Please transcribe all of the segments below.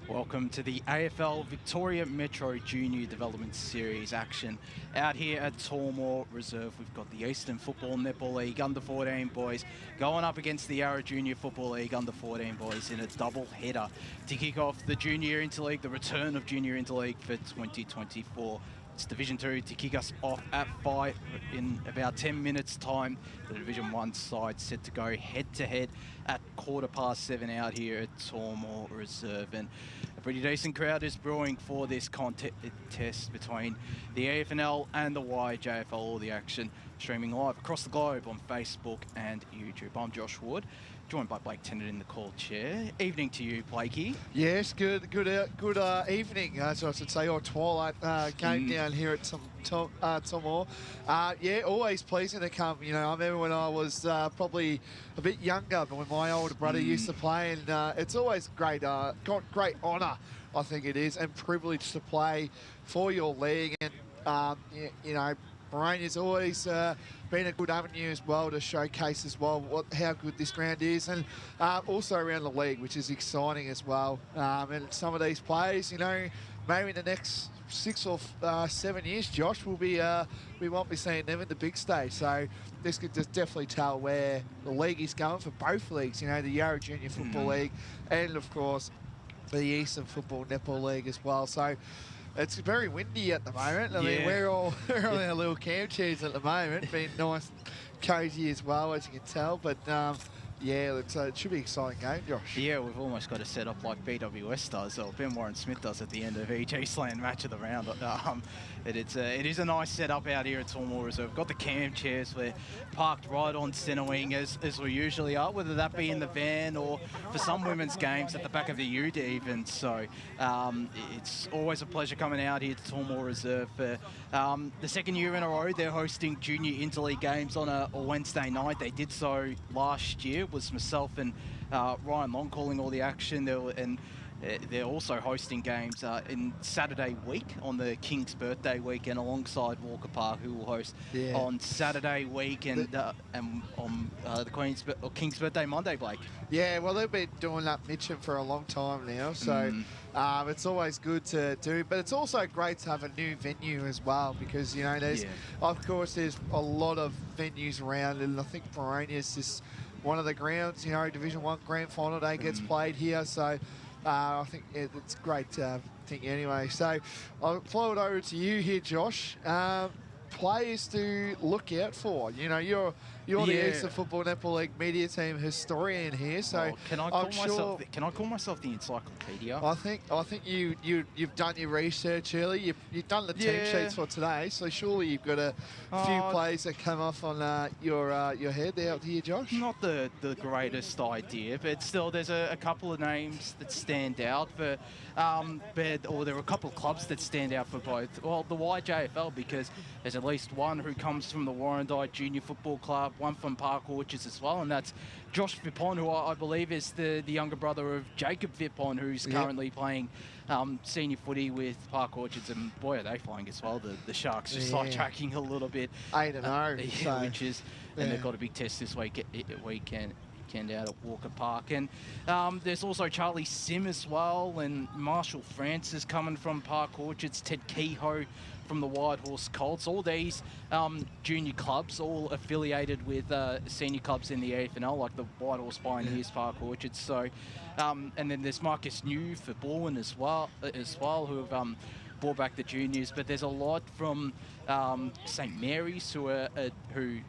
Welcome to the AFL Victoria Metro Junior Development Series action. Out here at Tormore Reserve, we've got the Eastern Football Netball League under-14 boys going up against the Yarra Junior Football League under-14 boys in a double header to kick off the Junior Interleague, the return of Junior Interleague for 2024. It's Division 2 to kick us off at 5 in about 10 minutes' time. The Division 1 side set to go head-to-head at 7:15 out here at Tormore Reserve. And a pretty decent crowd is brewing for this contest between the EFNL and the YJFL. All the action streaming live across the globe on Facebook and YouTube. I'm Josh Wood, joined by Blake Tennant in the call chair. Evening to you, Blakey. Yes, good evening, as I should say, or twilight game down here at Tormore. Yeah, always pleasing to come. You know, I remember when I was probably a bit younger, but when my older brother used to play, and it's always great honour, I think it is, and privilege to play for your league. And, you know, Boronia's always been a good avenue as well to showcase as well how good this ground is, and also around the league, which is exciting as well. And some of these players, you know, maybe in the next 6 or 7 years, Josh, we won't be seeing them in the big stage. So this could just definitely tell where the league is going for both leagues. You know, the Yarra Junior Football League, and of course the Eastern Football Netball League as well. So it's very windy at the moment. I mean, we're all on our little camp chairs at the moment, being nice and cosy as well, as you can tell. But yeah, it should be an exciting game, Josh. Yeah, we've almost got it set up like BWS does, or Ben Warren Smith does at the end of each Eastland match of the round. It is a nice setup out here at Tormore Reserve. We've got the camp chairs. We're parked right on centre wing as we usually are, whether that be in the van or for some women's games at the back of the ute even. So it's always a pleasure coming out here to Tormore Reserve. For the second year in a row, they're hosting Junior Interleague games on a Wednesday night. They did so last year. It was myself and Ryan Long calling all the action. They're also hosting games in Saturday week on the King's birthday weekend alongside Walker Park, who will host on Saturday week and on the King's birthday Monday, Blake. Yeah, well, they've been doing that Mitcham for a long time now, so it's always good to do. But it's also great to have a new venue as well, because, you know, there's of course there's a lot of venues around, and I think Boronia's just one of the grounds. You know, Division 1 Grand Final Day gets played here, so I think it's great thing anyway. So I'll flow it over to you here, Josh. Players to look out for. You know, you're the Eastern Football Netball League media team historian here, so can I call myself the encyclopedia? I think you've done your research early. You've done the team sheets for today, so surely you've got a few plays that come off on your head out here, Josh. Not the greatest idea, but still, there's a couple of names that stand out for, or there are a couple of clubs that stand out for both. Well, the YJFL, because there's at least one who comes from the Warrandyte Junior Football Club, one from Park Orchards as well, and that's Josh Vipon, who I believe is the younger brother of Jacob Vipon, who's currently playing senior footy with Park Orchards, and boy, are they flying as well. The Sharks just sidetracking a little bit. 8-0. Which is, and they've got a big test this weekend out at Walker Park. And there's also Charlie Sim as well, and Marshall Francis coming from Park Orchards, Ted Kehoe from the White Horse Colts. All these junior clubs, all affiliated with senior clubs in the EFNL, like the White Horse Pioneers, Park Orchards. So, and then there's Marcus New for Bourne as well, who have brought back the juniors. But there's a lot from St Mary's, who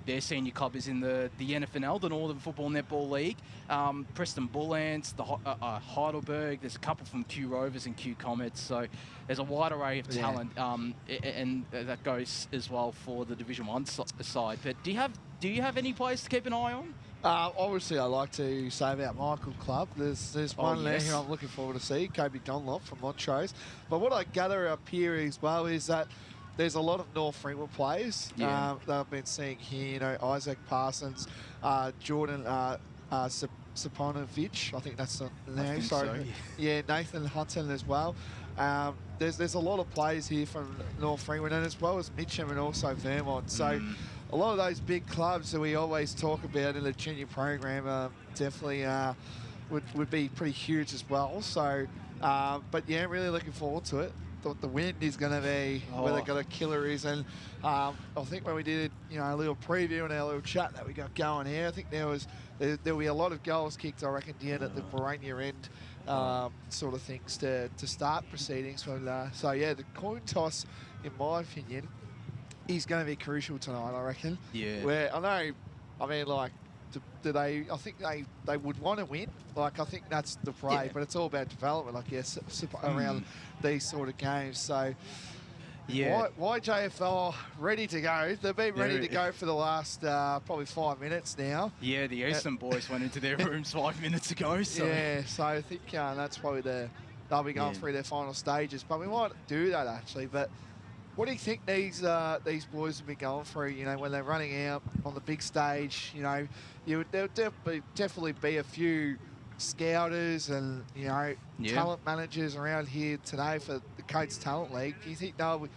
their senior club is in the NFNL, the Northern Football Netball League. Preston Bullants, the Heidelberg. There's a couple from Q Rovers and Q Comets. So there's a wide array of talent, and that goes as well for the Division 1 side. But do you have any players to keep an eye on? Obviously, I like to say about Michael Clubb. There's one there who I'm looking forward to see, Kobe Dunlop from Montrose. But what I gather up here as well is that there's a lot of North Freeman players that I've been seeing here. You know, Isaac Parsons, Jordan Saponovich, I think that's the name. Sorry. Yeah, Nathan Hutton as well. There's a lot of players here from North Freeman, and as well as Mitcham and also Vermont. So a lot of those big clubs that we always talk about in the junior program are definitely would be pretty huge as well. So, but yeah, really looking forward to it. Thought the wind is going to be where they've got a killer is, and I think when we did a little preview and our little chat that we got going here, I think there'll be a lot of goals kicked, I reckon, down at the Boronia end, sort of things to start proceedings. So yeah, the coin toss, in my opinion, is going to be crucial tonight, I reckon. Yeah. Where I mean, like, do they? I think they would want to win. Like, I think that's the play, but it's all about development, I guess, around these sort of games. So, yeah, YJFL ready to go. They've been ready to go for the last probably 5 minutes now. Yeah, the Eastern boys went into their rooms 5 minutes ago. So. Yeah, so I think that's probably they'll be going through their final stages. But we might do that actually. But what do you think these boys will be going through? When they're running out on the big stage, there'll definitely be a few scouters and talent managers around here today for the Coates Talent League. Do you think the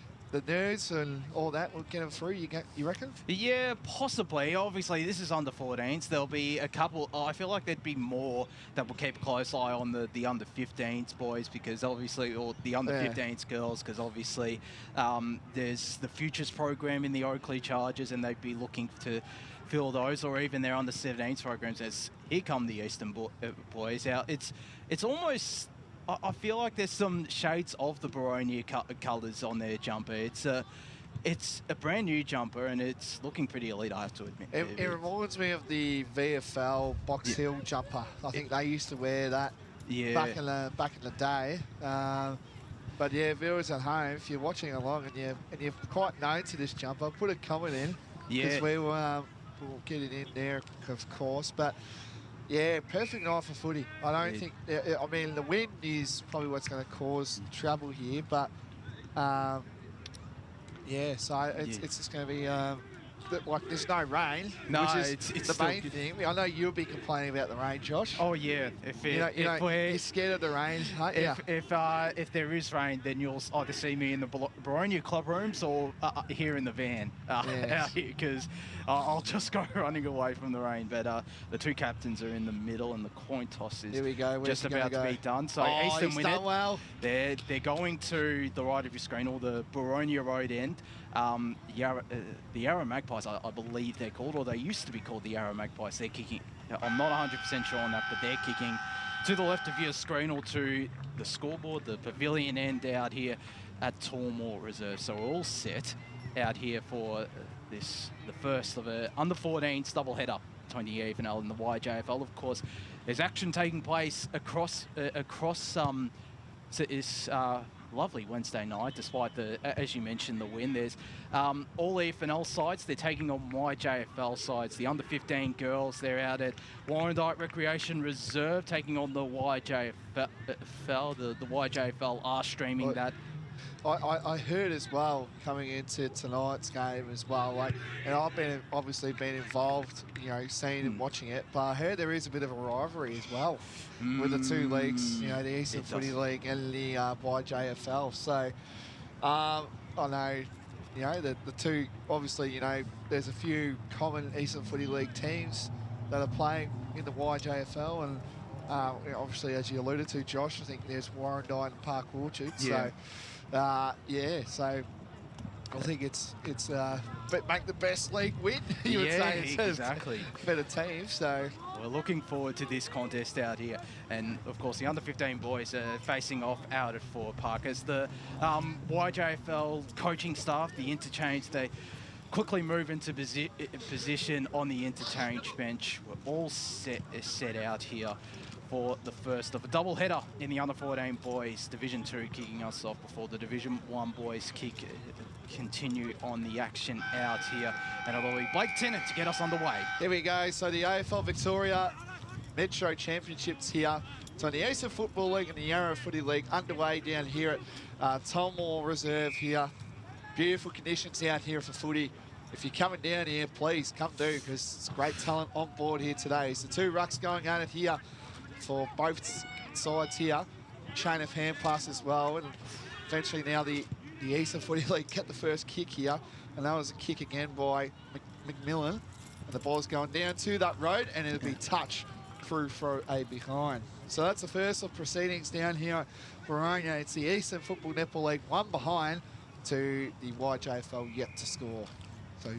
nerds and all that will get them through? You reckon? Yeah, possibly. Obviously, this is under 14s. There'll be a couple. I feel like there'd be more that will keep a close eye on the under 15s boys, because obviously, or the under 15s girls, because obviously there's the Futures program in the Oakley Chargers, and they'd be looking to fill those, or even their under 17s programs. As here come the Eastern boys out. It's almost. I feel like there's some shades of the Boronia colours on their jumper. It's a brand new jumper, and it's looking pretty elite, I have to admit. It reminds me of the VFL Box Hill jumper. I think they used to wear that back in the day. But yeah, viewers at home, if you're watching along and you're quite known to this jumper, put a comment in, because we'll get it in there, of course. But yeah, perfect night for footy. I don't think. I mean, the wind is probably what's going to cause trouble here, but yeah. So it's just going to be like there's no rain, which is it's the main thing. I know you'll be complaining about the rain, Josh. Oh yeah, you're scared of the rain, aren't you? If there is rain, then you'll either see me in the Boronia club rooms or here in the van out here, because I'll just go running away from the rain. But the two captains are in the middle, and the coin toss is just about to be done. So Eastern win it. Well. They're going to the right of your screen, or the Boronia Road end. The Yarra Magpies, I believe they're called, or they used to be called the Yarra Magpies. They're kicking, I'm not 100% sure on that, but they're kicking to the left of your screen, or to the scoreboard, the pavilion end out here at Tormore Reserve. So we're all set out here for the first of a under 14s double header between the EFNL and the YJFL. Of course, there's action taking place across this lovely Wednesday night, despite as you mentioned, the wind. There's all EFNL sides. They're taking on YJFL sides. The under 15 girls, they're out at Warrandyte Recreation Reserve, taking on the YJFL. The YJFL are streaming that. I heard as well, coming into tonight's game as well, and I've obviously been involved, seeing and watching it, but I heard there is a bit of a rivalry as well with the two leagues, the Eastern Footy League and the YJFL. So I know, the two, obviously, there's a few common Eastern Footy League teams that are playing in the YJFL, and obviously, as you alluded to, Josh, I think there's Warrandyte and Park Orchard. Yeah. So I think it's make the best league win. You would say exactly. Better team. So we're looking forward to this contest out here, and of course the under 15 boys are facing off out at Fort Park as the YJFL coaching staff, the interchange, they quickly move into position on the interchange bench. We're all set out here for the first of a double header in the under 14 boys Division 2, kicking us off before the Division 1 boys continue on the action out here, and it'll be Blake Tennant to get us underway. Here we go. So the AFL Victoria Metro Championships here. So the Eastern Football League and the Yarra Footy League underway down here at Tormore Reserve here. Beautiful conditions out here for footy. If you're coming down here, please come do, because it's great talent on board here today. So two rucks going at it here for both sides here. Chain of hand pass as well, and eventually now the Eastern Footy League get the first kick here, and that was a kick again by McMillan, and the ball's going down to that road, and it'll be touch through for a behind. So that's the first of proceedings down here at Boronia. It's the Eastern Football Netball League, 1 behind to the YJFL yet to score. So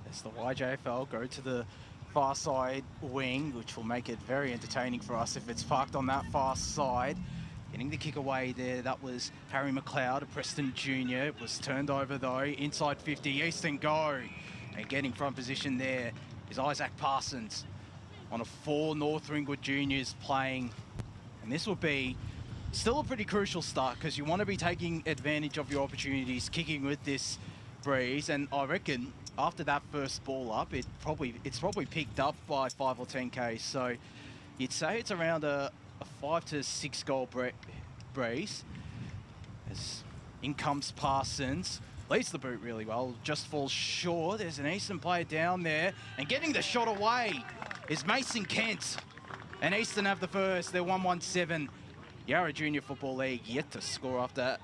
as the YJFL go to the far side wing, which will make it very entertaining for us if it's parked on that far side. Getting the kick away there, that was Harry McLeod, a Preston junior. It was turned over though, inside 50, Eastern go. And getting front position there is Isaac Parsons on a 4 North Ringwood juniors playing. And this will be still a pretty crucial start because you want to be taking advantage of your opportunities, kicking with this breeze. And I reckon after that first ball up, it's probably picked up by 5 or 10 Ks. So you'd say it's around a 5 to 6 goal breeze. As in comes Parsons, leads the boot really well, just falls short. There's an Eastern player down there, and getting the shot away is Mason Kent. And Eastern have the first, they're 1-1-7. Yarra Junior Football League yet to score after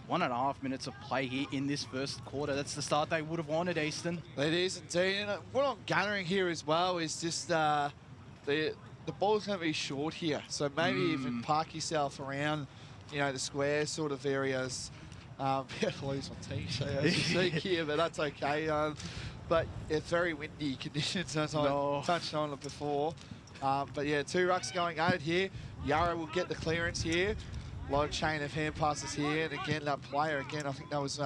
1.5 minutes of play here in this first quarter. That's the start they would have wanted, Eastern. It is indeed. And what I'm gathering here as well is just the ball's going to be short here. So maybe even park yourself around, you know, the square sort of areas. To lose my t-shirt as you see here, but that's okay. But it's very windy conditions, as I touched on it before. But yeah, 2 rucks going at it here. Yarra will get the clearance here. A lot of chain of hand passes here. And again, that player, again, I think that was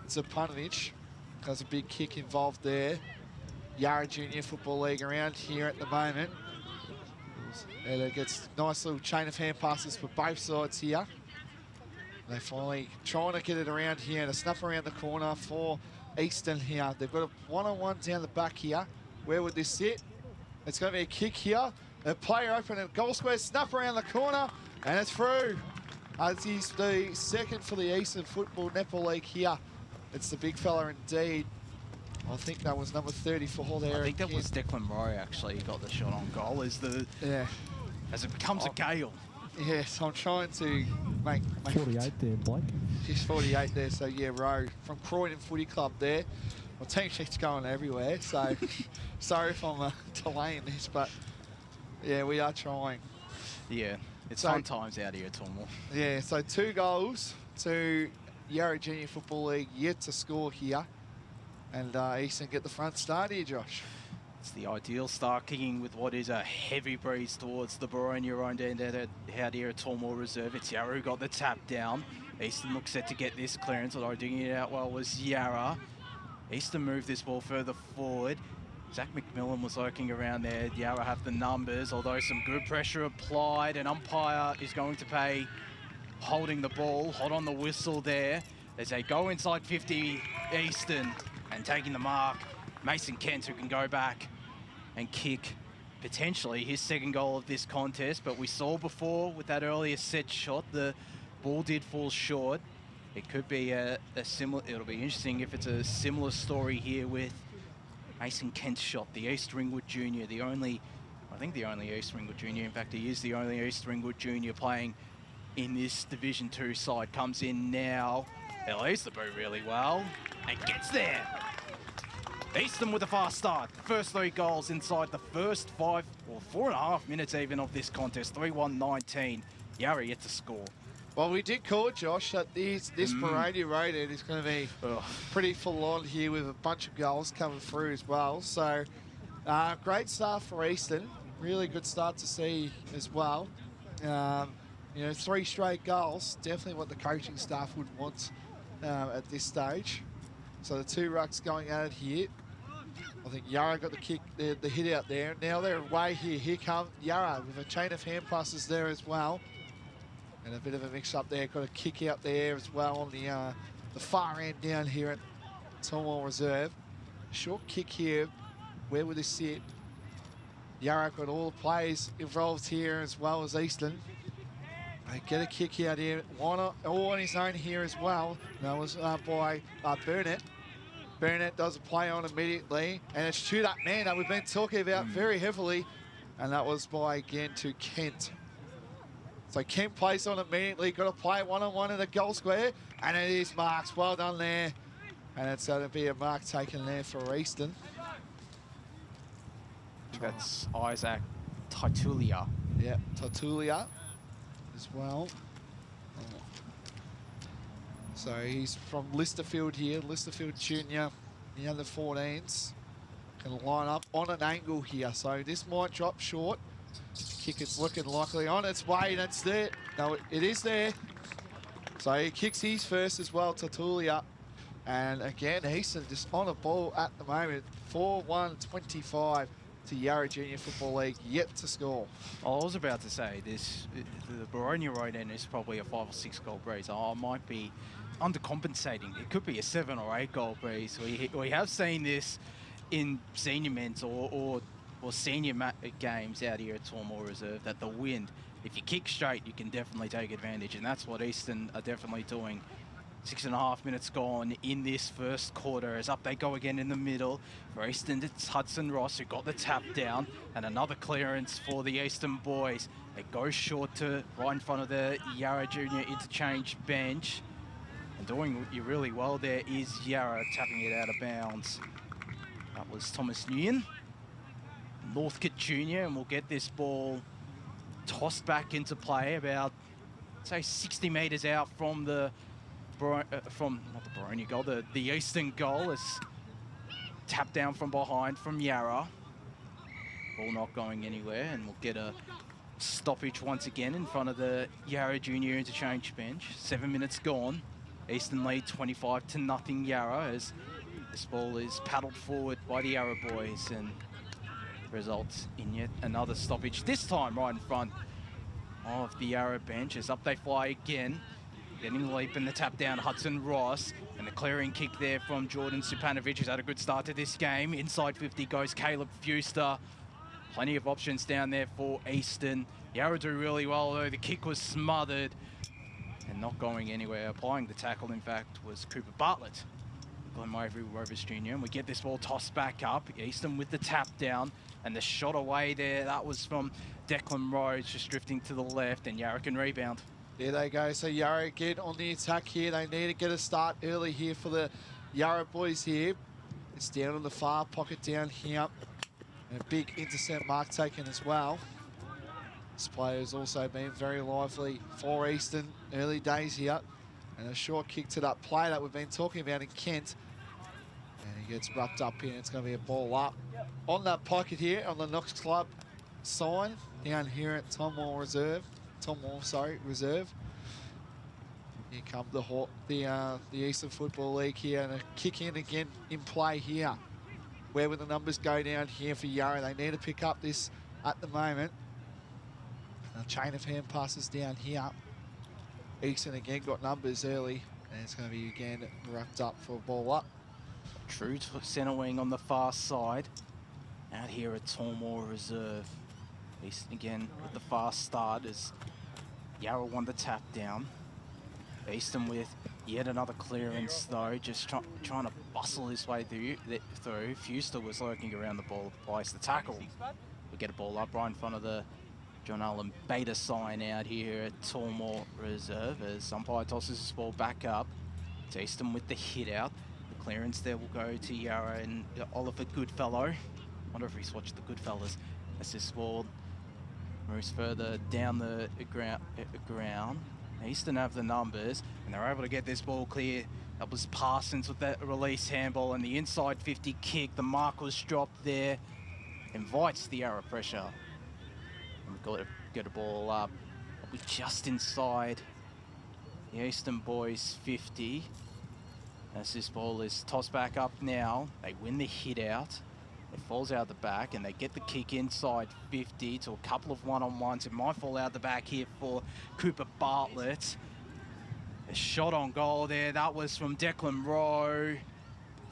Zapanovic. There's a big kick involved there. Yarra Junior Football League around here at the moment. And it gets nice little chain of hand passes for both sides here. They finally trying to get it around here and a snuff around the corner for Eastern here. They've got a one-on-one down the back here. Where would this sit? It's going to be a kick here. The player open and goal square, snuff around the corner, and it's through. As he's the second for the Eastern Football Netball League here. It's the big fella indeed. I think that was number 34 there. I think that was Declan Rowe actually got the shot on goal as it becomes a gale. Yes, I'm trying to make 48 there, Blake. He's 48 there, so yeah, Rowe from Croydon Footy Club there. My team sheet's going everywhere, so sorry if I'm delaying this, but yeah, we are trying. Yeah, it's fun times out here at Tormore. Yeah, so 2 goals to Yarra Junior Football League yet to score here. And Eastern get the front start here, Josh. It's the ideal start, kicking with what is a heavy breeze towards the Boronia owned end out here at Tormore Reserve. It's Yarra who got the tap down. Eastern looks set to get this clearance, although digging it out well was Yarra. Eastern moved this ball further forward. Zach McMillan was lurking around there. Yarra have the numbers, although some good pressure applied. An umpire is going to pay holding the ball, hot on the whistle there. As they go inside 50 Eastern and taking the mark. Mason Kent, who can go back and kick potentially his second goal of this contest. But we saw before with that earlier set shot, the ball did fall short. It could be a similar, it'll be interesting if it's a similar story here with Mason Kent's shot, the East Ringwood Junior, I think the only East Ringwood Junior. In fact, he is the only East Ringwood Junior playing in this Division 2 side. Comes in now, it leads the boot really well and gets there. Eastern with a fast start. First 3 goals inside the first 5 or 4.5 minutes even of this contest. 3-1-19. Yarra yet to score. Well, we did call it, Josh, that this Boronia Road end is going to be pretty full on here with a bunch of goals coming through as well. So, great start for Eastern. Really good start to see as well. You know, 3 straight goals. Definitely what the coaching staff would want at this stage. So the 2 rucks going at it here. I think Yarra got the kick, the hit out there. Now they're away here. Here comes Yarra with a chain of hand passes there as well. And a bit of a mix-up there. Got a kick out there as well on the far end down here at Tormore Reserve. Short kick here. Where would this sit? Yarra got all the players involved here as well as Eastern. They get a kick out here. All on his own here as well. That was by Burnett. Burnett does a play on immediately. And it's to that man that we've been talking about very heavily. And that was by, again, to Kent. So Kent plays on immediately. Got to play one-on-one in the goal square. And it is marks. Well done there. And it's going to be a mark taken there for Eastern. That's Isaac Titulia. Yeah, Titulia as well. So he's from Listerfield here, Listerfield Junior, the under 14s. Can line up on an angle here, so this might drop short. Kick is looking likely on its way, and it's there. No, it is there. So he kicks his first as well, Titulia. And again, Easton just on a ball at the moment. 4-1-25 to Yarra Junior Football League, yet to score. I was about to say this, the Boronia right end is probably a 5 or 6 goal breeze. I might be undercompensating. It could be a 7 or 8 goal breeze. We have seen this in senior men's or senior games out here at Tormore Reserve, that the wind, if you kick straight, you can definitely take advantage, and that's what Eastern are definitely doing. 6.5 minutes gone in this first quarter, as up they go again in the middle. For Eastern, it's Hudson Ross who got the tap down, and another clearance for the Eastern boys. They go short to right in front of the Yarra Junior interchange bench. And doing really well there is Yarra, tapping it out of bounds. That was Thomas Nguyen. Northcote Junior, and we'll get this ball tossed back into play about, say, 60 metres out from the not the Boronia goal, the Eastern goal. Is tapped down from behind from Yarra. Ball not going anywhere, and we'll get a stoppage once again in front of the Yarra Junior interchange bench. 7 minutes gone. Eastern lead 25-0 Yarra, as this ball is paddled forward by the Yarra boys and results in yet another stoppage, this time right in front of the Yarra bench. As up they fly again, getting the leap and the tap down, Hudson Ross, and the clearing kick there from Jordan Supanovic, who's had a good start to this game. Inside 50 goes Caleb Fuster. Plenty of options down there for Eastern. Yarra do really well, though. The kick was smothered and not going anywhere. Applying the tackle, in fact, was Cooper Bartlett, Glenmurray Rovers Junior. And we get this ball tossed back up. Eastern with the tap down and the shot away there. That was from Declan Rhodes, just drifting to the left, and Yarra can rebound. There they go. So Yarra again on the attack here. They need to get a start early here for the Yarra boys here. It's down on the far pocket down here. And a big intercept mark taken as well. This player has also been very lively for Eastern early days here. And a short kick to that play that we've been talking about in Kent. And he gets wrapped up here. It's going to be a ball up on that pocket here on the Knox Club sign down here at Tormore Reserve. Reserve. Here come the Eastern Football League here, and a kick in again in play here. Where will the numbers go down here for Yarra? They need to pick up this at the moment. A chain of hand passes down here. Eastern again got numbers early, and it's going to be again wrapped up for a ball up. True to centre wing on the far side. Out here at Tormore Reserve. Eastern again with the fast start as Yarra won the tap down. Eastern with yet another clearance though, just trying to bustle his way through. Fuster was lurking around the ball, applies the tackle. We get a ball up right in front of the John Allen Beta sign out here at Tormore Reserve as umpire tosses this ball back up. It's Eastern with the hit out. The clearance there will go to Yarra and Oliver Goodfellow. Wonder if he's watched the Goodfellas as this ball moves further down the ground. Eastern have the numbers, and they're able to get this ball clear. That was Parsons with that release handball, and the inside 50 kick. The mark was dropped there. Invites the Yarra pressure. And we've got to get a ball up. We're just inside the Eastern boys 50. As this ball is tossed back up now, they win the hit out. It falls out the back, and they get the kick inside 50 to a couple of one-on-ones. It might fall out the back here for Cooper Bartlett. A shot on goal there. That was from Declan Rowe.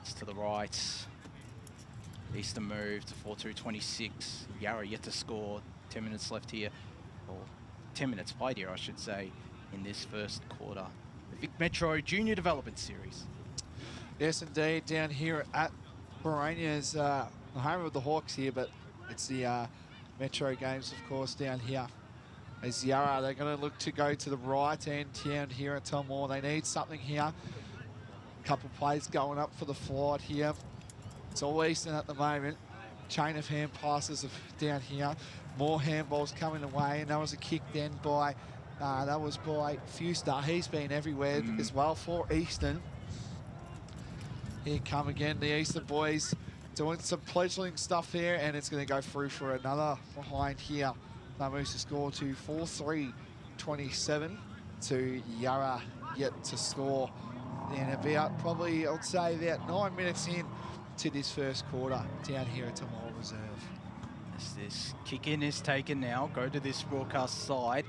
It's to the right. Eastern move to 4-2-26. Yarra yet to score. 10 minutes left here, or 10 minutes played here, I should say, in this first quarter. The Vic Metro Junior Development Series. Yes, indeed. Down here at Boronia's the home of the Hawks here, but it's the Metro games, of course, down here. As Yarra, they're going to look to go to the right end down here at Tormore. They need something here. A couple of plays going up for the flight here. It's all Eastern at the moment. Chain of hand passes down here. more handballs coming away, and that was a kick then by Fuster. He's been everywhere as well for Eastern. Here come again the Eastern boys doing some fledgling stuff here, and it's going to go through for another behind here. That moves the score to 4-3-27 to Yarra yet to score. And about probably, I'd say about 9 minutes in to this first quarter down here at Tormore Reserve. As this kick in is taken now, go to this broadcast side.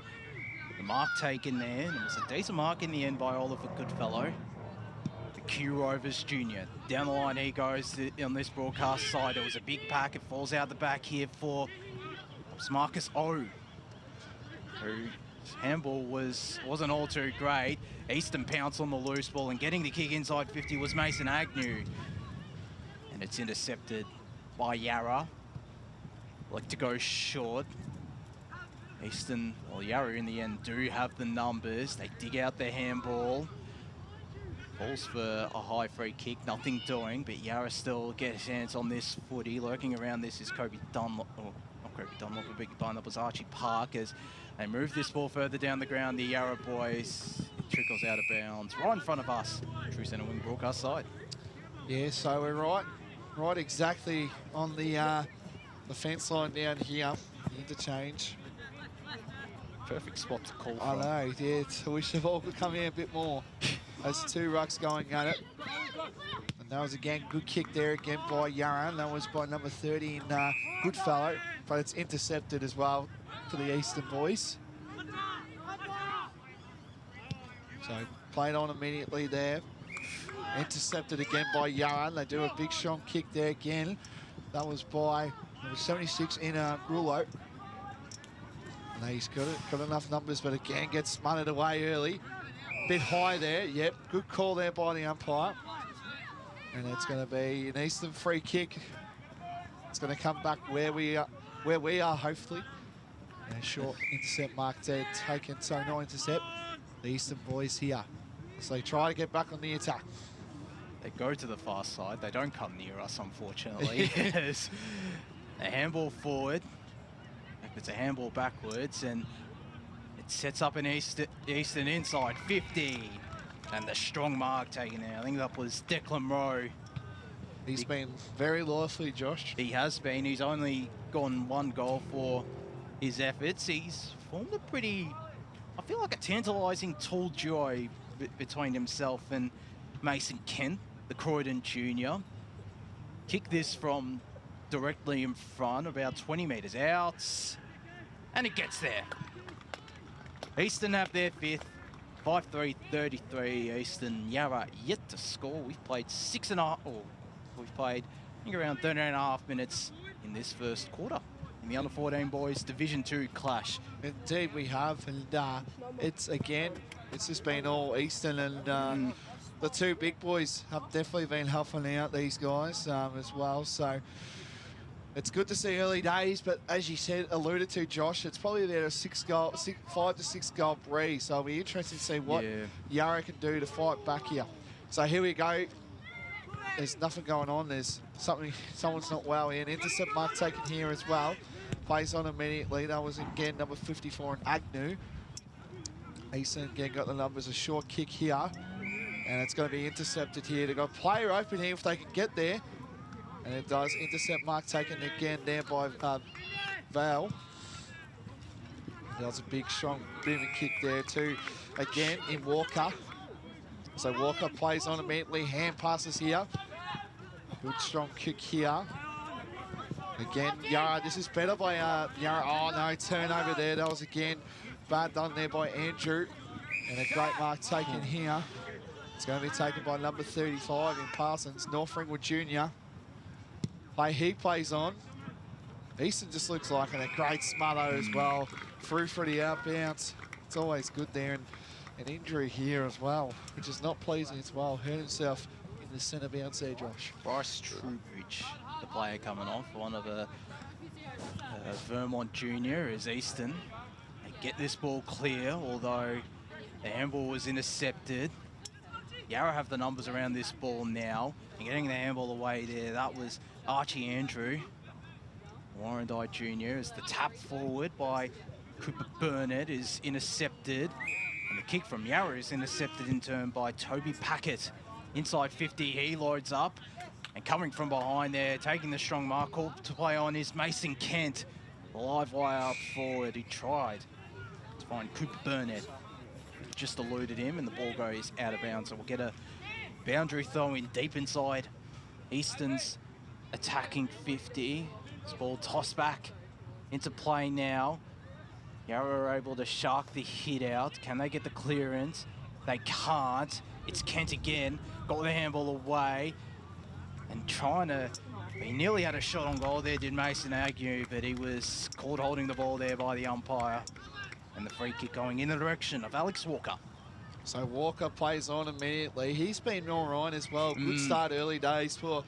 The mark taken there, and it was a decent mark in the end by Oliver Goodfellow. The Q Rovers Junior. Down the line he goes on this broadcast side. It was a big pack. It falls out the back here for Marcus O, whose handball wasn't all too great. Easton pounced on the loose ball, and getting the kick inside 50 was Mason Agnew. And it's intercepted by Yarra. Like to go short. Eastern, well, Yarra in the end do have the numbers. They dig out their handball. Falls for a high free kick, nothing doing, but Yarra still gets hands on this footy. Lurking around this is Kobe Dunlop, or not Kobe Dunlop, a big pardon, that was Archie Park as they move this ball further down the ground. The Yarra boys, it trickles out of bounds right in front of us. True centre wing broadcast side. Yeah, so we're right exactly on the fence line down here, the interchange. Perfect spot to call from. I know, yeah, I wish the ball could come in a bit more. There's two rucks going at it. And that was again, good kick there again by Yarra. That was by number 30 in Goodfellow, but it's intercepted as well for the Eastern boys. So played on immediately there. Intercepted again by Yarra. They do a big strong kick there again. That was by number 76 in Grullo. And he's got enough numbers, but again gets smothered away early. Bit high there, yep. Good call there by the umpire. And it's going to be an Eastern free kick. It's going to come back where we are, hopefully. And a short intercept mark there taken, so no intercept. The Eastern boys here. So they try to get back on the attack. They go to the far side. They don't come near us, unfortunately. Yes. A handball forward. It's a handball backwards, and it sets up an Eastern inside 50. And the strong mark taken there. I think that was Declan Rowe. He's been very lively, Josh. He has been. He's only gone one goal for his efforts. He's formed a pretty, I feel like a tantalising tall duo between himself and Mason Kent, the Croydon junior. Kick this from directly in front, about 20 metres out. And it gets there. Eastern have their fifth. 5-3-33. Eastern. Yarra yet to score. We've played I think around 13.5 minutes in this first quarter in the under-14 boys Division 2 clash. Indeed we have, and it's just been all Eastern, and the two big boys have definitely been helping out these guys as well. So it's good to see early days, but as you said, alluded to, Josh, it's probably about a 5 to 6 goal breeze. So it'll be interesting to see what Yarra can do to fight back here. So here we go. There's nothing going on. There's someone's not well in. Intercept mark taken here as well. Plays on immediately. That was again number 54 in Agnew. Eastern again got the numbers. A short kick here, and it's going to be intercepted here. They've got a player open here if they can get there. And it does. Intercept mark taken again there by Val. That was a big, strong, booming kick there too. Again in Walker. So Walker plays on immediately. Hand passes here. Good, strong kick here. Again, Yarra. This is better by Yarra. Oh, no, turnover there. That was again bad done there by Andrew. And a great mark taken here. It's going to be taken by number 35 in Parsons, North Ringwood Junior. He plays on. Easton just looks like a great smother as well. Through for the outbounds. It's always good there. And an injury here as well, which is not pleasing as well. Hurt himself in the centre bounce there, Josh. Bryce Trubridge, the player coming off, one of the Vermont junior is Easton. They get this ball clear, although the handball was intercepted. Yarra have the numbers around this ball now. And getting the handball away there, that was Archie Andrew. Warrandi Jr. as the tap forward by Cooper Burnett is intercepted. And the kick from Yarra is intercepted in turn by Toby Packett. Inside 50, he loads up. And coming from behind there, taking the strong mark, called to play on is Mason Kent. Live wire up forward. He tried to find Cooper Burnett. Just eluded him, and the ball goes out of bounds. So we'll get a boundary throw in deep inside Eastern's attacking 50. This ball tossed back into play now. Yarra are able to shark the hit out. Can they get the clearance? They can't. It's Kent again. Got the handball away. And trying to... He nearly had a shot on goal there, did Mason Agnew, but he was caught holding the ball there by the umpire. And the free kick going in the direction of Alex Walker. So Walker plays on immediately. He's been all right as well. Good start early days for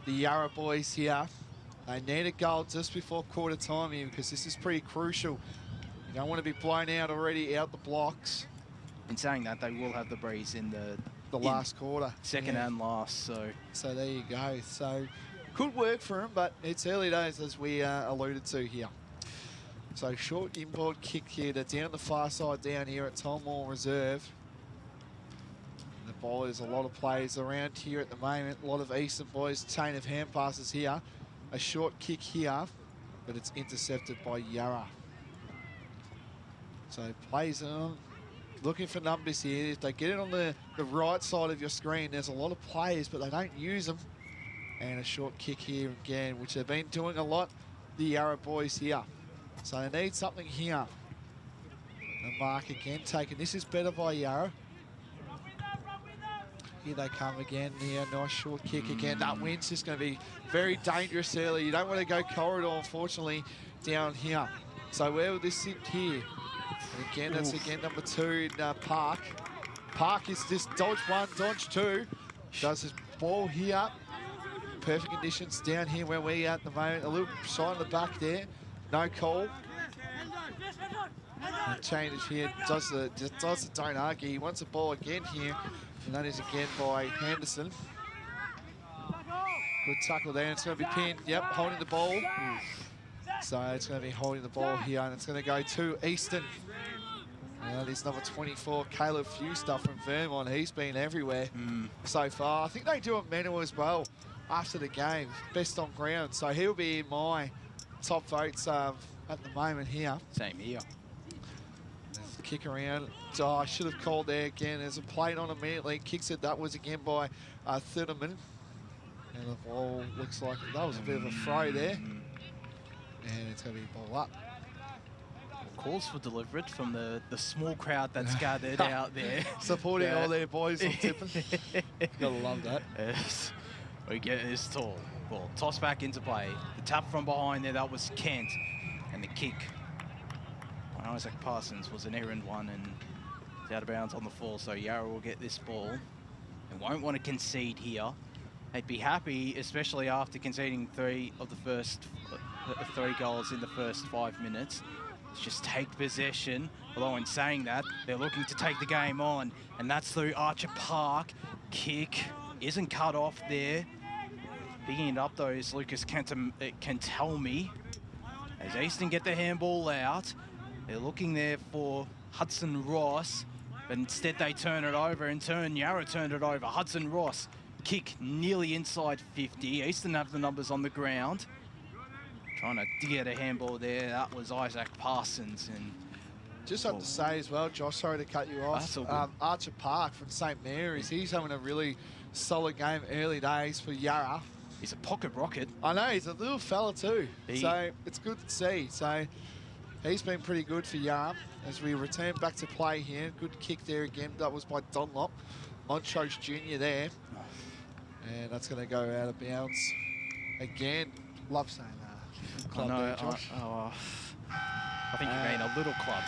the Yarra boys here. They need a goal just before quarter time here because this is pretty crucial. You don't want to be blown out already out the blocks. In saying that, they will have the breeze in the last quarter. Second and last, So there you go. So could work for him, but it's early days as we alluded to here. So short inboard kick here to down the far side down here at Tormore Reserve. And the ball is a lot of players around here at the moment. A lot of Eastern boys, chain of hand passes here. A short kick here, but it's intercepted by Yarra. So plays on, looking for numbers here. If they get it on the right side of your screen, there's a lot of players, but they don't use them. And a short kick here again, which they've been doing a lot, the Yarra boys here. So they need something here. The mark again taken. This is better by Yarra. Here they come again. Here, nice short kick again. That wind's just going to be very dangerous early. You don't want to go corridor, unfortunately, down here. So where will this sit here? And again, that's again number 2 in Park. Park is just dodge 1, dodge 2. Does his ball here. Perfect conditions down here where we are at the moment. A little side on the back there. No call. And changes here. Does the don't argue. He wants the ball again here. And that is again by Henderson. Good tackle there. It's going to be pinned. Yep, holding the ball. So it's going to be holding the ball here. And it's going to go to Eastern. And that is number 24, Caleb Fewster from Vermont. He's been everywhere so far. I think they do a medal as well after the game. Best on ground. So he'll be in my top votes at the moment here. Same here. Kick around. Oh, I should have called there again. There's a plate on immediately. Kicks it. That was again by Thurman. And the ball looks like that was a bit of a throw there. And it's going to be ball up. Calls for deliberate from the small crowd that's gathered out there. Supporting all their boys on tipping. Gotta love that. Yes. We get this tall. Ball tossed back into play. The tap from behind there, that was Kent. And the kick by Isaac Parsons was an errand one and it's out of bounds on the fall. So Yarra will get this ball and won't want to concede here. They'd be happy, especially after conceding 3 of the first 3 goals in the first 5 minutes. Just take possession, although in saying that, they're looking to take the game on, and that's through Archer Park. Kick isn't cut off there. Bigging it up though is Lucas Cantelmi. As Eastern get the handball out, they're looking there for Hudson Ross, but instead they turn it over. In turn, Yarra turned it over. Hudson Ross, kick nearly inside 50. Eastern have the numbers on the ground. Trying to get a handball there. That was Isaac Parsons. And just have to say as well, Josh, sorry to cut you off. Archer Park from St Mary's, he's having a really solid game early days for Yarra. He's a pocket rocket. I know, he's a little fella too. So it's good to see. So he's been pretty good for Yarra as we return back to play here. Good kick there again. That was by Dunlop. Montrose Jr. there. And that's going to go out of bounds again. Love saying that. Club there, Josh. I think you mean a little club.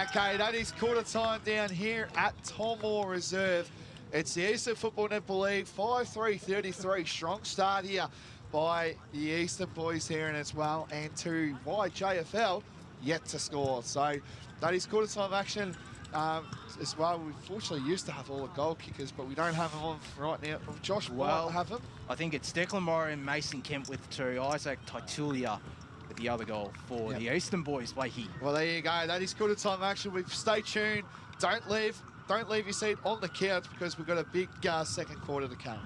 Okay, that is quarter time down here at Tormore Reserve. It's the Eastern Football Netball League, 5-3-33. Strong start here by the Eastern boys here and as well. And to YJFL, yet to score. So that is quarter time action as well. We fortunately used to have all the goal kickers, but we don't have them on right now. Josh, well, have them? I think it's Declan Morrow and Mason Kemp with 2. Isaac Titulia with the other goal for the Eastern boys, Wakey. Well, there you go. That is good time action. Stay tuned. Don't leave your seat on the couch because we've got a big second quarter to come.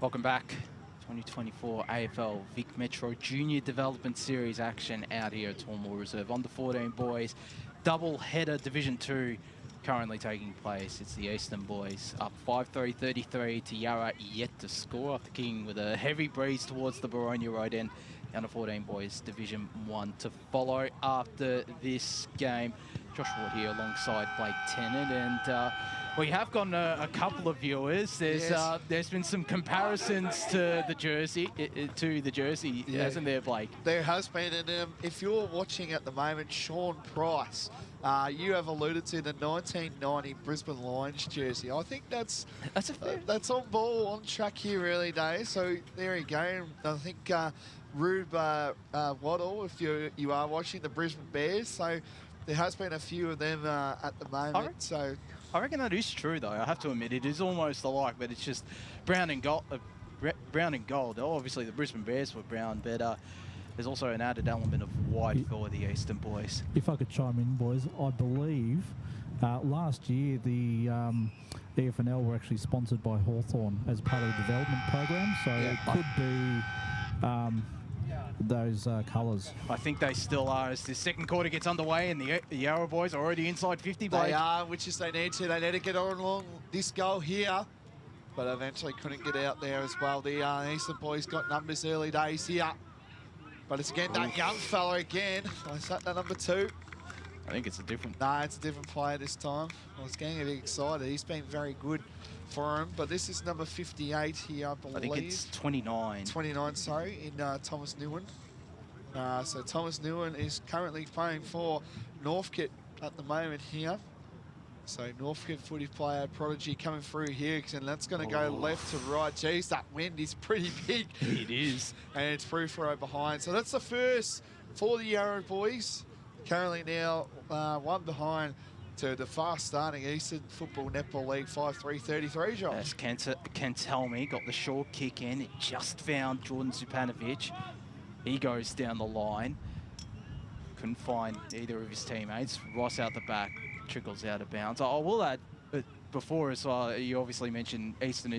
Welcome back. 2024 AFL Vic Metro Junior Development Series action out here at Tormore Reserve. Under 14 boys, double header Division 2 currently taking place. It's the Eastern boys up 5-3, 33 to Yarra, yet to score after kicking with a heavy breeze towards the Boronia road end. Under 14 boys Division 1 to follow after this game. Josh Ward here alongside Blake Tennant, and we have gotten a couple of viewers. There's been some comparisons to the jersey, hasn't there, Blake? There has been, and if you're watching at the moment, Sean Price, you have alluded to the 1990 Brisbane Lions jersey. I think that's on ball, on track here early days. So there you go. I think Rube Waddle, if you are watching the Brisbane Bears, so there has been a few of them at the moment. I reckon that is true, though. I have to admit, it is almost alike, but it's just brown and gold. Brown and gold. Obviously, the Brisbane Bears were brown, but there's also an added element of white for the Eastern boys. If I could chime in, boys, I believe last year the EFNL were actually sponsored by Hawthorn as part of the development program, so it could be those colours. I think they still are as the second quarter gets underway and the Yarra boys are already inside 50. They are, which is they need to. They need to get on along this goal here, but eventually couldn't get out there as well. The Eastern boys got numbers early days here, but it's again that young fella again. Is that the number 2? I think it's a different... Nah, it's a different player this time. I was getting a bit excited. He's been very good for him, but this is number 58 here, I believe. I think it's 29. 29, sorry, in Thomas Newen. So Thomas Newen is currently playing for Northcote at the moment here. So Northcote footy player prodigy coming through here, and that's going to go left to right. Geez, that wind is pretty big. It is. And it's free throw behind. So that's the first for the Yarra boys. Currently now one behind to the fast-starting Eastern Football Netball League 5-3-33, Josh. As Ken tell me, got the short kick in. It just found Jordan Zupanovic. He goes down the line. Couldn't find either of his teammates. Ross out the back, trickles out of bounds. I will add, before as well, you obviously mentioned Eastern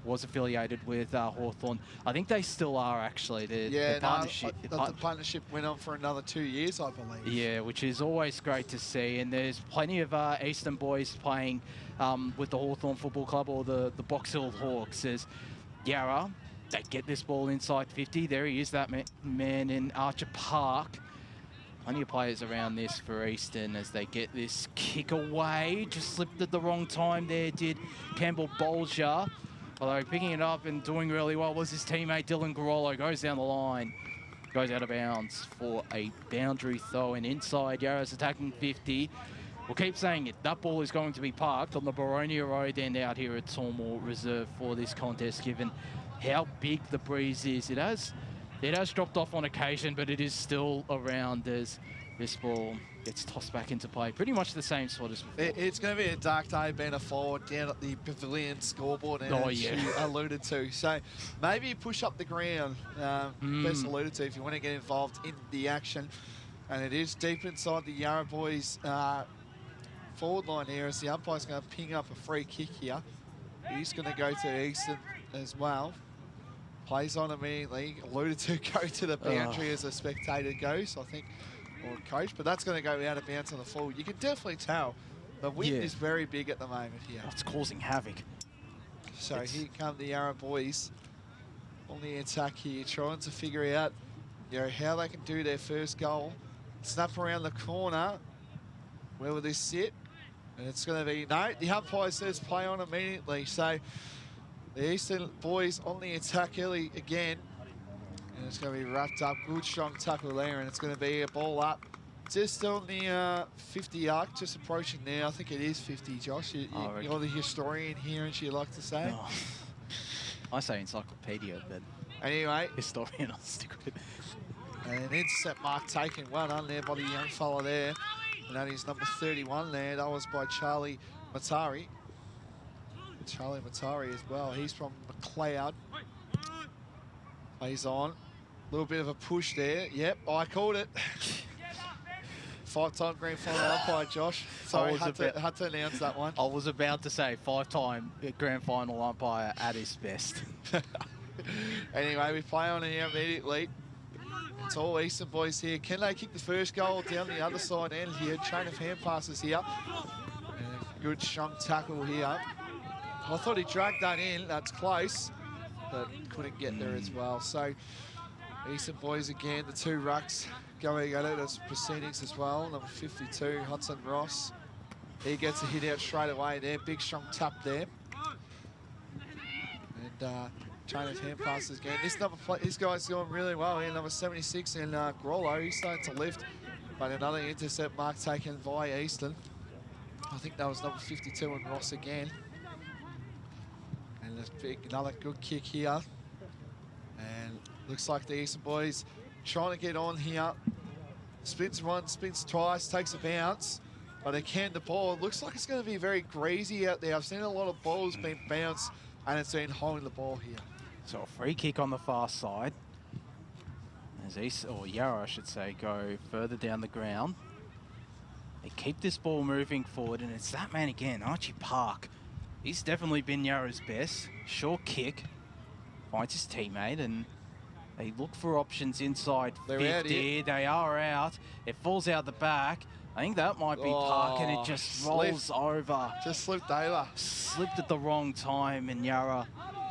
was affiliated with Hawthorn. I think they still are, actually. The partnership. The partnership went on for another 2 years, I believe. Yeah, which is always great to see. And there's plenty of Eastern boys playing with the Hawthorn Football Club or the Box Hill Hawks. As Yarra, they get this ball inside 50. There he is, that man in Archer Park. Plenty of players around this for Eastern as they get this kick away. Just slipped at the wrong time there, did Campbell Bolger. Although picking it up and doing really well was his teammate Dylan Garolo. Goes down the line, goes out of bounds for a boundary throw. And inside, Yarra's attacking 50. We'll keep saying it. That ball is going to be parked on the Boronia road end out here at Tormore Reserve for this contest, given how big the breeze is. It has dropped off on occasion, but it is still around as this ball gets tossed back into play. Pretty much the same sort as before. It's going to be a dark day being a forward down at the Pavilion scoreboard, as you alluded to. So maybe push up the ground, best alluded to, if you want to get involved in the action. And it is deep inside the Yarra boys forward line here as the umpire's going to ping up a free kick here. He's going to go to Eastern as well. Plays on immediately, alluded to go to the boundary as a spectator goes, I think, or coach, but that's going to go out of bounds on the full. You can definitely tell the wind is very big at the moment here. It's causing havoc. So here come the Yarra boys on the attack here, trying to figure out how they can do their first goal. Snap around the corner. Where will this sit? And it's going to be, no, the umpire says play on immediately. So the Eastern boys on the attack early again. And it's going to be wrapped up. Good, strong tackle there. And it's going to be a ball up just on the 50 arc, just approaching now. I think it is 50, Josh. You're the historian here, and you like to say. Oh. I say encyclopedia, but anyway. Historian, I'll stick with it. And an intercept mark taken, well done there by the young fella there. And that is number 31 there. That was by Charlie Matari. Charlie Matari as well. He's from McLeod. Plays on. A little bit of a push there. Yep, I called it. 5-time grand final umpire, Josh. Sorry, had to announce that one. I was about to say 5-time grand final umpire at his best. Anyway, we play on here immediately. It's all Eastern boys here. Can they kick the first goal down the other side end here? Chain of hand passes here. And Good strong tackle here. I thought he dragged that in. That's close, but couldn't get there as well. So Eastern boys again, the two rucks going at it as proceedings as well. Number 52, Hudson Ross. He gets a hit out straight away there. Big strong tap there. And chain of hand passes again. This guy's doing really well here. Number 76 in Grollo. He's starting to lift, but another intercept mark taken by Eastern. I think that was number 52 in Ross again. And another good kick here. And looks like the Eastern boys trying to get on here. Spins once, spins twice, takes a bounce. But again, the ball looks like it's going to be very greasy out there. I've seen a lot of balls being bounced, and it's been holding the ball here. So a free kick on the far side. As Yarra, I should say, go further down the ground. They keep this ball moving forward, and it's that man again, Archie Park. He's definitely been Yarra's best. Short kick, finds his teammate, and they look for options inside 50. They are out. It falls out the back. I think that might be Park, and it just rolls over. Just slipped over. Slipped at the wrong time, and Yarra,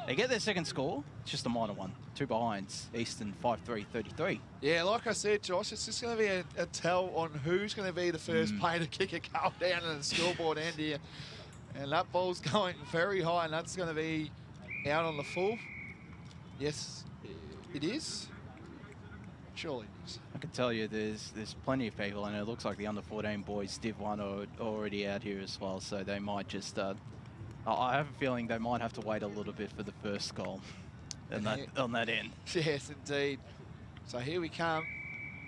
they get their second score. It's just a minor one. 2 behinds. Eastern 5-3-33. Yeah, like I said, Josh, it's just going to be a tell on who's going to be the first player to kick a goal down in the scoreboard end here. And that ball's going very high, and that's going to be out on the full. Yes, it is. Surely it is. I can tell you there's plenty of people, and it looks like the under-14 boys Div 1 are already out here as well, so they might just... I have a feeling they might have to wait a little bit for the first goal on that end. Yes, indeed. So here we come.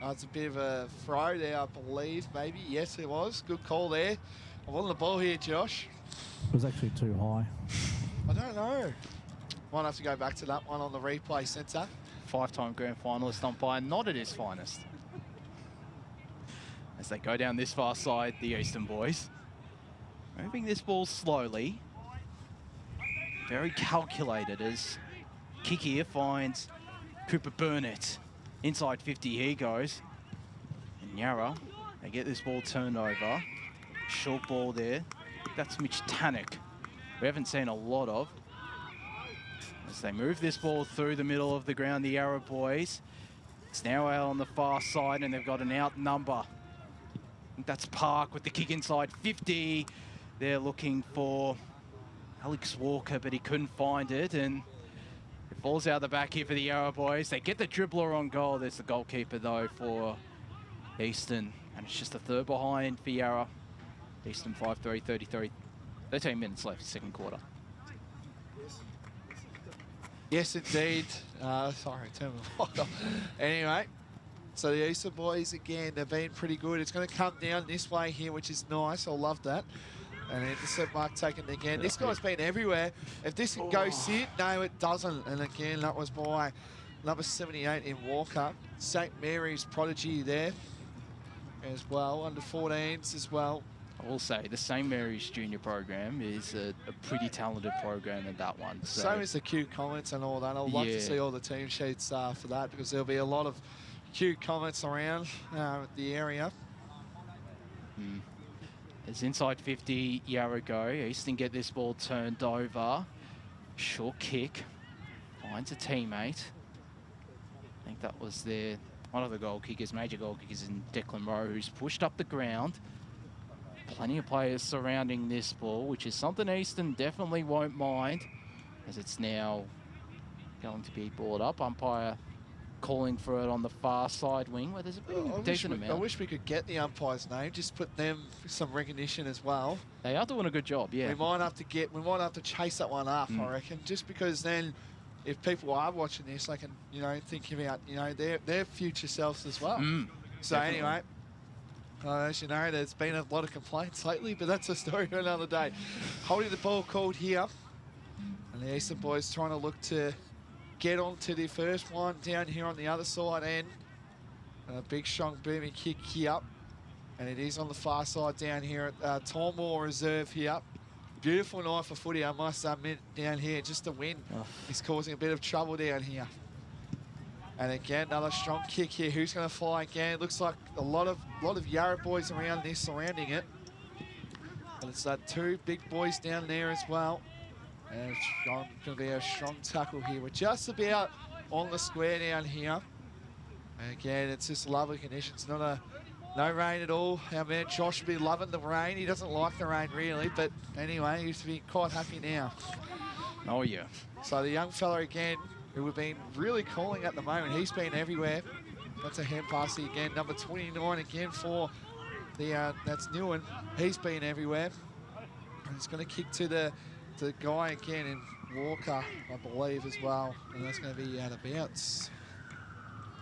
It's a bit of a throw there, I believe, maybe. Yes, it was. Good call there. I'm on the ball here, Josh. It was actually too high. I don't know. Might have to go back to that one on the replay centre. 5-time grand finalist umpire, not at his finest. As they go down this far side, the Eastern boys. Moving this ball slowly. Very calculated as kick here finds Cooper Burnett. Inside 50 he goes. And Yarra, they get this ball turned over. Short ball there. That's Mitch Tannock. We haven't seen a lot of. As they move this ball through the middle of the ground, the Yarra boys. It's now out on the far side, and they've got an out number. I think that's Park with the kick inside 50. They're looking for Alex Walker, but he couldn't find it, and it falls out the back here for the Yarra boys. They get the dribbler on goal. There's the goalkeeper, though, for Eastern, and it's just a 3rd behind for Yarra. Eastern 5-3-33. 13 minutes left, second quarter. Yes, indeed. Sorry, turn my mic off. Anyway, so the Eastern boys, again, they've been pretty good. It's going to come down this way here, which is nice. I love that. And intercept mark taken again. This guy's been everywhere. If this can go sit, no, it doesn't. And again, that was by number 78 in Walker. St. Mary's prodigy there as well, under 14s as well. I will say the St. Mary's junior program is a pretty talented program in that one. So is the Q comments and all that. I'd love to see all the team sheets for that, because there'll be a lot of Q comments around the area. It's inside 50, Yarra go. Eastern get this ball turned over. Short kick. Finds a teammate. I think that was one of the goal kickers, major goal kickers in Declan Rowe, who's pushed up the ground. Plenty of players surrounding this ball, which is something Eastern definitely won't mind, as it's now going to be brought up. Umpire calling for it on the far side wing, where there's a decent amount. I wish we could get the umpire's name, just put them some recognition as well. They are doing a good job, yeah. We might have to chase that one up, I reckon, just because then if people are watching this, they can, think about, their future selves as well. So definitely. Anyway, as you know, there's been a lot of complaints lately, but that's a story for another day. Holding the ball called here, and the Eastern boys trying to look to get onto the first one down here on the other side end. And a big, strong, booming kick here. And it is on the far side down here at Tormore Reserve here. Beautiful night for footy, I must admit, down here. Just the wind is causing a bit of trouble down here. And again, another strong kick here. Who's going to fly again? It looks like a lot of Yarra boys around this, surrounding it. it's that two big boys down there as well. And it's going to be a strong tackle here. We're just about on the square down here. And again, it's just lovely conditions. No rain at all. Our man Josh will be loving the rain. He doesn't like the rain really, but anyway, he's be quite happy now. Oh yeah. So the young fella again, who we've been really calling at the moment, he's been everywhere. That's a hand pass again, number 29 again for the that's Newen. He's been everywhere. And he's going to kick to the guy again in Walker, I believe, as well. And that's going to be out of bounds.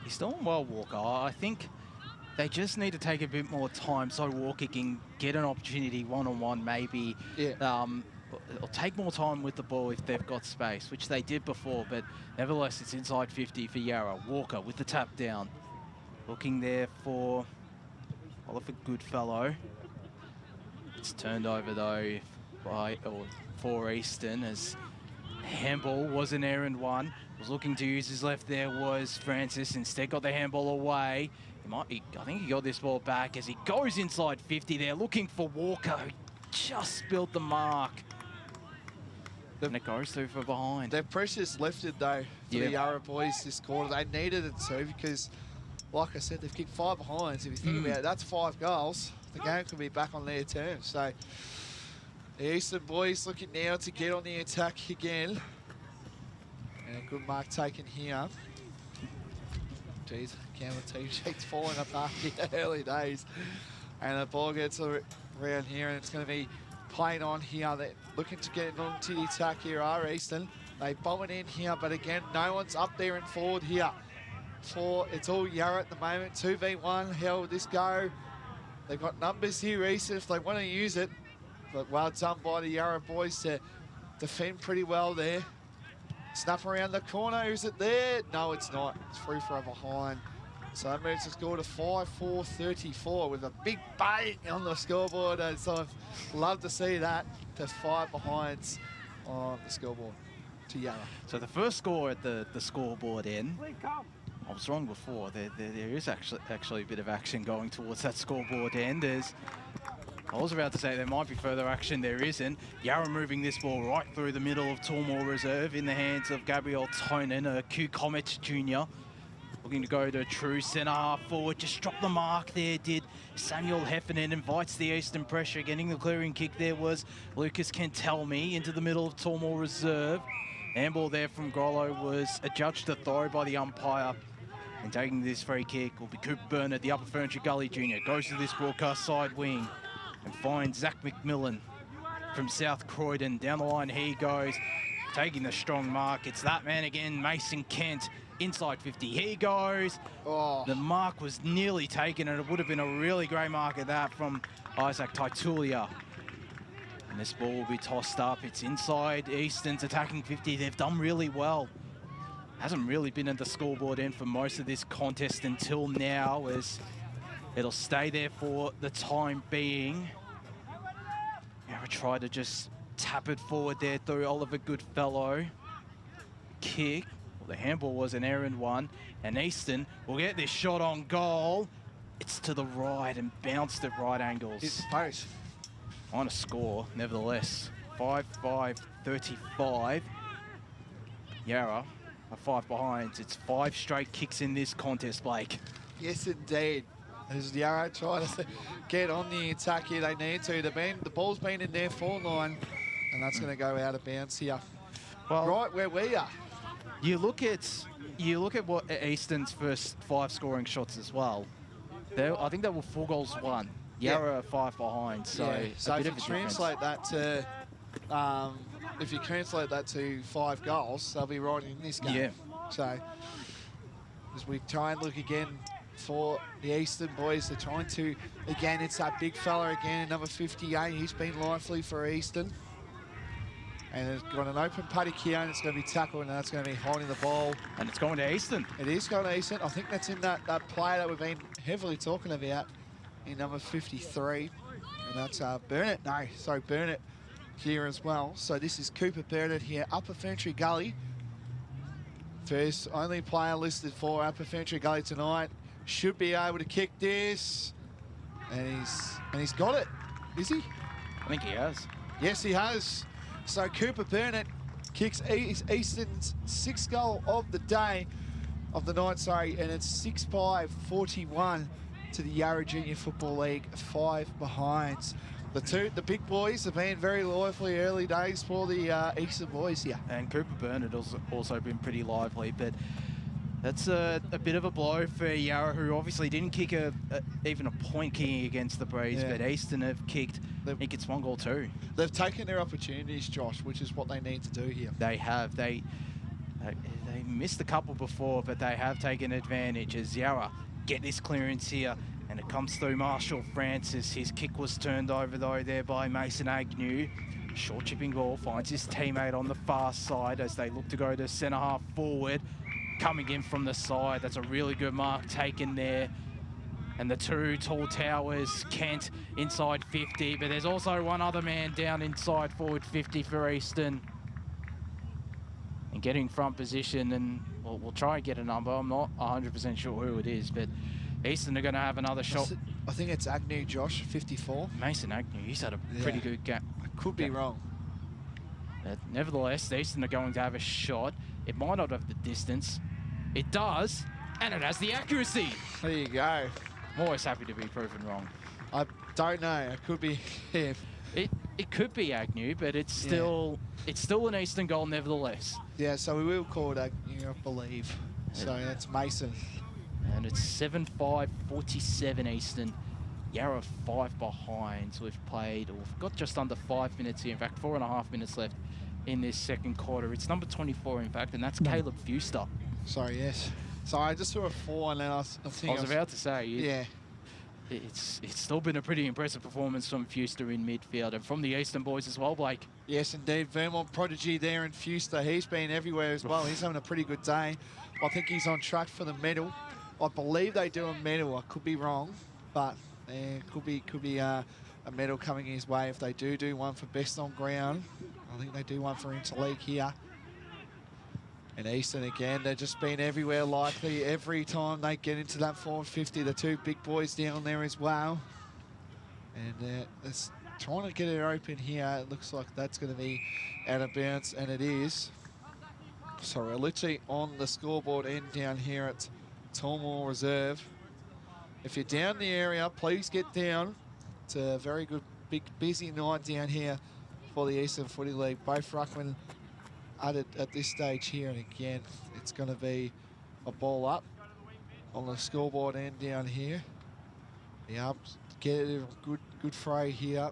He's doing well, Walker. I think they just need to take a bit more time so Walker can get an opportunity one-on-one maybe. Yeah. Or take more time with the ball if they've got space, which they did before, but nevertheless, it's inside 50 for Yarra. Walker with the tap down. Looking there for Oliver Goodfellow. It's turned over, though, for Eastern, as handball was an errand one. Was looking to use his left there was Francis. Instead got the handball away. I think he got this ball back as he goes inside 50 there, looking for Walker, who just spilled the mark. And it goes through for behind. Their pressure's lifted, though, for the Yarra boys this quarter. They needed it to, because, like I said, they've kicked 5 behinds. If you think about it, that's 5 goals. The game could be back on their terms. So the Eastern boys looking now to get on the attack again. And a good mark taken here. Jeez, Campbell team sheet's falling apart in the early days. And the ball gets around here, and it's going to be playing on here. They're looking to get onto the attack here are Eastern. They bomb it in here, but again, no one's up there and forward here. It's all Yarra at the moment. 2v1, how will this go? They've got numbers here, Eastern, if they want to use it. But well done by the Yarra boys to defend pretty well there. Snap around the corner, is it there? No, it's not. It's free for a behind. So that moves the score to 5-4-34 with a big bang on the scoreboard. And so I'd love to see that. To 5 behinds on the scoreboard to Yarra. So the first score at the scoreboard end, I was wrong before. There is actually a bit of action going towards that scoreboard end. I was about to say there might be further action. There isn't. Yarra moving this ball right through the middle of Tormore Reserve in the hands of Gabriel Tonin, a Q Comets junior. Looking to go to true centre half forward. Just dropped the mark there, did Samuel Heffernan. Invites the Eastern pressure. Getting the clearing kick there was Lucas Kentelme into the middle of Tormore Reserve. Handball there from Grollo was adjudged to throw by the umpire. And taking this free kick will be Cooper Burnett, the Upper Furniture Gully junior. Goes to this broadcast side wing and finds Zach McMillan from South Croydon. Down the line he goes, taking the strong mark. It's that man again, Mason Kent. Inside 50, he goes. Oh. The mark was nearly taken, and it would have been a really great mark at that from Isaac Taitulia. And this ball will be tossed up. It's inside Eastern's attacking 50. They've done really well. Hasn't really been at the scoreboard end for most of this contest until now, as it'll stay there for the time being. Yarra try to just tap it forward there through Oliver Goodfellow. Kick. The handball was an errand one, and Eastern will get this shot on goal. It's to the right and bounced at right angles. It's post. On a score, nevertheless. 5-5-35. Yarra are 5 behinds. It's 5 straight kicks in this contest, Blake. Yes, indeed. As Yarra trying to get on the attack here, they need to. The ball's been in their forward line, and that's going to go out of bounds here. Well, right where we are. You look at what Eastern's first 5 scoring shots as well. I think they were 4 goals won. Yarra are 5 behind, so so if you translate that to 5 goals, they'll be right in this game. Yeah. So as we try and look again for the Eastern boys, they're trying to again. It's that big fella again, number 58. He's been lively for Eastern. And it's got an open paddock here, and it's going to be tackled, and that's going to be holding the ball. And it's going to Eastern. It is going to Eastern. I think that's in that player that we've been heavily talking about in number 53. And that's Burnett. No, sorry, Burnett here as well. So this is Cooper Burnett here, Upper Ferntree Gully. First only player listed for Upper Ferntree Gully tonight. Should be able to kick this. And he's got it. Is he? I think he has. Yes, he has. So Cooper Burnett kicks Eastern's 6th goal of the day, of the night, sorry, and it's 6-5-41 to the Yarra Junior Football League 5 behinds. The big boys have been very lively early days for the Eastern boys here. And Cooper Burnett has also been pretty lively, but that's a bit of a blow for Yarra, who obviously didn't kick even a point kicking against the Breeze, but Eastern have kicked, I think it's 1 goal too. They've taken their opportunities, Josh, which is what they need to do here. They have. They missed a couple before, but they have taken advantage as Yarra get this clearance here, and it comes through Marshall Francis. His kick was turned over though there by Mason Agnew. Short chipping ball finds his teammate on the far side as they look to go to centre half forward. Coming in from the side, that's a really good mark taken there. And the 2 tall towers, Kent inside 50, but there's also one other man down inside forward 50 for Eastern. And getting front position, and we'll try and get a number. I'm not 100% sure who it is, but Eastern are going to have another shot. I think it's Agnew, Josh, 54. Mason Agnew, he's had a pretty good gap. I could be wrong. But nevertheless, Eastern are going to have a shot. It might not have the distance. It does, and it has the accuracy. There you go. I'm always happy to be proven wrong. I don't know. It could be him. It could be Agnew, but it's still an Eastern goal nevertheless. Yeah, so we will call it Agnew, I believe. So that's Mason. And it's 7-5-47 Eastern. Yarra 5 behind. So we've got just under 5 minutes here. In fact, 4.5 minutes left in this second quarter. It's number 24, in fact, and that's Caleb Fuster. Sorry, yes. Sorry, I just saw a 4 and then I was about to say, yeah. It's still been a pretty impressive performance from Fuster in midfield and from the Eastern boys as well, Blake. Yes, indeed. Vermont prodigy there in Fuster. He's been everywhere as well. He's having a pretty good day. I think he's on track for the medal. I believe they do a medal. I could be wrong, but could be a medal coming his way if they do one for best on ground. I think they do one for Interleague here. And Eastern again, they've just been everywhere likely. Every time they get into that 450, the 2 big boys down there as well. And it's trying to get it open here. It looks like that's going to be out of bounds, and it is. So we're literally on the scoreboard end down here at Tormore Reserve. If you're down the area, please get down. It's a very good, big, busy night down here for the Eastern Footy League. Both ruckmen at this stage here, and again, it's going to be a ball up on the scoreboard end down here. Yeah, get it a good fray here.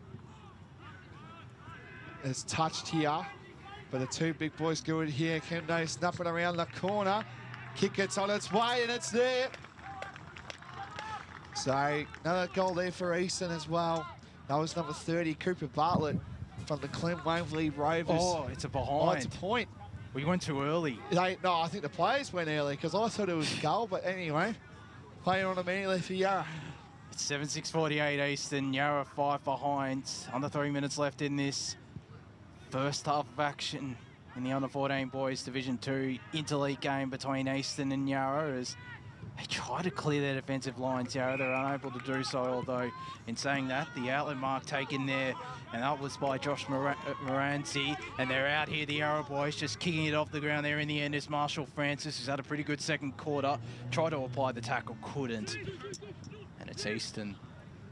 It's touched here, but the 2 big boys go in here. Kemdo snapping around the corner. Kick gets on its way, and it's there. So another goal there for Eastern as well. That was number 30, Cooper Bartlett from the Clem Waverley Rovers. Oh, it's a behind. Oh, it's a point. We went too early. No, I think the players went early because I thought it was a goal, but anyway, playing on immediately for Yarra. It's 7-6-48 Eastern, Yarra 5 behind. Under 3 minutes left in this first half of action in the under-14 boys Division 2 Interleague game between Eastern and Yarra as they try to clear their defensive lines, Yarra. They're unable to do so, although in saying that, the outlet mark taken there, and that was by Josh Moranzi, and they're out here, the Yarra boys, just kicking it off the ground there in the end is Marshall Francis, who's had a pretty good second quarter. Tried to apply the tackle, couldn't. And it's Eastern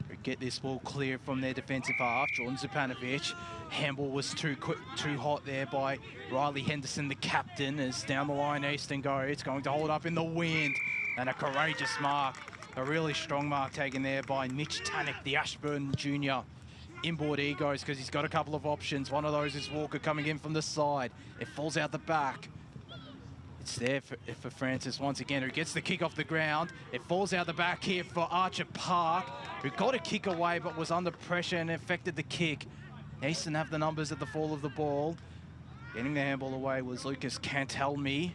who get this ball clear from their defensive half. Jordan Zupanovic. Handball was too hot there by Riley Henderson, the captain, as down the line Eastern go. It's going to hold up in the wind. And a courageous mark, a really strong mark taken there by Mitch Tannick, the Ashburn Junior. Inboard egos because he's got a couple of options. One of those is Walker coming in from the side. It falls out the back. It's there for Francis once again, who gets the kick off the ground. It falls out the back here for Archer Park, who got a kick away but was under pressure and affected the kick. Eastern have the numbers at the fall of the ball. Getting the handball away was Lucas Cantelme.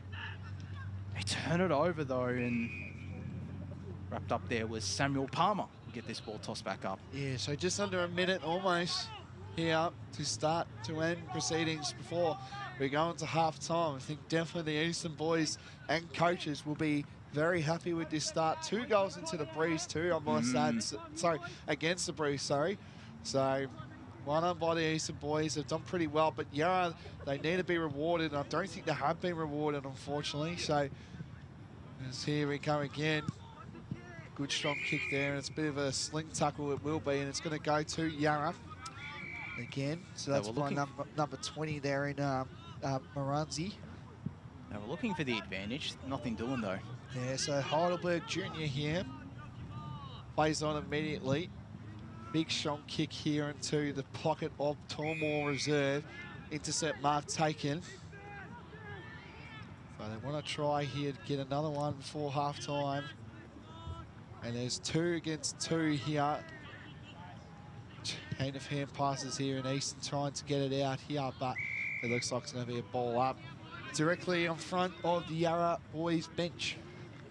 They turn it over though, and wrapped up there was Samuel Palmer. We'll get this ball tossed back up. Yeah, so just under a minute almost here to end proceedings before we go into half time. I think definitely the Eastern boys and coaches will be very happy with this start. 2 goals into the Breeze too, I must add. Sorry, against the Breeze, sorry. So Well done by the Eastern boys. They've done pretty well, but Yarra, they need to be rewarded. I don't think they have been rewarded, unfortunately. So, as here we go again. Good strong kick there, and it's a bit of a sling tackle it will be, and it's going to go to Yarra again. So that's by number 20 there in Moranzi. Now we're looking for the advantage. Nothing doing though. Yeah, so Heidelberg Junior here plays on immediately. Big strong kick here into the pocket of Tormore Reserve. Intercept mark taken. So they want to try here to get another one before half-time. And there's 2 against 2 here. Chain of hand passes here, and Easton trying to get it out here, but it looks like it's going to be a ball up directly in front of the Yarra boys bench.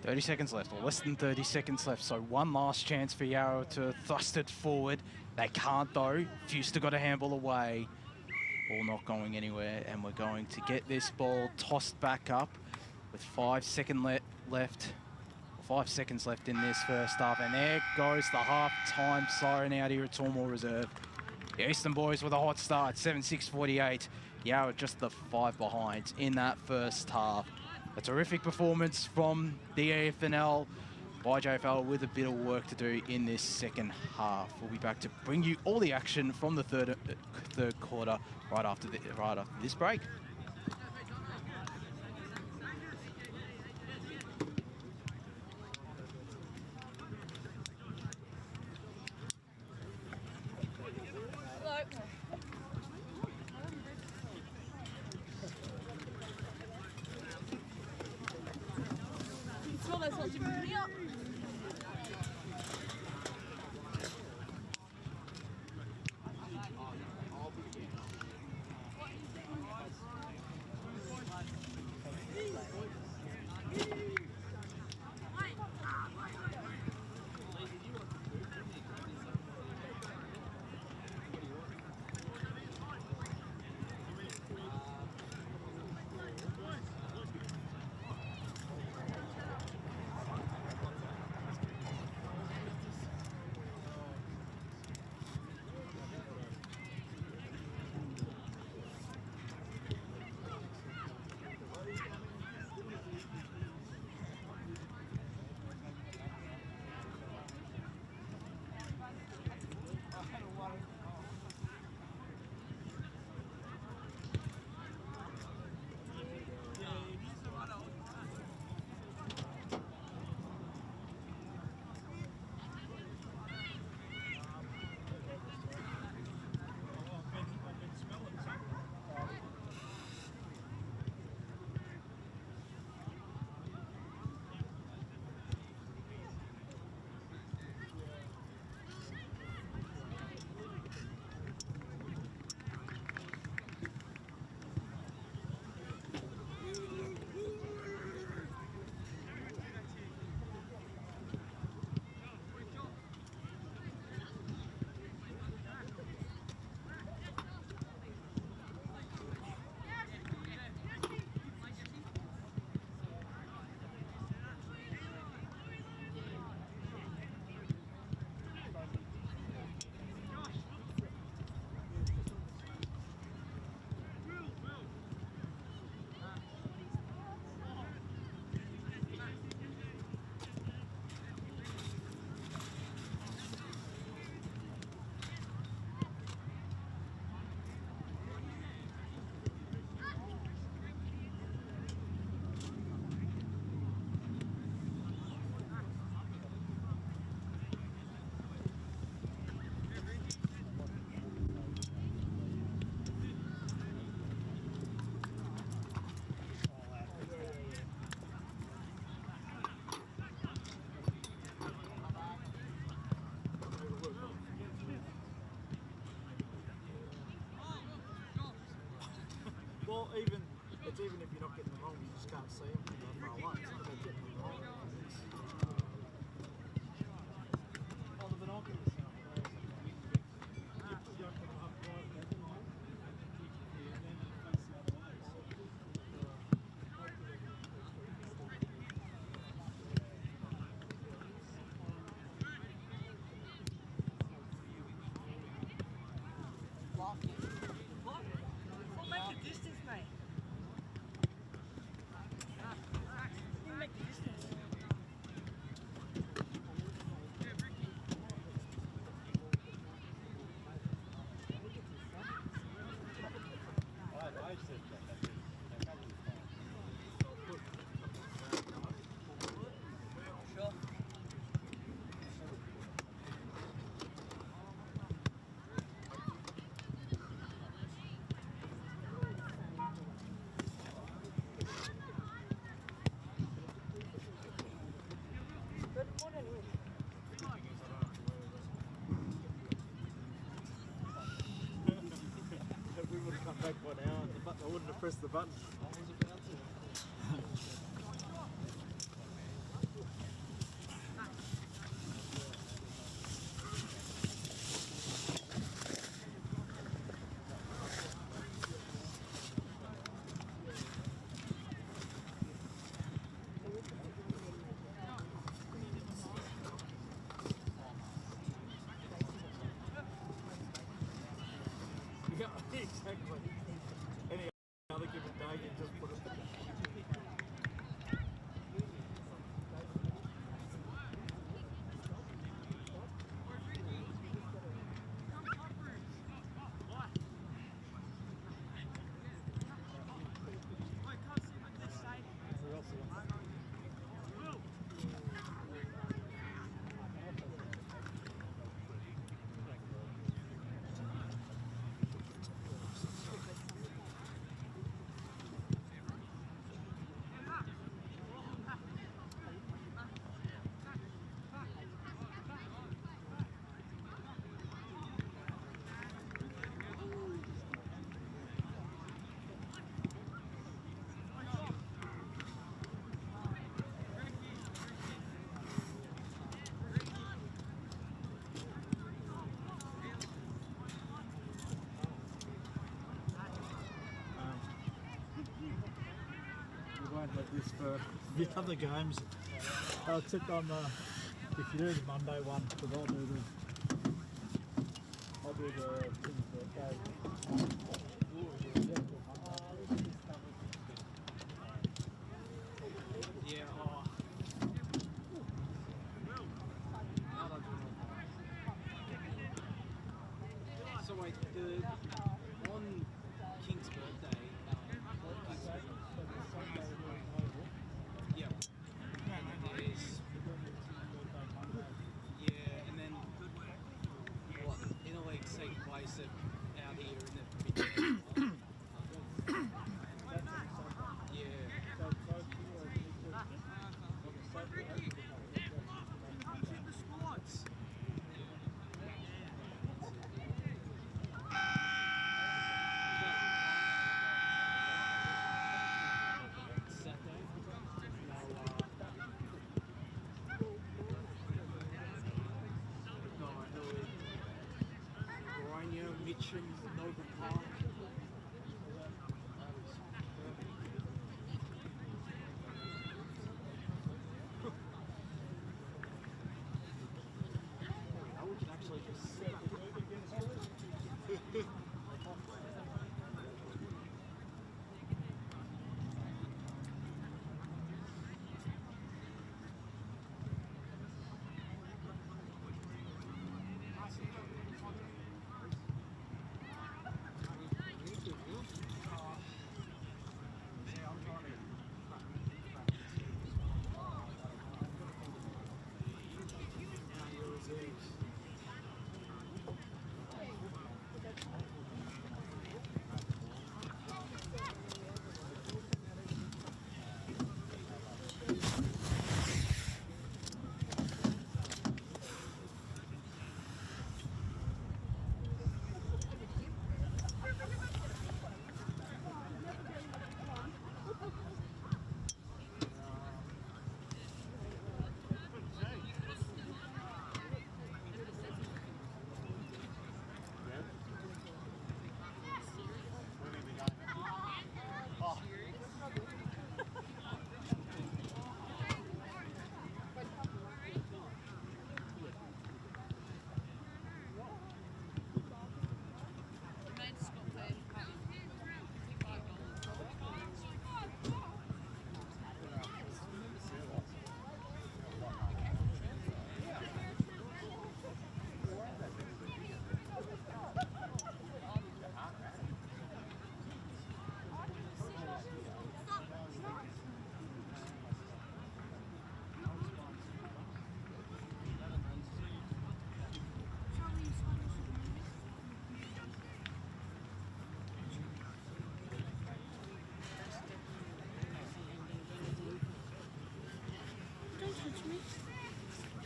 30 seconds left, or less than 30 seconds left, so one last chance for Yarra to thrust it forward. They can't though. Fuster got a handball away. Ball not going anywhere, and we're going to get this ball tossed back up with 5 seconds left. 5 seconds left in this first half, and there goes the half-time siren out here at Tormore Reserve. The Eastern boys with a hot start, 7-6-48. Yarra just the 5 behind in that first half. A terrific performance from the EFNL. YJFL with a bit of work to do in this second half. We'll be back to bring you all the action from the third quarter right after this break. Well, even if you're not getting them wrong, you just can't see them from far away. It's not about getting them wrong. Oh, the binoculars. back by now, and I wouldn't have pressed the button. Yeah, exactly. Any other given day, you just put it. We won't have this for the other games. Except on the, if you do the Monday one, because I'll do the King's birthday. Yeah, so wait, on King's birthday, yeah. And there's, yeah, and then what? Interleague take place out here in the Boronia, Mitcham, Tormore. We could actually just sit.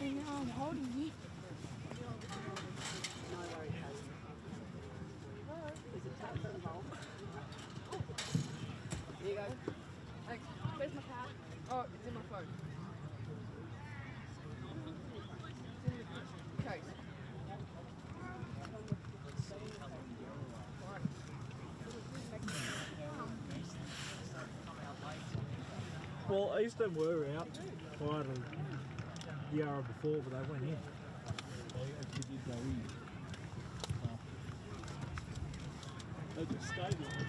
And I'm holding it. Well, Eastern were out prior to Yarra before, but they went in. They actually did go in. They just stayed in.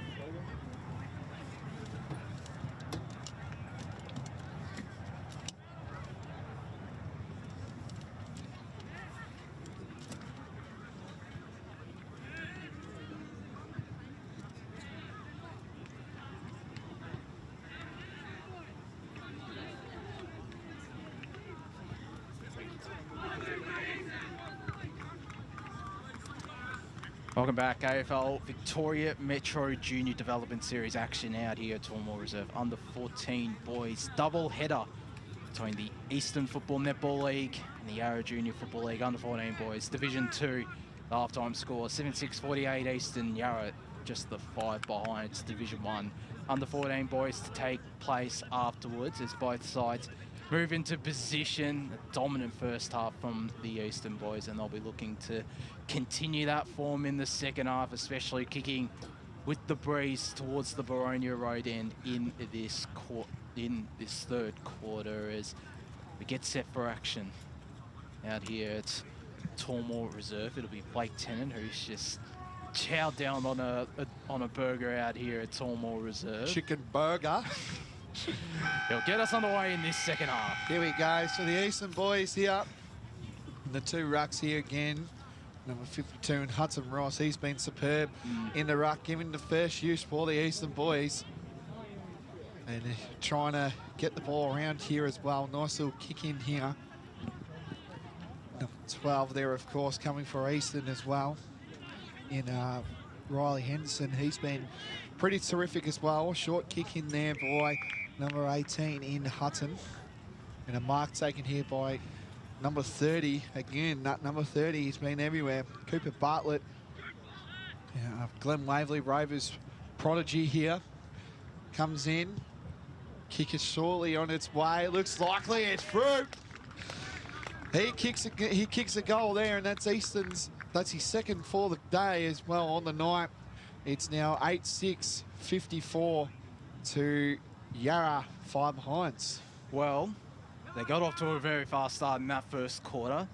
Welcome back, AFL Victoria Metro Junior Development Series action out here at Tormore Reserve. Under 14 boys double header between the Eastern Football Netball League and the Yarra Junior Football League. Under 14 boys, Division 2, the halftime score 76-48 Eastern. Yarra just the 5 behind. It's Division 1. Under 14 boys to take place afterwards as both sides move into position. A dominant first half from the Eastern boys, and they'll be looking to continue that form in the second half, especially kicking with the breeze towards the Boronia road end in this third quarter as we get set for action out here at Tormore Reserve. It'll be Blake Tennant, who's just chowed down on a burger out here at Tormore Reserve. Chicken burger. He'll get us underway in this second half. Here we go. So the Eastern boys here. And the two rucks here again. Number 52 and Hudson Ross. He's been superb in the ruck, giving the first use for the Eastern boys. And trying to get the ball around here as well. Nice little kick in here. Number 12 there, of course, coming for Eastern as well. In Riley Henderson. He's been pretty terrific as well. Short kick in there by number 18 in Hutton. And a mark taken here by number 30. Again, that number 30 has been everywhere. Cooper Bartlett. Glenn Waverley Rovers prodigy here. Comes in. Kick is surely on its way. Looks likely it's through. He kicks a goal there, and that's Eastern's. That's his second for the day as well on the night. It's now 8-6, 54 to Yarra, 5 behinds. Well, they got off to a very fast start in that first quarter.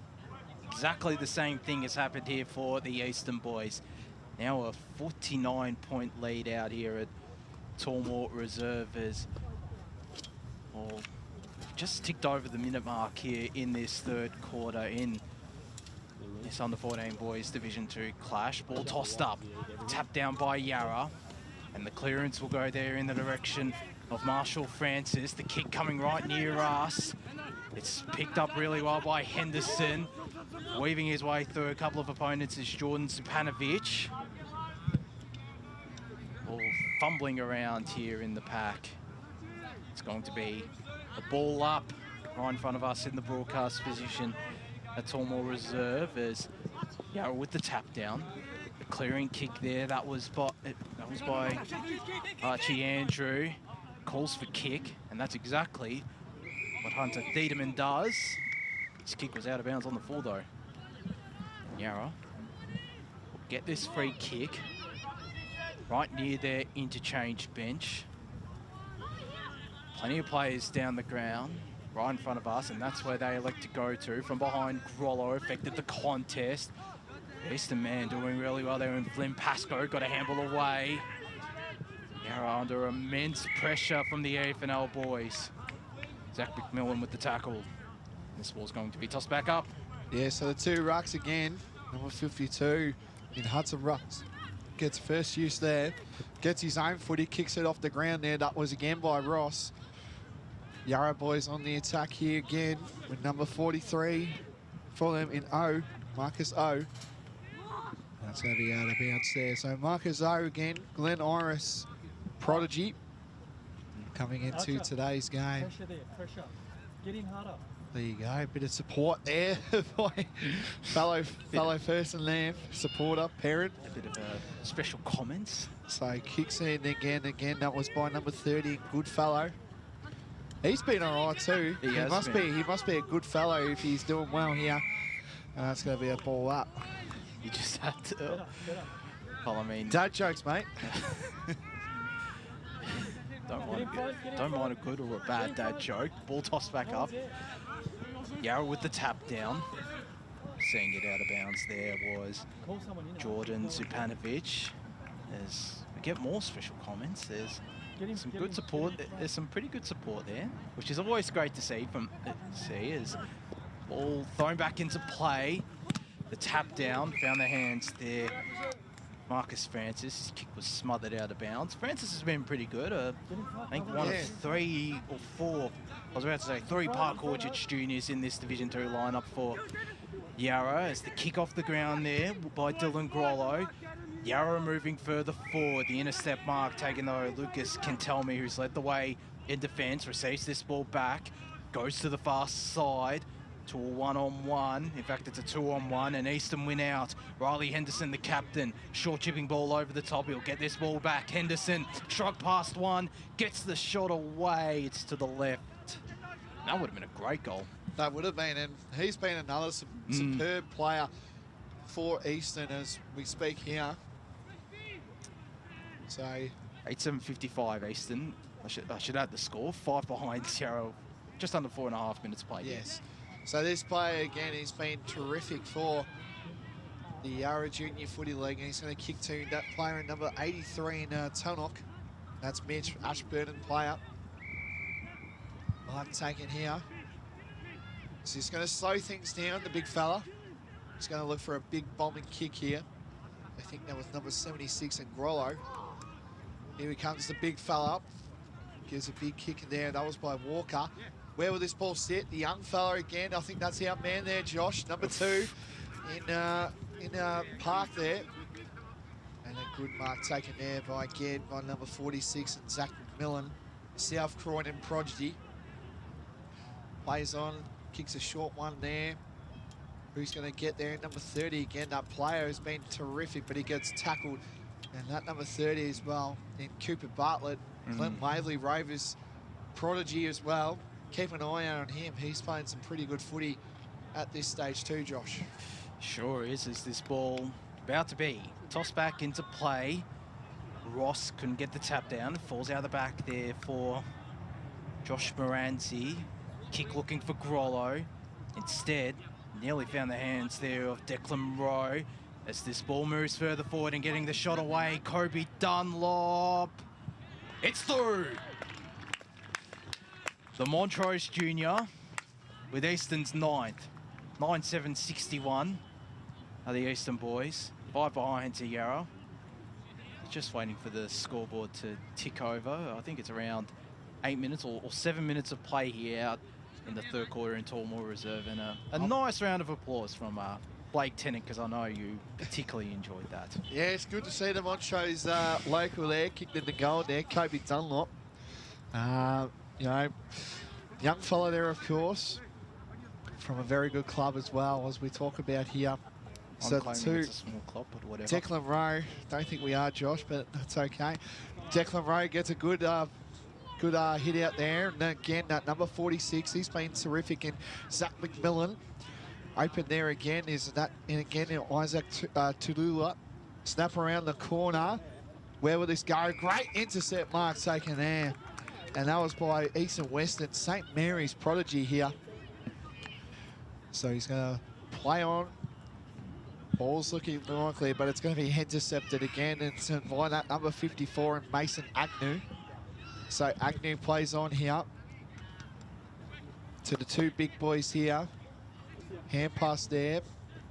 Exactly the same thing has happened here for the Eastern boys. Now a 49-point lead out here at Tormore Reserve as, well, just ticked over the minute mark here in this third quarter in this under 14 boys Division 2 clash. Ball tossed up, tapped down by Yarra, and the clearance will go there in the direction of Marshall Francis. The kick coming right near us. It's picked up really well by Henderson. Weaving his way through a couple of opponents is Jordan Supanovic. All fumbling around here in the pack. It's going to be a ball up right in front of us in the broadcast position at Tormore Reserve as Yarra with the tap down. The clearing kick there, that was by Archie Andrew. Calls for kick, and that's exactly what Hunter Thiedemann does. His kick was out of bounds on the full though. Yarra will get this free kick right near their interchange bench. Plenty of players down the ground, right in front of us, and that's where they elect to go to. From behind, Grollo affected the contest. Eastern man doing really well there, and Flynn Pascoe got a handball away. Yarra under immense pressure from the EFNL boys. Zach McMillan with the tackle. This ball's going to be tossed back up. Yeah, so the two rucks again. Number 52 in Hudson Rucks. Gets first use there. Gets his own footy, kicks it off the ground there. That was again by Ross. Yarra boys on the attack here again with number 43 for them in O, Marcus O. That's going to be out of bounds there. So Marcus O again, Glenn Iris, prodigy, coming into today's game. Pressure there, pressure. Get in harder. There you go, a bit of support there by fellow person there, supporter, parent. A bit of special comments. So kicks in again. That was by number 30, Goodfellow. He's been all right too. He must be a good fellow if he's doing well here. And that's going to be a ball up. You just have to. Well, I mean, Dad jokes, mate. Don't mind a good or a bad dad joke. Ball tossed back up. Yarra with the tap down. Seeing it out of bounds there was Jordan Zupanovic. As we get more special comments, there's some good support. There's some pretty good support there, which is always great to see. As ball thrown back into play. The tap down found the hands there. Marcus Francis, his kick was smothered out of bounds. Francis has been pretty good. I think one of 3 or 4, I was about to say 3 Park Orchard juniors in this Division 2 lineup for Yarra. As the kick off the ground there by Dylan Grollo. Yarra moving further forward. The intercept mark taken though. Lucas Kentelme, who's led the way in defence, receives this ball back, goes to the far side to a 1-on-1. In fact, it's a 2-on-1, and Eastern win out. Riley Henderson, the captain, short chipping ball over the top. He'll get this ball back. Henderson, shrug past one, gets the shot away. It's to the left. That would have been a great goal. That would have been, and he's been another superb player for Eastern as we speak here. So 8-7-55 Eastern. I should add the score. 5 behind Yarra. Just under 4.5 minutes played. Yes. So this player, again, he's been terrific for the Yarra Junior Footy League, and he's going to kick to that player in number 83 in Tonok. That's Mitch, Ashburton player. Mark taken here. So he's going to slow things down, the big fella. He's going to look for a big bombing kick here. I think that was number 76 in Grollo. Here he comes, the big fella up. Gives a big kick in there. That was by Walker. Where will this ball sit? The young fella again. I think that's our man there, Josh. Number 2 in Park there. And a good mark taken there by number 46 and Zach McMillan. South Croydon prodigy. Plays on, kicks a short one there. Who's going to get there? Number 30 again. That player has been terrific, but he gets tackled. And that number 30 as well, in Cooper Bartlett. Clint Waverley Rovers prodigy as well. Keep an eye out on him. He's playing some pretty good footy at this stage too, Josh. Sure is. Is this ball about to be tossed back into play? Ross couldn't get the tap down. Falls out the back there for Josh Moranzi. Kick looking for Grollo. Instead, nearly found the hands there of Declan Rowe. As this ball moves further forward and getting the shot away, Kobe Dunlop. It's through. The Montrose Junior with Eastern's 9th. 9-7-61 are the Eastern boys. 5 behind to Yarra. Just waiting for the scoreboard to tick over. I think it's around 8 minutes or 7 minutes of play here out in the third quarter in Tormore Reserve. And a nice round of applause from Blake Tennant, because I know you particularly enjoyed that. Yeah, it's good to see the Montrose local there, kicked in the goal there, Kobe Dunlop. You know, young fella there, of course, from a very good club as well, as we talk about here. So It's a small club, but whatever. Declan Rowe, don't think we are, Josh, but that's okay. Declan Rowe gets a good hit out there. And again, that number 46, he's been terrific. And Zach McMillan, open there again, and again, Isaac Tulula. Snap around the corner. Where will this go? Great intercept mark taken there. And that was by Eastern Western, St. Mary's prodigy here. So he's going to play on. Ball's looking likely, but it's going to be intercepted again. And it's by that number 54 and Mason Agnew. So Agnew plays on here to the 2 big boys here. Hand pass there.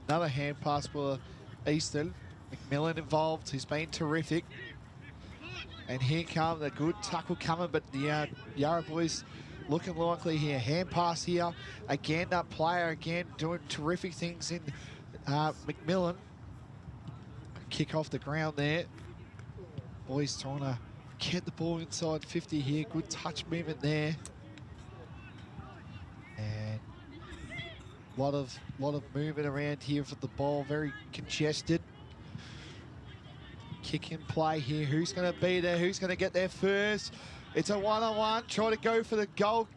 Another hand pass for Eastern. McMillan involved. He's been terrific. And here comes a good tackle coming, but the Yarra boys looking likely here. Hand pass here. Again, that player again doing terrific things in McMillan. Kick off the ground there. Boys trying to get the ball inside 50 here. Good touch movement there. And a lot of movement around here for the ball. Very congested. Kick in play here. Who's going to be there? Who's going to get there first? It's a 1-on-1. Try to go for the goal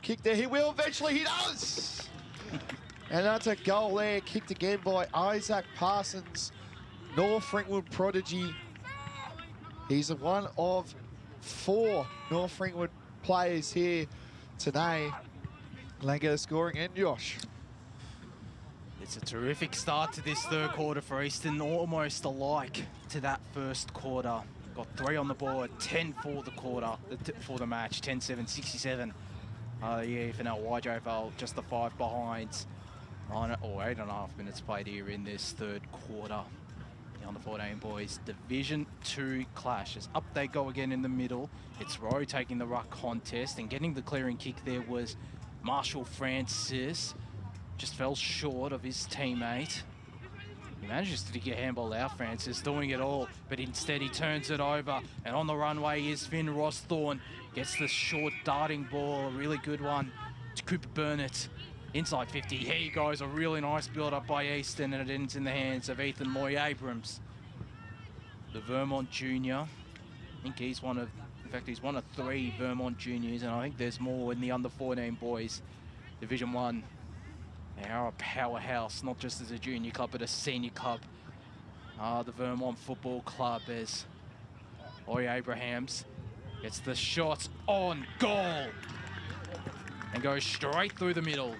kick there. He will eventually. He does. And that's a goal there. Kicked again by Isaac Parsons, North Ringwood prodigy. He's one of 4 North Ringwood players here today. Langetta scoring and Josh. It's a terrific start to this third quarter for Eastern, almost alike to that first quarter. Got 3 on the board, 10 for the quarter, for the match, 10-7, 67. The EFNL YJFL just the 5 behind on it, or 8.5 minutes played here in this third quarter. The under-14 boys Division 2 clashes. Up they go again in the middle. It's Rowe taking the ruck contest, and getting the clearing kick there was Marshall Francis. Just fell short of his teammate. He manages to get a handball out, Francis, doing it all, but instead he turns it over, and on the runway is Finn Rossthorne. Gets the short darting ball, a really good one to Cooper Burnett. Inside 50, here he goes, a really nice build-up by Easton, and it ends in the hands of Ethan Loy-Abrams. The Vermont junior, I think he's one of, in fact, he's one of 3 Vermont juniors, and I think there's more in the under-14 boys. Division 1, they are a powerhouse, not just as a junior club, but a senior club. The Vermont Football Club, as Loy-Abrams gets the shot on goal and goes straight through the middle.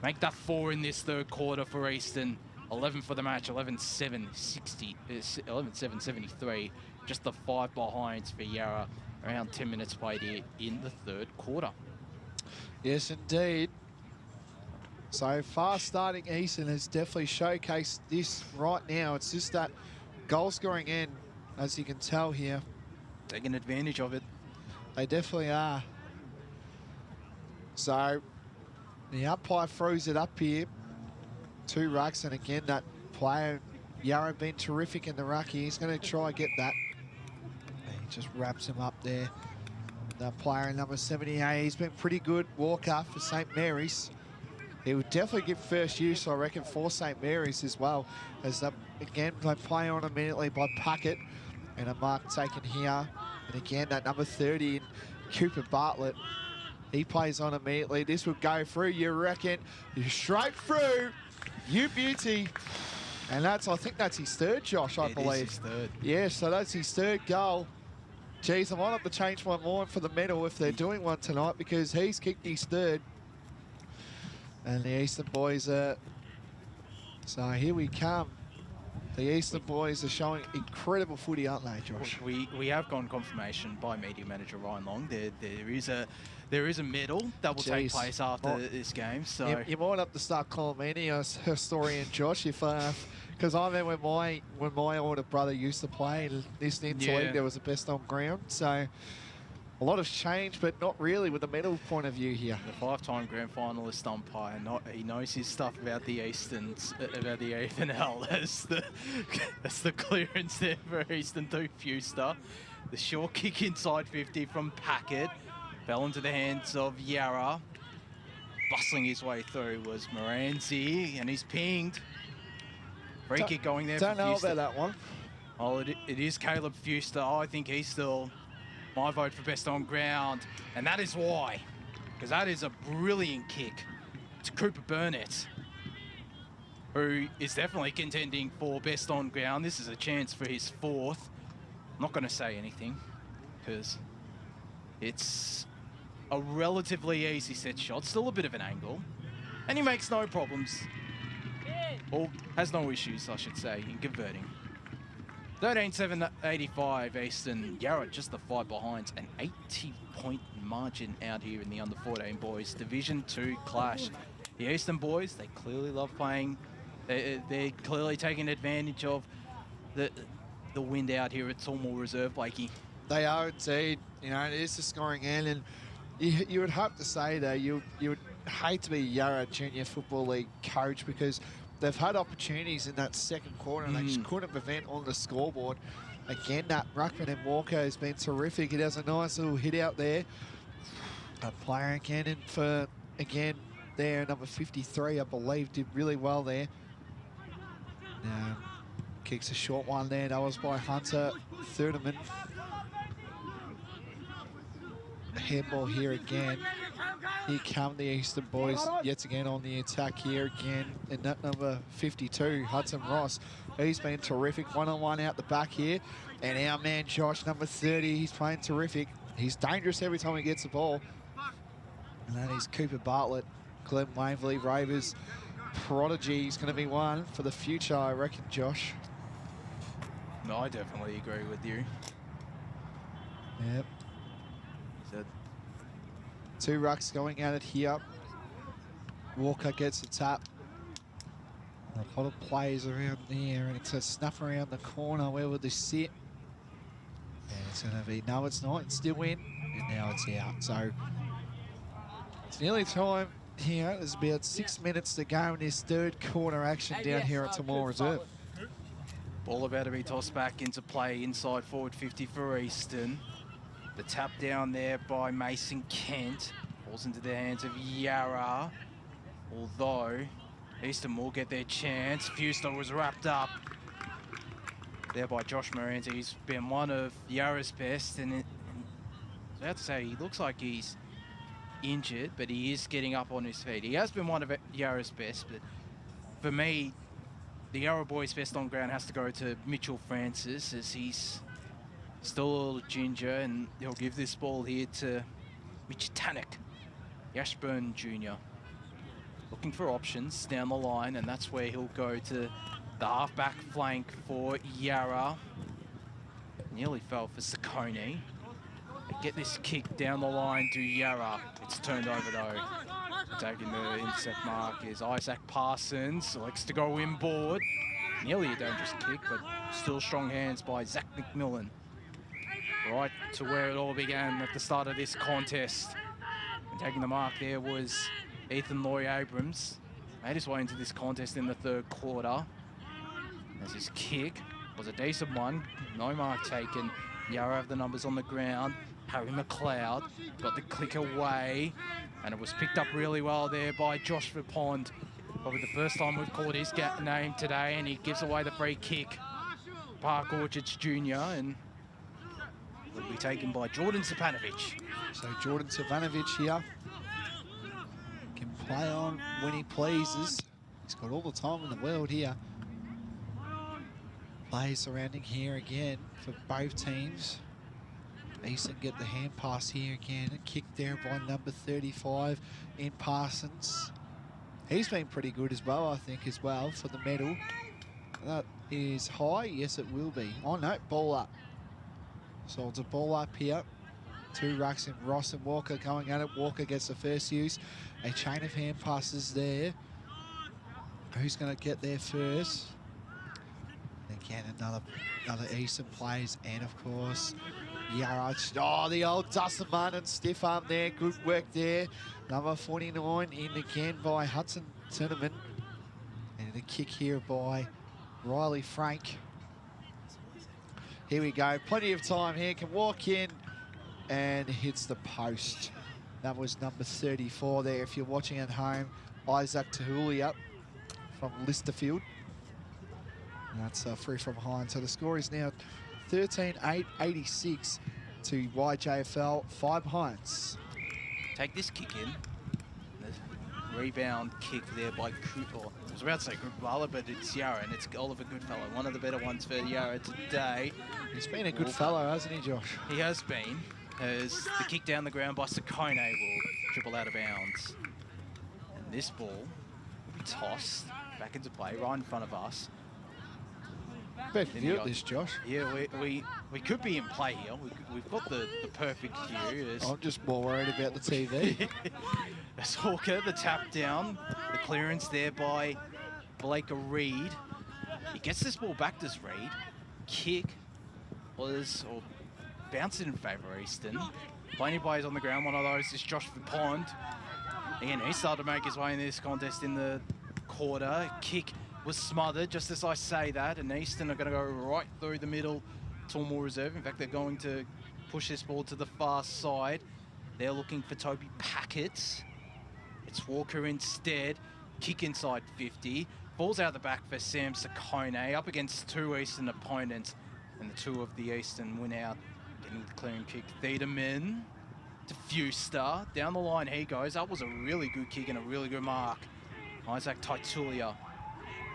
Make that 4 in this third quarter for Eastern. 11 for the match, 11-7-73. Just the 5 behinds for Yarra. Around 10 minutes played here in the third quarter. Yes, indeed. So fast starting Eastern has definitely showcased this right now. It's just that goal scoring end, as you can tell here. Taking advantage of it. They definitely are. So the umpire throws it up here. 2 rucks, and again, that player, Yarra, been terrific in the ruck. He's going to try and get that. And he just wraps him up there. The player in number 78, he's been pretty good. Walker for St. Mary's. He would definitely get first use, I reckon, for St. Mary's as well. As again, they play on immediately by Puckett, and a mark taken here. And again, that number 30, Cooper Bartlett, he plays on immediately. This would go through, you reckon? Straight through, you beauty. And that's, I think that's his 3rd, Josh, I believe. It is his 3rd. Yeah, so that's his 3rd goal. Geez, I might have to change my mind for the medal if they're doing one tonight, because he's kicked his 3rd. And the Eastern boys are... So here we come. The Eastern boys are showing incredible footy, aren't they, Josh? We have gotten confirmation by media manager Ryan Long. There is a medal that will take place after this game. So you might have to start calling me the historian, Josh, if because I remember when my older brother used to play in this Interleague, there was a best on ground. So a lot has changed, but not really with the medal point of view here. The 5-time grand finalist umpire, he knows his stuff about the Easterns, about the EFNL. That's the clearance there for Eastern to Fuster. The short kick inside 50 from Packett. Fell into the hands of Yarra. Bustling his way through was Moranzi, and he's pinged. Free kick going there for Fuster. Don't know about that one. Oh, it is Caleb Fuster. I think he's still my vote for best on ground, and that is why. Because that is a brilliant kick to Cooper Burnett, who is definitely contending for best on ground. This is a chance for his 4th. I'm not going to say anything, because it's a relatively easy set shot. Still a bit of an angle, and he makes no problems. Or has no issues, I should say, in converting. 13-7-85 Eastern. Yarra just the 5 behind. An 80-point margin out here in the under-14 boys. Division 2 clash. The Eastern boys, they clearly love playing. They're clearly taking advantage of the wind out here at Tormore Reserve, Blakey. They are indeed. You know, it is the scoring end, and you would hope to say that you would hate to be Yarra Junior Football League coach, because they've had opportunities in that second quarter and they just couldn't prevent on the scoreboard. Again, that Ruckman and Walker has been terrific. He does a nice little hit out there. A player again, and for, again, there, number 53, I believe, did really well there. Kicks a short one there. That was by Hunter Thurderman. Handball here again. Here come the Eastern boys yet again on the attack here again. And that number 52, Hudson Ross. He's been terrific. One-on-one out the back here. And our man Josh, number 30, he's playing terrific. He's dangerous every time he gets the ball. And that is Cooper Bartlett, Glen Waverley Ravers prodigy. He's going to be one for the future, I reckon, Josh. No, I definitely agree with you. Yep. So, 2 rucks going at it here. Walker gets the tap. A lot of players around there, and it's a snuff around the corner. Where would this sit? And it's going to be, no, it's not. It's still in, and now it's out. So it's nearly time here. There's about 6 minutes to go in this third quarter action down here at Tormore Reserve. ball about to be tossed back into play inside forward 50 for Eastern. The tap down there by Mason Kent falls into the hands of Yarra, although Eastern will get their chance. Fewster was wrapped up there by Josh Morant. He's been one of Yarra's best, and I was about to say, he looks like he's injured, but he is getting up on his feet. He has been one of Yarra's best, but for me, the Yarra boys' best on ground has to go to Mitchell Francis, as he's still a little ginger, and he'll give this ball here to Mitch Tannock, Ashburn Jr. Looking for options down the line, and that's where he'll go to the half-back flank for Yarra. Nearly fell for Saccone. They get this kick down the line to Yarra. It's turned over though. Taking the intercept mark is Isaac Parsons. Likes to go inboard. Nearly a dangerous kick, but still strong hands by Zach McMillan. Right to where it all began at the start of this contest. And taking the mark there was Ethan Loy-Abrams. Made his way into this contest in the third quarter. As his kick was a decent one. No mark taken. Yarra have the numbers on the ground. Harry McLeod got the click away. And it was picked up really well there by Josh Pond. Probably the first time we've called his name today, and he gives away the free kick. Park Orchards Jr. and will be taken by Jordan Savanovic. So Jordan Savanovic here can play on when he pleases. He's got all the time in the world here. Players surrounding here again for both teams. Eastern get the hand pass here again. A kick there by number 35 in Parsons. He's been pretty good as well, I think, as well for the medal. That is high. Yes, it will be. Oh, no, ball up. So it's a ball up here. 2 rucks in Ross and Walker going at it. Walker gets the first use. A chain of hand passes there. Who's going to get there first? Again, another Eastern plays, and of course, Yarra. Oh, the old Dustin Martin stiff arm there. Good work there. Number 49 in again by Hudson Cinnamon. And a kick here by Riley Frank. Here we go. Plenty of time here. Can walk in and hits the post. That was number 34 there. If you're watching at home, Isaac Tahulia from Listerfield. And that's free from behind. So the score is now 13-8-86 to YJFL, 5 behinds. Take this kick in. The rebound kick there by Cooper. I was about to say Cooper, but it's Yarra, and it's Oliver Goodfellow. One of the better ones for Yarra today. He's been a good fellow, hasn't he, Josh? He has been. As the kick down the ground by Saccone will dribble out of bounds. And this ball will be tossed back into play right in front of us. Better view at this, Josh. Yeah, we could be in play here. We've got the perfect view. I'm just more worried about the TV. As Hawker, the tap down, the clearance there by Blake Reed. He gets this ball back to Reed. Kick was, or bounced in favour of Eastern. Plenty of players on the ground. One of those is Josh Pond. Again, he started to make his way in this contest in the quarter. Kick was smothered, just as I say that, and Eastern are going to go right through the middle Tormore Reserve. In fact, they're going to push this ball to the far side. They're looking for Toby Packett. It's Walker instead. Kick inside 50. Falls out the back for Sam Saccone, up against 2 Eastern opponents, and the 2 of the Eastern win out, getting the clearing kick. Thiedemann to Fuster. Down the line he goes. That was a really good kick and a really good mark. Isaac Taitulia.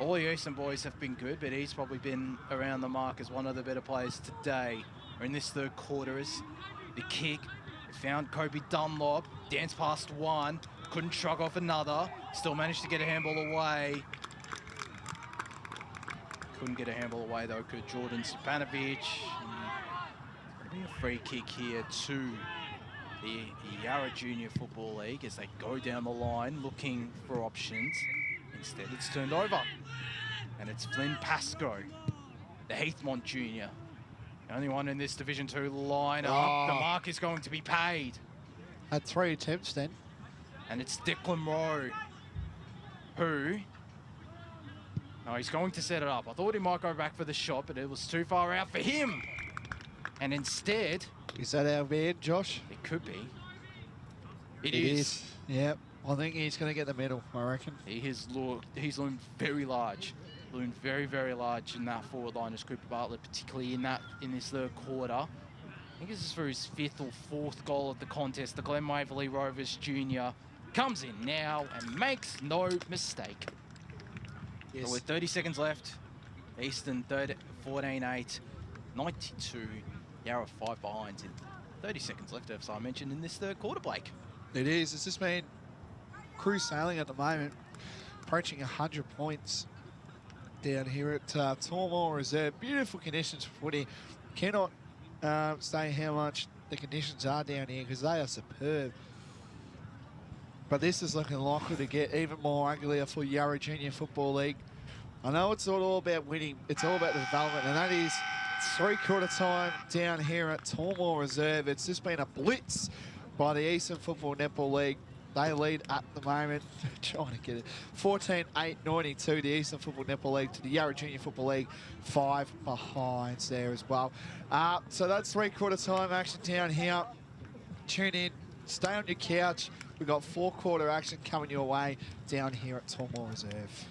All the Eastern boys have been good, but he's probably been around the mark as one of the better players today. We're in this third quarter as the kick. Found Kobe Dunlop. Danced past one. Couldn't shrug off another. Still managed to get a handball away. Couldn't get a handball away though, could Jordan Stepanovic. Going to be a free kick here to the Yarra Junior Football League as they go down the line looking for options. Instead, it's turned over. And it's Flynn Pascoe, the Heathmont Junior. The only one in this Division 2 lineup. The mark is going to be paid. Had 3 attempts then. And it's Declan Rowe, who... No, he's going to set it up. I thought he might go back for the shot, but it was too far out for him. And instead... Is that our man, Josh? It could be. It is. Yep. I think he's going to get the medal, I reckon. He's loomed very large. Loomed very, very large in that forward line as Cooper Bartlett, particularly in this third quarter. I think this is for his 5th or 4th goal of the contest. The Glen Waverley Rovers Junior comes in now and makes no mistake. Yes. So with 30 seconds left, Eastern 14-8, 92, Yarra 5 behind. 30 seconds left, as I mentioned, in this third quarter, Blake. It is. It's just been cruise sailing at the moment, approaching 100 points down here at Tormore Reserve. Beautiful conditions for footy. Cannot say how much the conditions are down here because they are superb. But this is looking likely to get even more uglier for Yarra Junior Football League. I know it's not all about winning, it's all about the development, and that is 3/4 time down here at Tormore Reserve. It's just been a blitz by the Eastern Football Netball League. They lead at the moment, trying to get it, 14-8-92, the Eastern Football Netball League to the Yarra Junior Football League, 5 behinds there as well. So that's 3/4 time action down here. Tune in, stay on your couch. We've got 4/4 action coming your way down here at Tormore Reserve.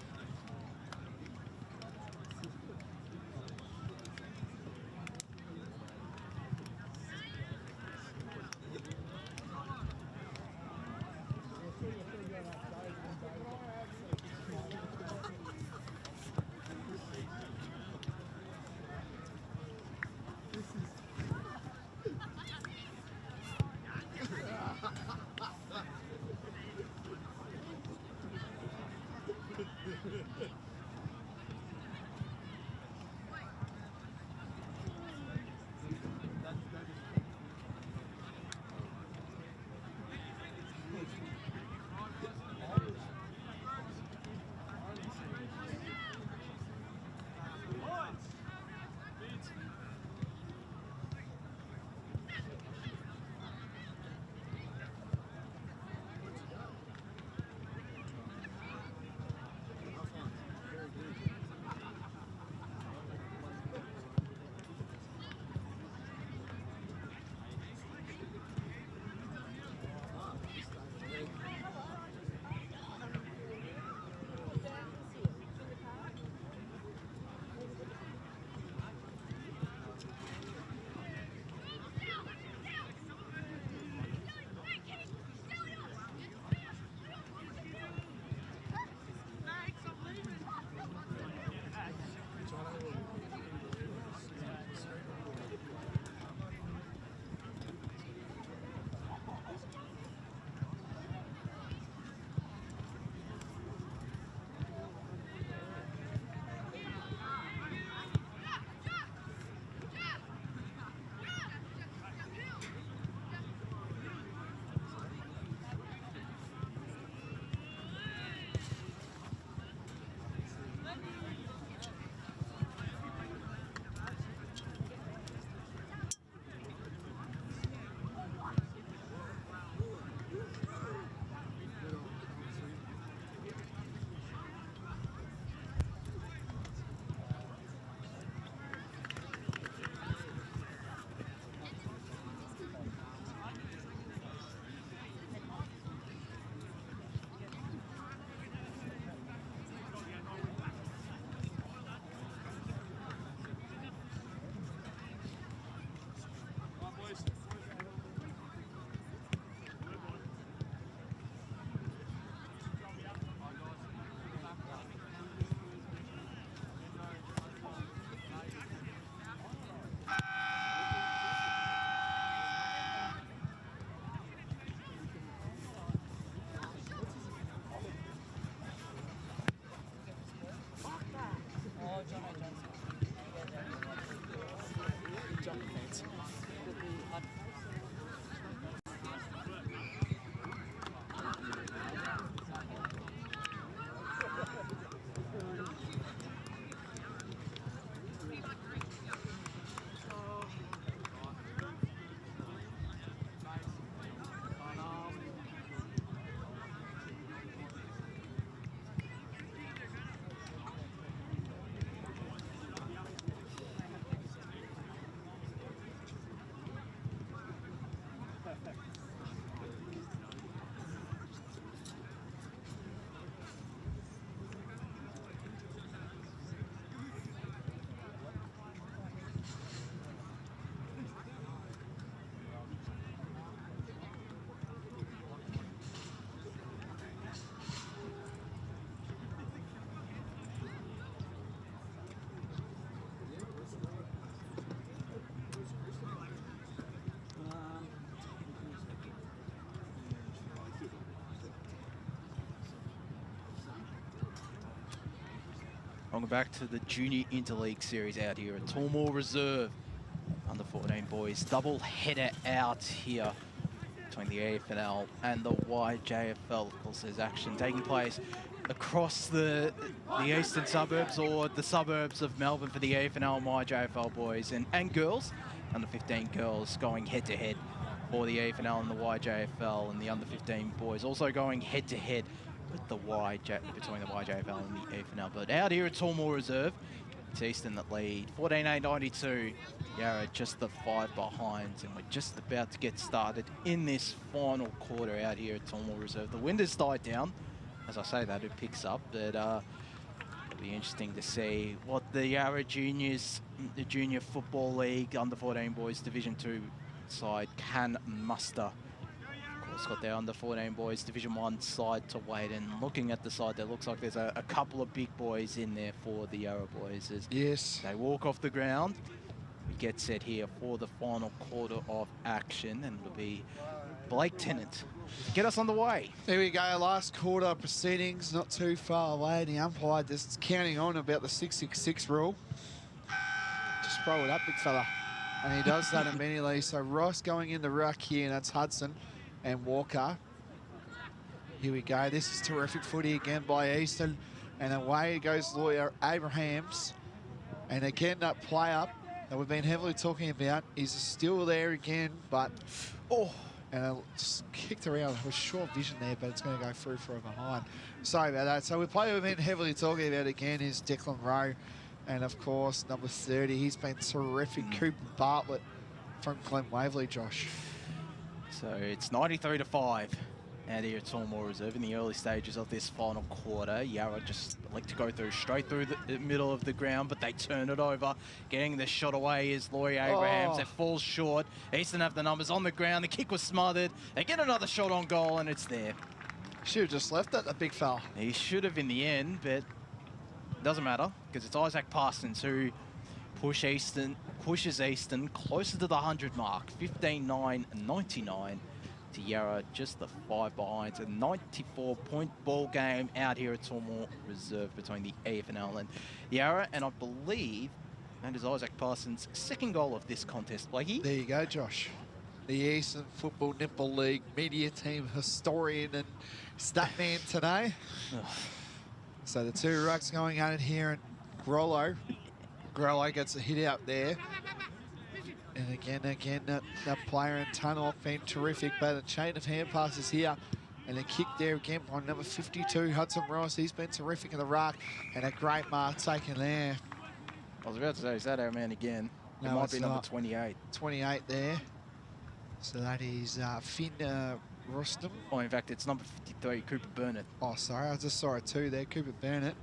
Welcome back to the Junior Interleague series out here at Tormore Reserve. Under 14 boys, double header out here between the EFNL and the YJFL. Of course, there's action taking place across the eastern suburbs or the suburbs of Melbourne for the EFNL and YJFL boys and girls. Under 15 girls going head to head for the EFNL and the YJFL, and the under 15 boys also going head to head with the between the YJFL and the EFNL. But out here at Tormore Reserve, it's Eastern that lead 14-8-92. Yarra just the 5 behind, and we're just about to get started in this final quarter out here at Tormore Reserve. The wind has died down. As I say that, it picks up, but it'll be interesting to see what the Yarra Juniors, the Junior Football League under 14 boys Division 2 side can muster. Of course, got their under 14 boys Division 1 side to wait, and looking at the side, there looks like there's a couple of big boys in there for the Yarra boys as they walk off the ground. We get set here for the final quarter of action, and it'll be Blake Tennant. Get us on the way. There we go, last quarter proceedings, not too far away. The umpire just counting on about the 666 rule. Just throw it up, big fella. And he does that immediately. So Ross going in the ruck here, and that's Hudson and Walker. Here we go. This is terrific footy again by Eastern. And away goes Lawyer Abrahams. And again, that player that we've been heavily talking about is still there again, but and it just kicked around. It was short vision there, but it's going to go through for a behind. Sorry about that. So the player we've been heavily talking about again is Declan Rowe. And of course, number 30, he's been terrific. Cooper Bartlett from Glen Waverley, Josh. So it's 93-5 out here at Tormore Reserve in the early stages of this final quarter. Yarra just like to go straight through the middle of the ground, but they turn it over. Getting the shot away is Laurie Abrahams. It falls short. Eastern have the numbers on the ground. The kick was smothered. They get another shot on goal, and it's there. Should have just left it, the big fella. He should have in the end, but it doesn't matter because it's Isaac Parsons who pushes Eastern closer to the 100 mark. 15-9-99 to Yarra, just the 5 behind. A 94-point ball game out here at Tormore Reserve between the EFNL and Yarra, and I believe that is Isaac Parsons' second goal of this contest, Blakey. There you go, Josh. The Eastern Football Netball League media team historian and stat man today. So the two rucks going at it here, and Grollo gets a hit out there. And again, that player in tunnel been terrific, but a chain of hand passes here. And a kick there again by number 52, Hudson Ross. He's been terrific in the ruck, and a great mark taken there. I was about to say, is that our man again? No, it might be number 28. 28 there. So that is Finn Rostam. Oh, in fact, it's number 53, Cooper Burnett. Oh, sorry, I just saw it too there, Cooper Burnett.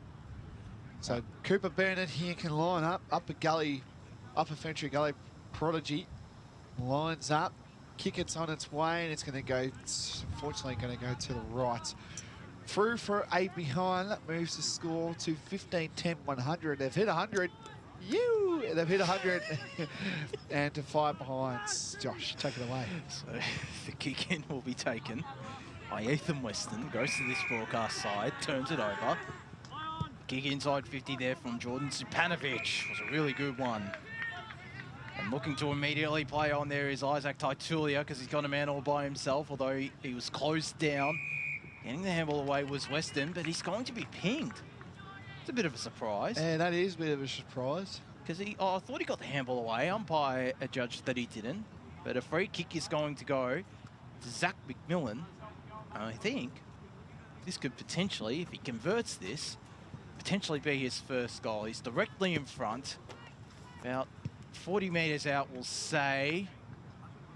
So Cooper Burnett here can line up, Upper Fentry Gully prodigy. Lines up, kick it's on its way, and it's going to go, unfortunately going to go to the right. Through for 8 behind, that moves the score to 15-10-100. They've hit 100. They've hit 100 and to 5 behind. Josh, take it away. So the kick in will be taken by Ethan Weston. Goes to this broadcast side, turns it over. Kick inside 50 there from Jordan Supanovic. Was a really good one. And looking to immediately play on there is Isaac Titulia because he's got a man all by himself, although he was closed down. Getting the handball away was Weston, but he's going to be pinged. It's a bit of a surprise. Yeah, that is a bit of a surprise. Because I thought he got the handball away. Umpire judged that he didn't. But a free kick is going to go to Zach McMillan. And I think this could potentially, if he converts this, potentially be his first goal. He's directly in front. About 40 metres out, we'll say.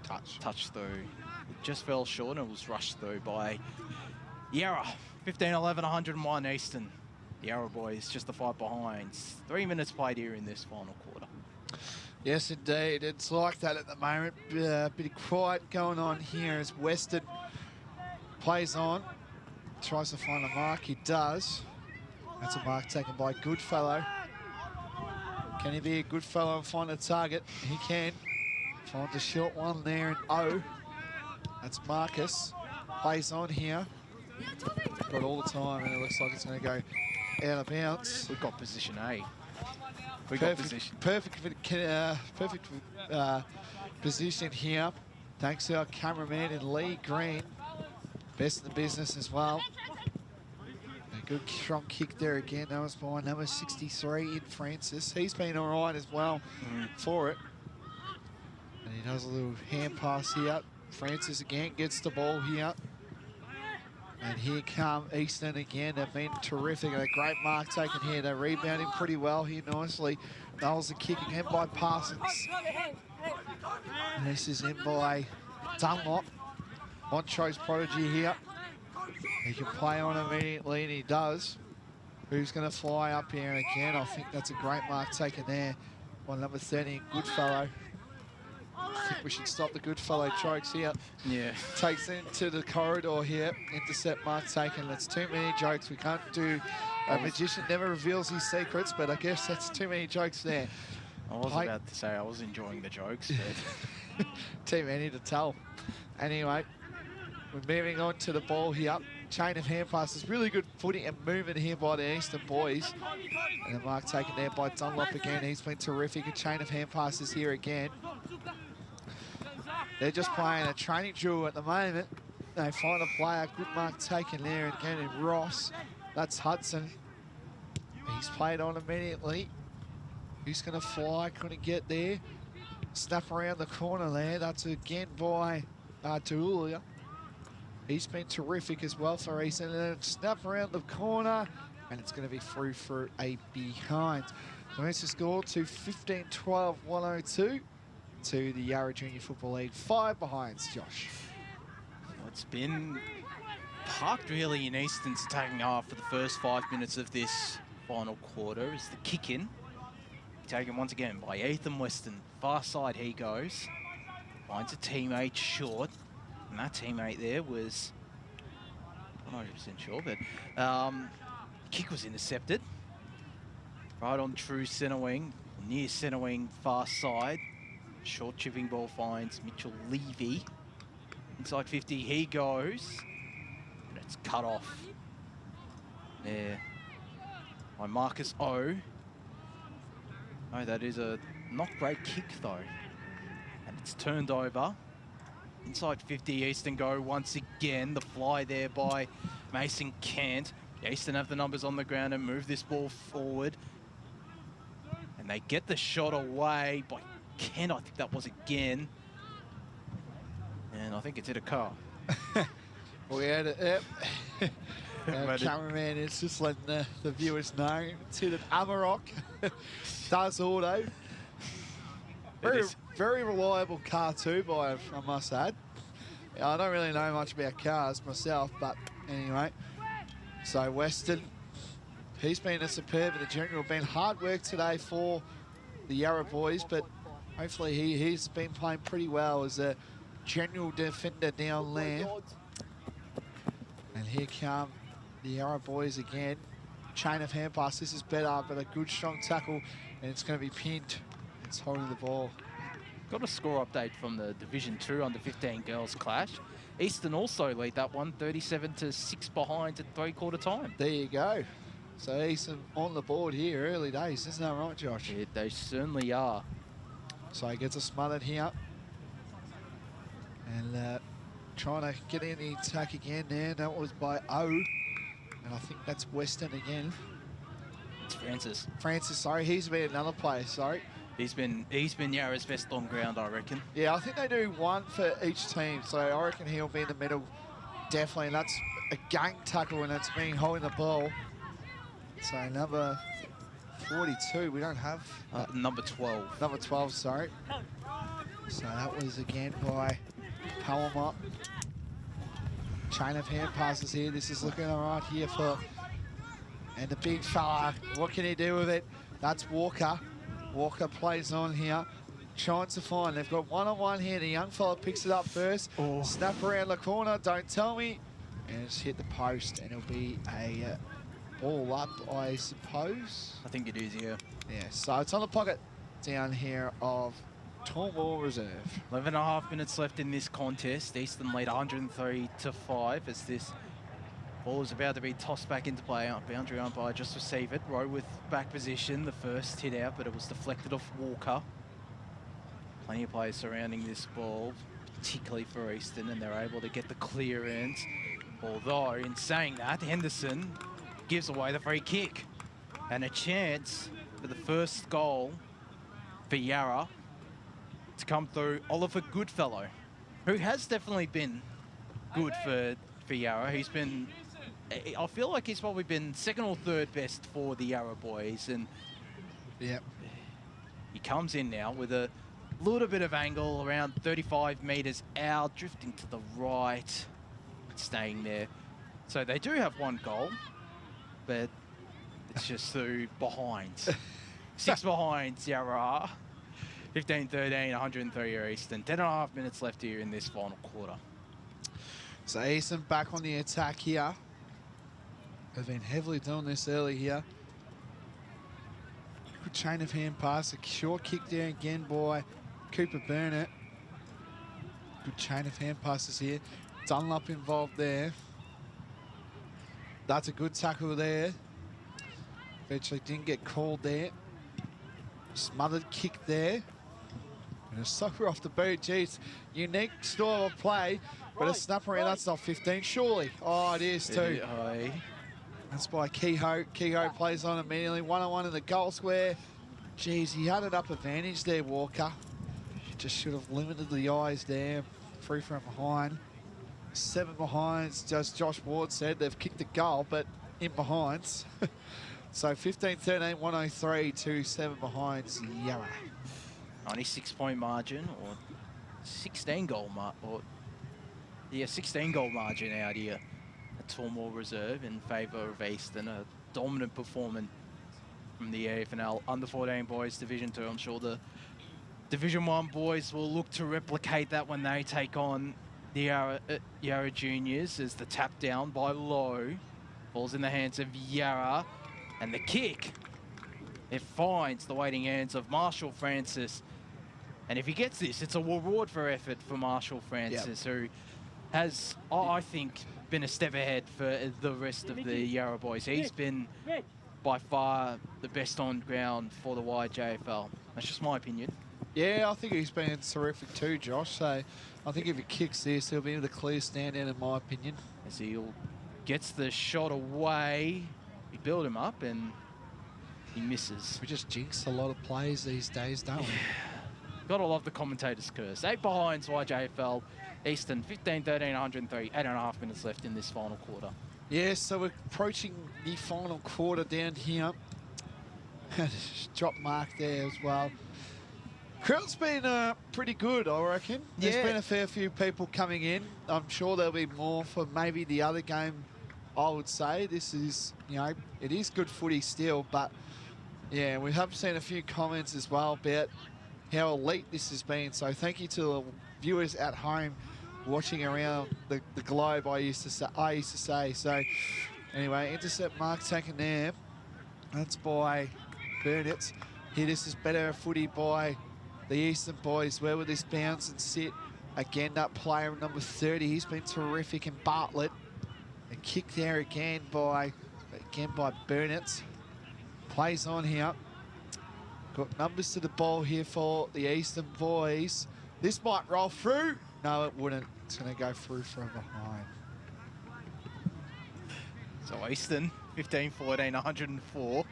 Touch through. It just fell short and was rushed through by Yarra. 15-11-101 Eastern. The Yarra boys just the 5 behind. 3 minutes played here in this final quarter. Yes, indeed. It's like that at the moment. A bit of quiet going on here as Weston plays on. Tries to find a mark. He does. That's a mark taken by Goodfellow. Can he be a good fellow and find a target? He can. Finds a short one there in O. That's Marcus. Plays on here. Got all the time, and it looks like it's going to go out of bounds. We've got position A. We got position. Perfect position here. Thanks to our cameraman in Lee Green. Best in the business as well. A good strong kick there again. That was by number 63 in Francis. He's been all right as well for it. And he does a little hand pass here. Francis again gets the ball here. And here come Eastern again. They've been terrific. A great mark taken here. They're rebounding pretty well here nicely. Nails the kick again by Parsons. And this is in by Dunlop. Montro's prodigy here. He can play on immediately, and he does. Who's going to fly up here again? I think that's a great mark taken there by number 30, Goodfellow. I think we should stop the Goodfellow jokes here. Yeah. Takes into the corridor here. Intercept mark taken. That's too many jokes. We can't do... A magician never reveals his secrets, but I guess that's too many jokes there. I was about to say I was enjoying the jokes, but... Too many to tell. Anyway, we're moving on to the ball here. Chain of hand passes. Really good footing and movement here by the Eastern boys. And the mark taken there by Dunlop again. He's been terrific. A chain of hand passes here again. They're just playing a training drill at the moment. They find a player. Good mark taken there again in Ross. That's Hudson. He's played on immediately. Who's going to fly? Couldn't get there. Snap around the corner there. That's again by Tuulia. He's been terrific as well for Eastern. And then snap around the corner. And it's going to be through for a behind. So it's the score to 15-12, 102 to the Yarra Junior Football League. 5 behinds, Josh. Well, it's been parked really in Eastern's attacking half for the first 5 minutes of this final quarter as the kick in. Taken once again by Ethan Weston. Far side he goes. Finds a teammate short. And that teammate there was, I'm not 100% sure, but kick was intercepted. Right on true centre wing, near centre wing, far side. Short chipping ball finds Mitchell Levy. Inside 50 he goes. And it's cut off there by Marcus O. Oh, that is a not great kick though. And it's turned over. Inside 50, Eastern go once again. The fly there by Mason Kent. Eastern have the numbers on the ground and move this ball forward. And they get the shot away by Kent, I think that was again. And I think it's hit a car. We had it, yep. Our cameraman is just letting the viewers know. It's hit an Amarok. Does auto. Very reliable car too, I must add. I don't really know much about cars myself, but anyway. So Weston, he's been a superb in the general. Been hard work today for the Yarra boys, but hopefully he's been playing pretty well as a general defender down there. And here come the Yarra boys again. Chain of hand pass. This is better, but a good strong tackle, and it's going to be pinned. It's holding the ball. Got a score update from the Division 2 under 15 girls clash. Eastern also lead that one, 37-6 behind at 3/4 time. There you go. So Eastern on the board here, early days. Isn't that right, Josh? Yeah, they certainly are. So he gets a smothered here. And trying to get in the attack again there. That was by O. And I think that's Weston again. It's Francis. Francis, sorry. He's been another player, sorry. He's been Yarra's best on ground, I reckon. Yeah, I think they do one for each team. So I reckon he'll be in the middle. Definitely. And that's a gang tackle, and that's been holding the ball. So number 42, we don't have... number 12. Number 12, sorry. So that was again by Palmer. Chain of hand passes here. This is looking all right here for... And the big fella, what can he do with it? That's Walker. Walker plays on here. Trying to find. They've got one-on-one here. The young fella picks it up first. Oh. Snap around the corner. Don't tell me. And it's hit the post. And it'll be a ball up, I suppose. I think it is, yeah. Yeah, so it's on the pocket down here of Tormore Reserve. 11.5 minutes left in this contest. Eastern lead 103-5 as this Ball is about to be tossed back into play. Boundary umpire just receive it. Rowe with back position. The first hit out, but it was deflected off Walker. Plenty of players surrounding this ball, particularly for Eastern, and they're able to get the clearance. Although, in saying that, Henderson gives away the free kick. And a chance for the first goal for Yarra to come through Oliver Goodfellow, who has definitely been good for Yarra. He's been, I feel like he's probably been second or third best for the Yarra boys. And Yep. he comes in now with a little bit of angle, around 35 metres out, drifting to the right, staying there. So they do have one goal, but it's just through behinds. 6 behinds, Yarra. 15-13, 103 Eastern. 10.5 minutes left here in this final quarter. So Eastern back on the attack here. They've been heavily doing this early here. Good chain of hand pass. A short kick there again by Cooper Burnett. Good chain of hand passes here. Dunlop involved there. That's a good tackle there. Eventually didn't get called there. Smothered kick there. And a sucker off the boot. Geez, unique style of play, but a snap around, that's not 15, surely. Oh, it is too. That's by Kehoe. Kehoe plays on immediately. 1-on-1 in the goal square. Geez, he had an up advantage there, Walker. Just should have limited the eyes there. Free from behind. 7 behinds, as Josh Ward said. They've kicked a goal, but in behinds. So 15-13, 103 to 7 behinds. Yarra. 96-point margin, or 16 goal margin out here at Tormore Reserve in favour of Eastern. A dominant performance from the EFNL Under-14 boys Division 2. I'm sure the Division 1 boys will look to replicate that when they take on the Yarra Juniors, as the tap down by Lowe falls in the hands of Yarra, and the kick, it finds the waiting hands of Marshall Francis. And if he gets this, it's a reward for effort for Marshall Francis, who has, I think, been a step ahead for the rest of the Yarra boys. He's been by far the best on ground for the YJFL. That's just my opinion. Yeah, I think he's been terrific too, Josh. So I think if he kicks this, he'll be the clear standout in my opinion. As he gets the shot away, we build him up and he misses. We just jinx a lot of plays these days, don't we? Gotta love the commentator's curse. 8 behinds YJFL. Eastern 15-13, 103. 8.5 minutes left in this final quarter. Yeah, so we're approaching the final quarter down here. Drop mark there as well. Crowd's been pretty good, I reckon. There's been a fair few people coming in. I'm sure there'll be more for maybe the other game, I would say. This is, you know, it is good footy still, but yeah, we have seen a few comments as well about how elite this has been. So thank you to the viewers at home watching around the globe, I used to say. So anyway, intercept mark taken there. That's by Burnett. Here, this is better footy by the Eastern boys. Where would this bounce and sit? Again, that player number 30, he's been terrific. And Bartlett, a kick there again by Burnett. Plays on here. Got numbers to the ball here for the Eastern boys. This might roll through. No, it wouldn't. It's going to go through from behind. So Eastern 15-14, 104.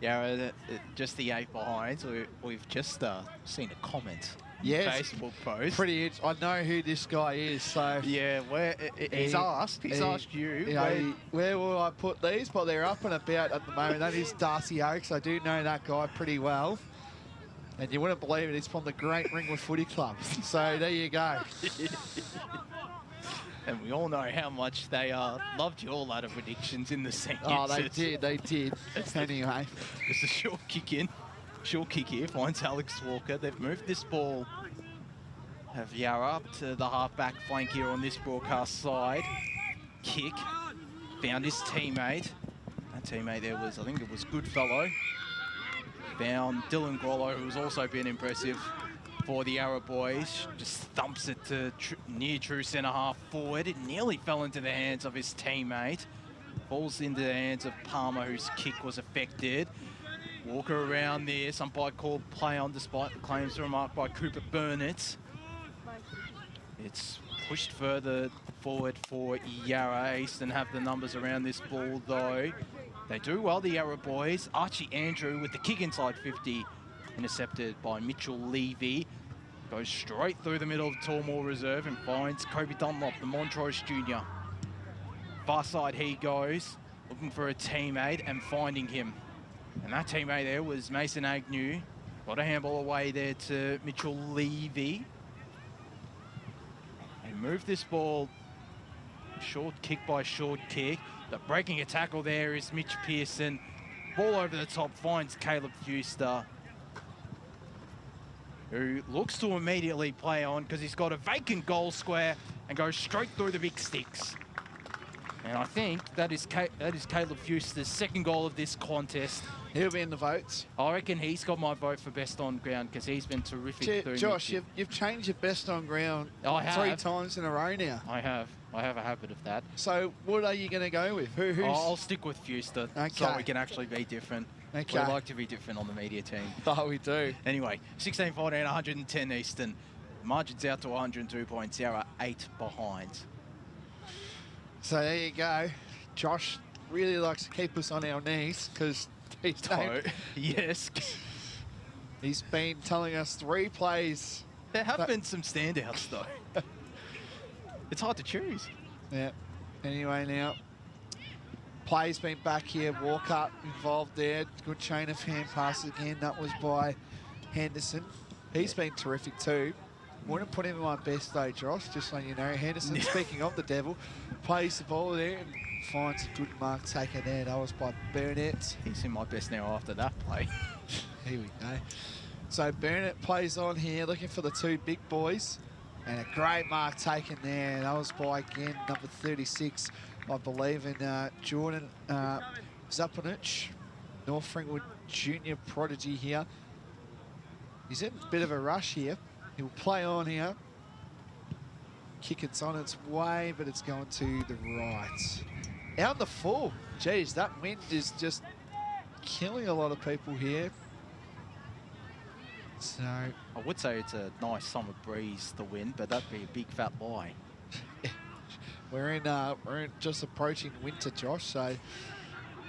Yeah, just the 8 behinds. We've just seen a comment. Yes, Facebook post. Pretty. I know who this guy is. So yeah, he's asked you. Where will I put these? But they're up and about at the moment. That is Darcy Oakes. I do know that guy pretty well. And you wouldn't believe it, it's from the great Ringwood Footy Club. So there you go. And we all know how much they loved your ladder predictions in the seniors. Oh, they did. Anyway. It's a short kick here, finds Alex Walker. They've moved this ball. Have Yarra up to the half-back flank here on this broadcast side. Kick. Found his teammate. That teammate there was, I think it was Goodfellow. Found Dylan Grollo, who's also been impressive for the Arrow boys. Just thumps it to near true centre-half forward. It nearly fell into the hands of his teammate. Falls into the hands of Palmer, whose kick was affected. Walker around there. Umpire called play on despite the claims remarked by Cooper Burnett. It's pushed further forward for Yarra. Eastern have the numbers around this ball, though. They do well, the Yarra boys. Archie Andrew with the kick inside 50. Intercepted by Mitchell Levy. Goes straight through the middle of Tormore Reserve and finds Kobe Dunlop, the Montrose junior. Far side he goes, looking for a teammate and finding him. And that teammate there was Mason Agnew. Got a handball away there to Mitchell Levy. They move this ball, short kick by short kick. But breaking a tackle there is Mitch Pearson. Ball over the top, finds Caleb Fuster, who looks to immediately play on because he's got a vacant goal square and goes straight through the big sticks. And I think that is Caleb Fuster's second goal of this contest. He'll be in the votes. I reckon he's got my vote for best on ground because he's been terrific. Josh, you've changed your best on ground 3 times in a row now. I have a habit of that. So what are you going to go with? Who's... I'll stick with Fuster, so we can actually be different. Okay. We like to be different on the media team. Oh, we do. Anyway, 16-14, 110 Eastern. Margin's out to 102 points. Yarra 8 behind. So there you go. Josh really likes to keep us on our knees because yes. He's been telling us 3 plays. There have been some standouts, though. It's hard to choose. Yeah. Anyway, now, play's been back here. Walker involved there. Good chain of hand passes again. That was by Henderson. He's been terrific too. Wouldn't put him in my best though, Josh, just so you know. Henderson, speaking of the devil, plays the ball there and finds a good mark taker there. That was by Burnett. He's in my best now after that play. Here we go. So Burnett plays on here, looking for the 2 big boys. And a great mark taken there. That was by, again, number 36, I believe, in Jordan Zapanich, North Ringwood junior prodigy here. He's in a bit of a rush here. He'll play on here. Kick, it's on its way, but it's going to the right. Out the full. Geez, that wind is just killing a lot of people here. So I would say it's a nice summer breeze, the wind, but that'd be a big fat lie. we're in just approaching winter, Josh, so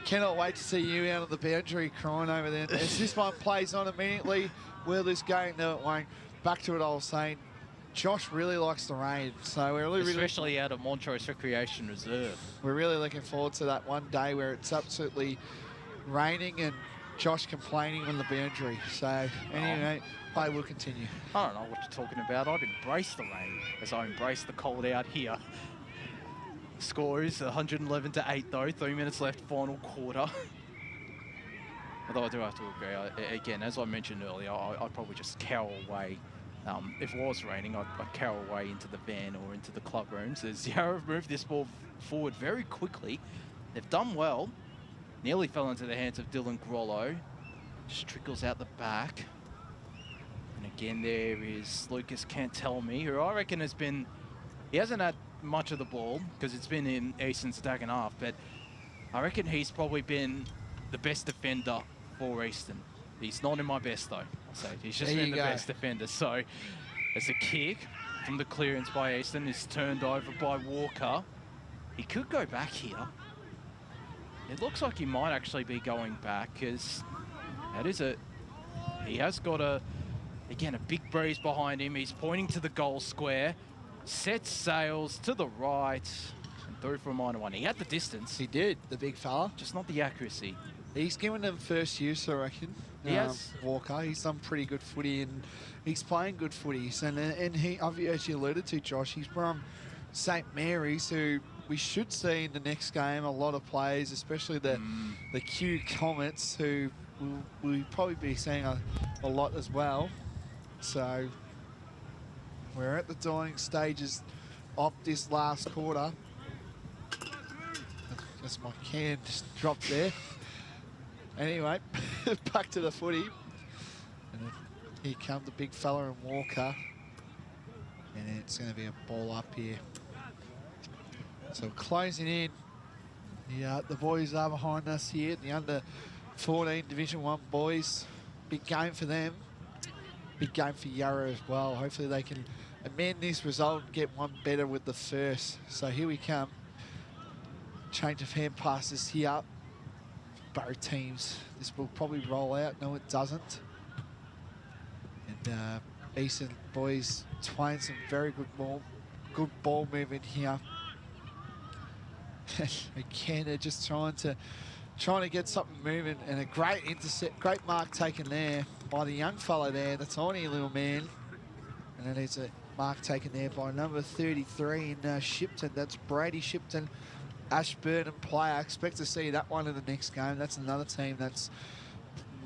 cannot wait to see you out on the boundary crying over there. As this one plays on immediately, will this going? No, it won't. Back to what I was saying, Josh really likes the rain, so we're really especially out of Montrose Recreation Reserve. We're really looking forward to that one day where it's absolutely raining and Josh complaining on the boundary. So anyway, play will continue. I don't know what you're talking about. I'd embrace the rain as I embrace the cold out here. Score is 111-8 though. 3 minutes left, final quarter. Although I do have to agree, again, as I mentioned earlier, I'd probably just cower away. If it was raining, I'd cower away into the van or into the club rooms. As Yarra have moved this ball forward very quickly. They've done well. Nearly fell into the hands of Dylan Grollo. Just trickles out the back. And again, there is Lucas Cantelme, who I reckon has been... He hasn't had much of the ball because it's been in Eastern's second half, but I reckon he's probably been the best defender for Eastern. He's not in my best, though. So he's just been the best defender. So as a kick from the clearance by Eastern is turned over by Walker. He could go back here. It looks like he might actually be going back because that is he has got again, a big breeze behind him. He's pointing to the goal square, sets sails to the right and through for a minor one. He had the distance. He did, the big fella. Just not the accuracy. He's given them first use, I reckon. He has. Walker, he's done pretty good footy and he's playing good footies. And he, as you alluded to, Josh, he's from St. Mary's, who we should see in the next game a lot of players, especially the Q Comets, who we'll probably be seeing a lot as well. So we're at the dying stages of this last quarter. That's my can just dropped there. Anyway, back to the footy. And Here come the big fella and Walker. And it's going to be a ball up here. So closing in. The boys are behind us here. The under 14 Division 1 boys. Big game for them. Big game for Yarra as well. Hopefully they can amend this result and get one better with the first. So here we come. Change of hand passes here. Both teams. This will probably roll out. No, it doesn't. And Eastern boys playing some very good ball movement here. Again, they're just trying to get something moving, and a great intercept, great mark taken there by the young fellow there, the tiny little man. And then there's a mark taken there by number 33 in Shipton. That's Brady Shipton, Ashburton player. I expect to see that one in the next game. That's another team that's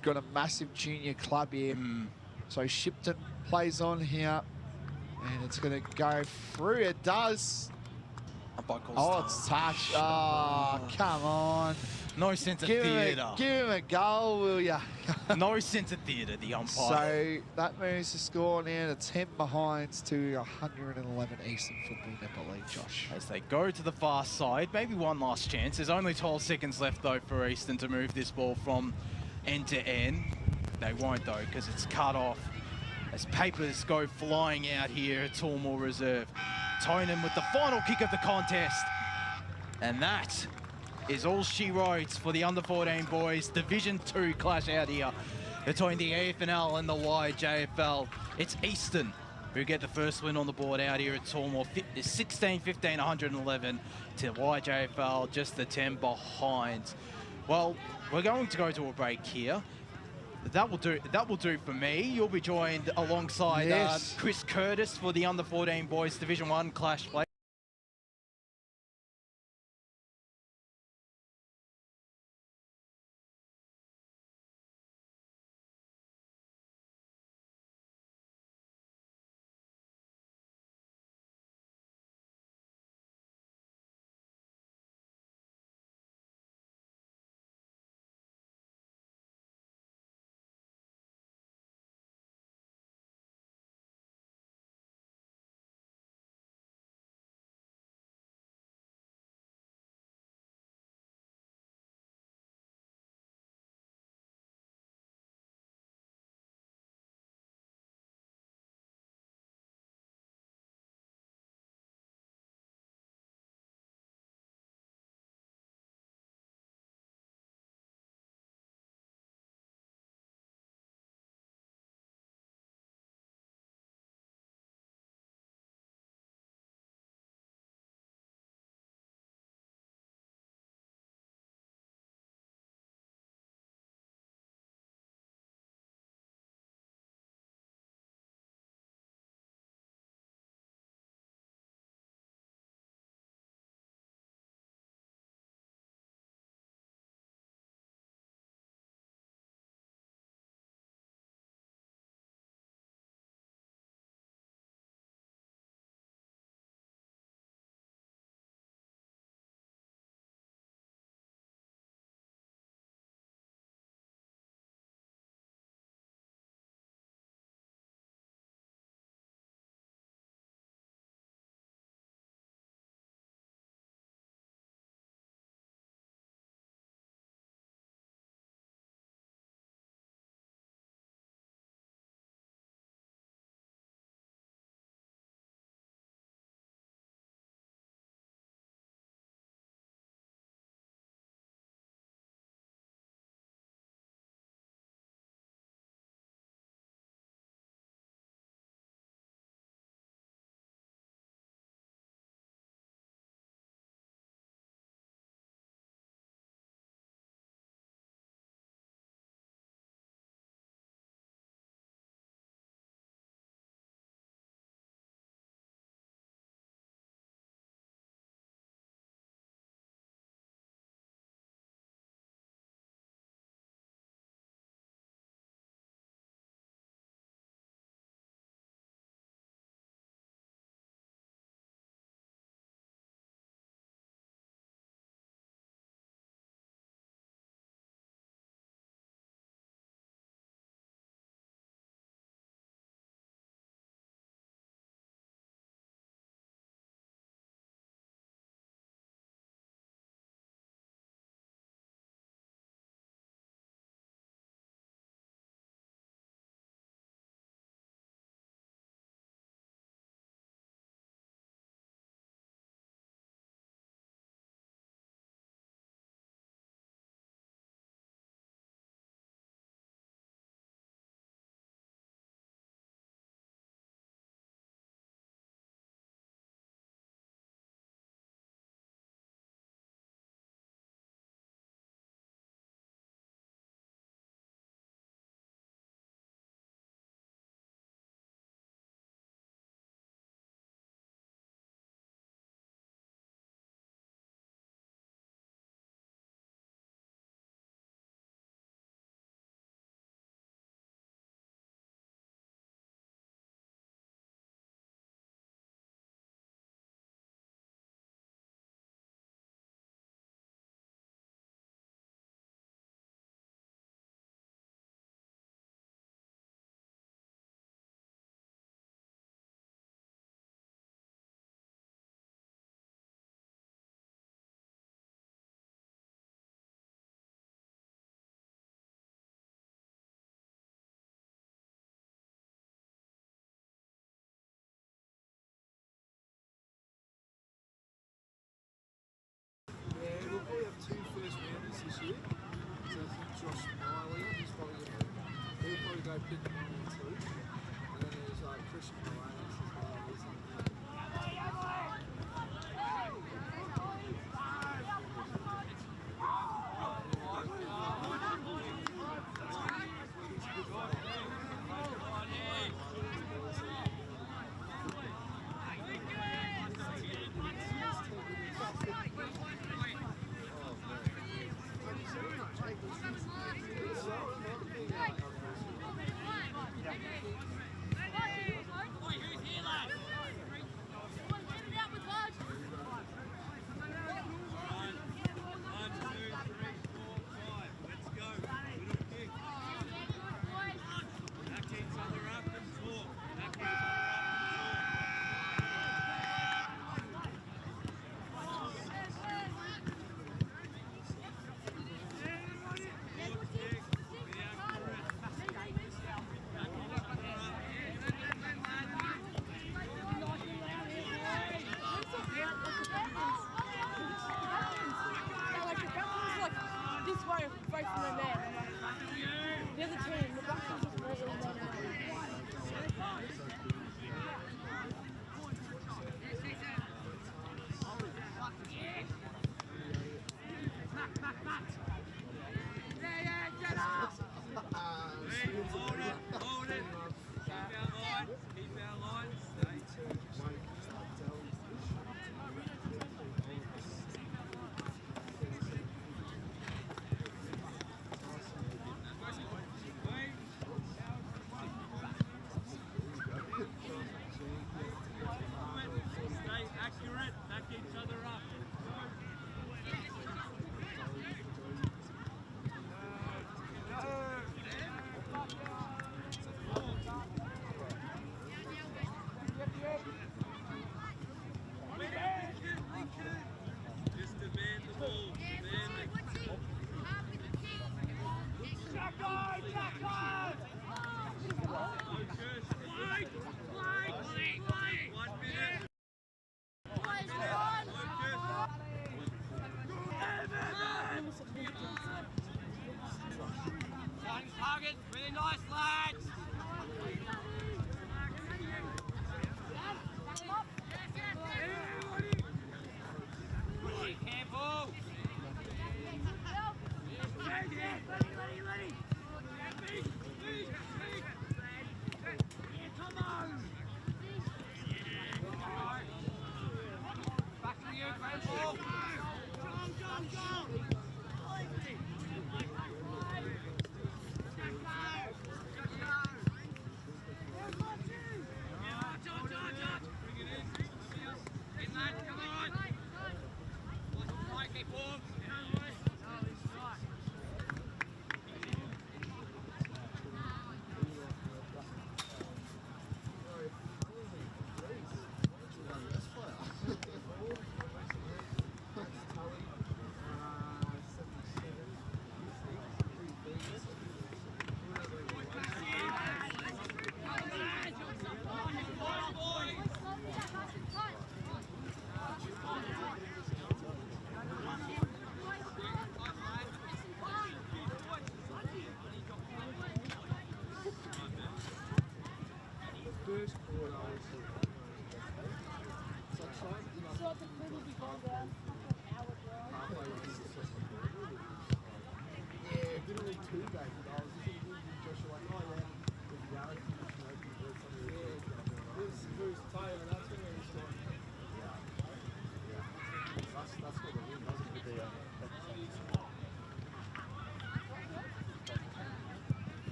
got a massive junior club here. So Shipton plays on here, and it's going to go through. It does. Oh, it's touch. Oh, come on. No sense of theatre. Give him a goal, will ya? No sense of theatre, the umpire. So that moves the score now to 10 behinds to 111 Eastern Football Netball League, Josh. As they go to the far side, maybe one last chance. There's only 12 seconds left, though, for Eastern to move this ball from end to end. They won't, though, because it's cut off as papers go flying out here at Tormore Reserve. Tonin with the final kick of the contest. And that is all she wrote for the under-14 boys. Division 2 clash out here between the EFNL and the YJFL. It's Eastern who get the first win on the board out here at Tormore. 16-15, 111 to YJFL, just the 10 behind. Well, we're going to go to a break here. That will do for me. You'll be joined alongside Chris Curtis for the under-14 boys Division 1 clash play.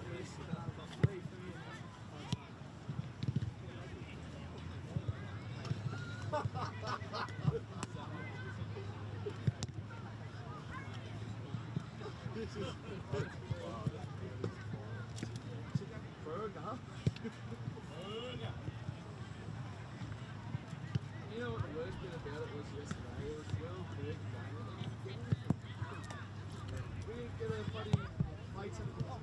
You know what the worst bit about it was yesterday? It was well big. We didn't get a bloody plate in the box.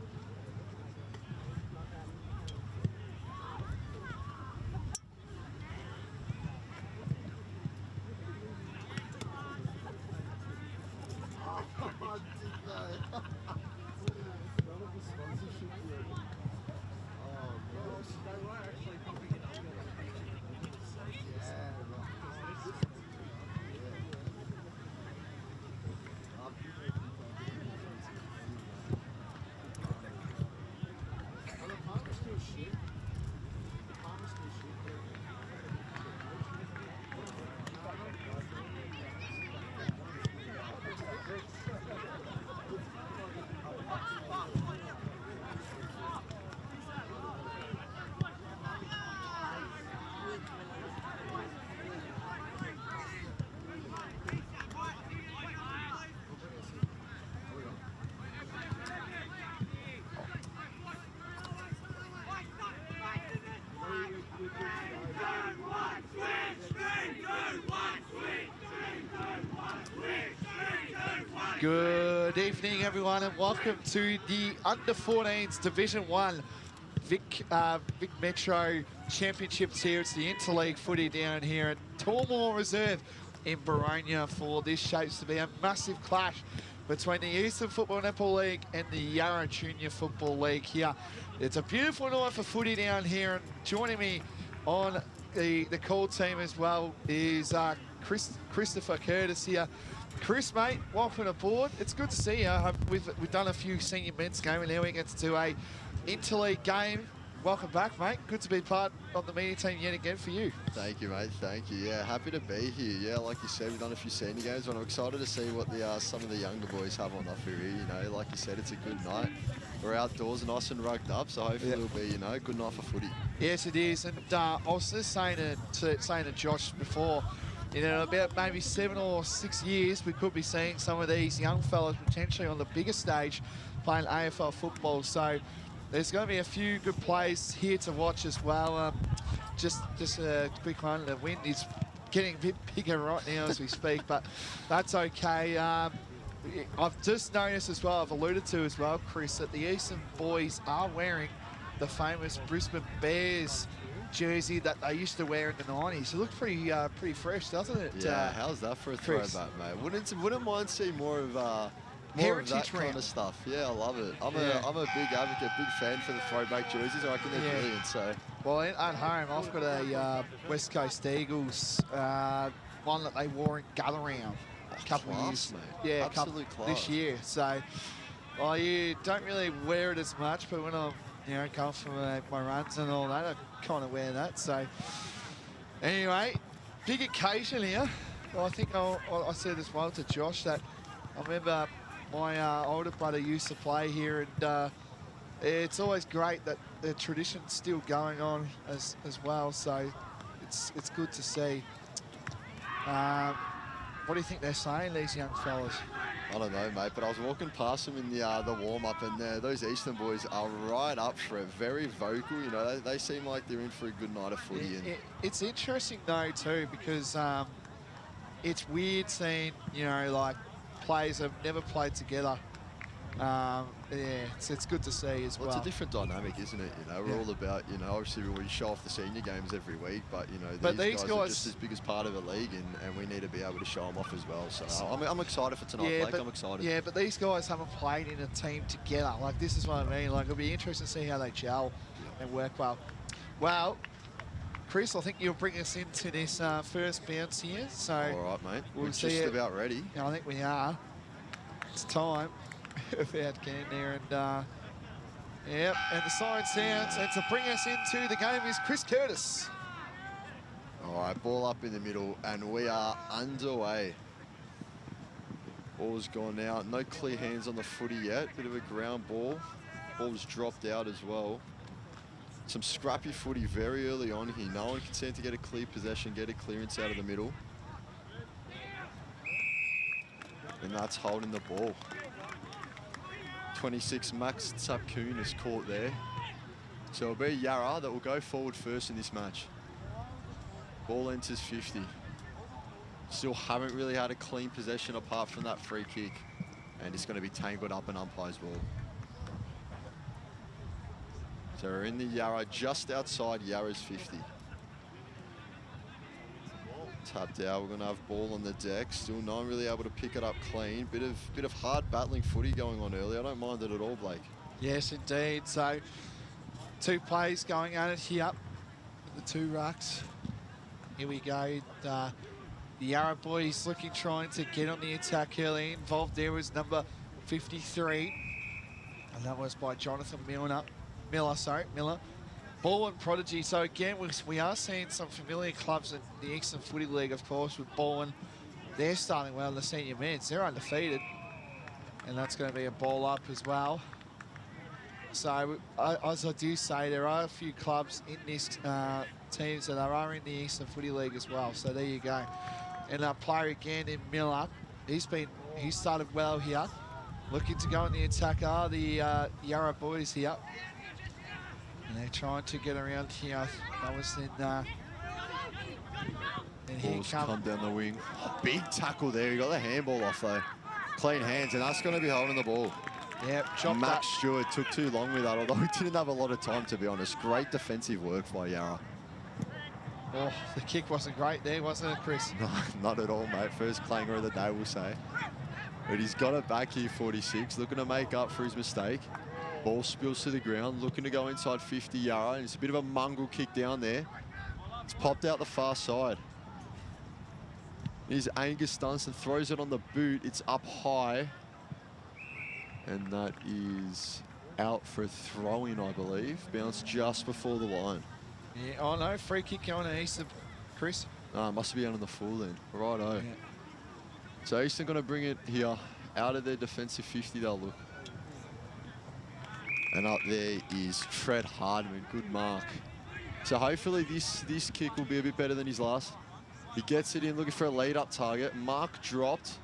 Good evening, everyone, and welcome to the Under-14s Division 1 Vic Metro Championships here. It's the Interleague footy down here at Tormore Reserve in Boronia for this shapes to be a massive clash between the Eastern Football Netball League and the Yarra Junior Football League here. It's a beautiful night for footy down here, and joining me on the call team as well is Christopher Curtis here. Chris, mate, welcome aboard. It's good to see you. We've done a few senior men's games, and now we get to do a interleague game. Welcome back, mate. Good to be part of the media team yet again for you. Thank you, mate. Thank you. Yeah, happy to be here. Yeah, like you said, we've done a few senior games, and I'm excited to see what some of the younger boys have on offer here. You know, like you said, it's a good night. We're outdoors, nice and rugged up, so hopefully it'll be, you know, a good night for footy. Yes, it is. And I was just saying to Josh before, you know, about maybe 7 or 6 years, we could be seeing some of these young fellas potentially on the bigger stage playing AFL football. So there's going to be a few good plays here to watch as well. Just a quick one. The wind is getting a bit bigger right now as we speak, but that's okay. I've just noticed as well, I've alluded to as well, Chris, that the Eastern boys are wearing the famous Brisbane Bears jersey that they used to wear in the 90s. It looks pretty fresh, doesn't it? Yeah, how's that for a Chris? throwback, mate? Wouldn't mind seeing more of Heritage that kind round of stuff. Yeah, I love it. I'm a big advocate, big fan for the throwback jerseys. I reckon they're brilliant. So, well, at home, I've got a West Coast Eagles one that they wore in Galloround a couple of years. Mate. Yeah, absolute class. This year. So, well, you don't really wear it as much, but when I'm going for my runs and all that, I kind of wear that. So, anyway, big occasion here. Well, I think I said as well to Josh that I remember my older brother used to play here, and it's always great that the tradition's still going on as well. So it's good to see. What do you think they're saying, these young fellas? I don't know, mate, but I was walking past them in the warm-up, and those Eastern boys are right up for it. Very vocal, you know. They seem like they're in for a good night of footy. It's interesting though too, because it's weird seeing, like players have never played together. It's good to see as well. It's a different dynamic, isn't it? You know, we're all about, obviously we show off the senior games every week, but these guys are just as big as part of the league, and we need to be able to show them off as well. So I'm excited for tonight, Blake. I'm excited. Yeah, but these guys haven't played in a team together. Like, this is what I mean. Like, it'll be interesting to see how they gel and work well. Well, Chris, I think you'll bring us into this first bounce here. So all right, mate. We're just about ready. I think we are. It's time. Without getting there, and and the siren sounds, and to bring us into the game is Chris Curtis. All right, ball up in the middle, and we are underway. Ball's gone out, no clear hands on the footy yet, bit of a ground ball. Ball's dropped out as well. Some scrappy footy very early on here. No one can seem to get a clear possession, get a clearance out of the middle. And that's holding the ball. 26 Max Tsapkoon is caught there. So it'll be Yarra that will go forward first in this match. Ball enters 50. Still haven't really had a clean possession apart from that free kick. And it's going to be tangled up in umpire's ball. So we're in the Yarra, just outside Yarra's 50. Tapped out, we're going to have ball on the deck. Still no one really able to pick it up clean. Bit of hard battling footy going on early. I don't mind it at all, Blake. Yes, indeed. So 2 plays going at it here. The 2 rucks. Here we go. The Yarra boys trying to get on the attack early. Involved there was number 53. And that was by Jonathan Miller. Ball and Prodigy. So again, we are seeing some familiar clubs in the Eastern Footy League, of course, with Ball and they're starting well in the senior men's. They're undefeated. And that's going to be a ball up as well. So, as I do say, there are a few clubs in this teams that are in the Eastern Footy League as well. So there you go. And our player again in Miller, he started well here. Looking to go on the attack are the Yarra boys here. And they're trying to get around here. That was in... and here come down the wing. Oh, big tackle there. He got the handball off though. Clean hands, and that's going to be holding the ball. Yep, Max Stewart took too long with that, although he didn't have a lot of time, to be honest. Great defensive work by Yarra. Oh, the kick wasn't great there, wasn't it, Chris? No, not at all, mate. First clanger of the day, we'll say. But he's got it back here, 46, looking to make up for his mistake. Ball spills to the ground, looking to go inside 50 Yarra, and it's a bit of a mongrel kick down there. It's popped out the far side. Here's Angus Dunstan, throws it on the boot. It's up high. And that is out for a throw-in, I believe. Bounced just before the line. Yeah, oh no, free kick going to Eastern, Chris. Must be out on the full then. Righto. Yeah. So Eastern going to bring it here. Out of their defensive 50, they'll look. And up there is Fred Hardman. Good mark. So hopefully this kick will be a bit better than his last. He gets it in, looking for a lead-up target. Mark dropped.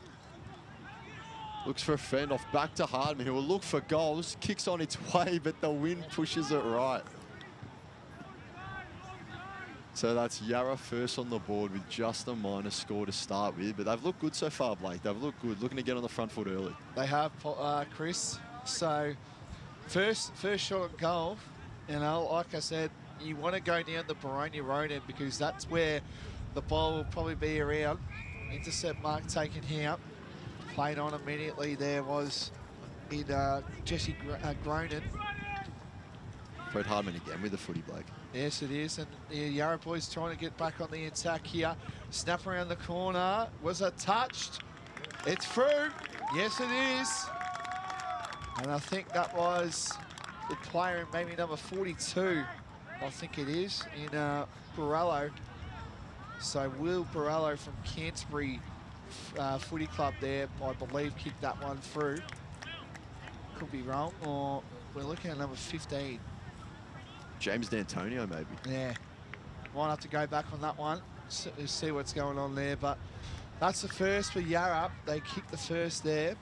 Looks for a fend off. Back to Hardman, who will look for goals. Kicks on its way, but the wind pushes it right. So that's Yarra first on the board with just a minus score to start with. But they've looked good so far, Blake. They've looked good, looking to get on the front foot early. They have, Chris. So first shot on goal. You know, like I said, you want to go down the Boronia road end because that's where the ball will probably be around. Intercept mark taken here. Played on immediately there was in Jesse Gronin. Fred Hardman again with the footy, Blake. Yes, it is. And the Yarra boys trying to get back on the attack here. Snap around the corner. Was it touched? It's through. Yes, it is. And I think that was the player, maybe number 42. I think it is, in Borello. So Will Borello from Canterbury Footy Club there, I believe, kicked that one through. Could be wrong, or we're looking at number 15. James D'Antonio, maybe. Yeah, might have to go back on that one, see what's going on there. But that's the first for Yarra. They kicked the first there,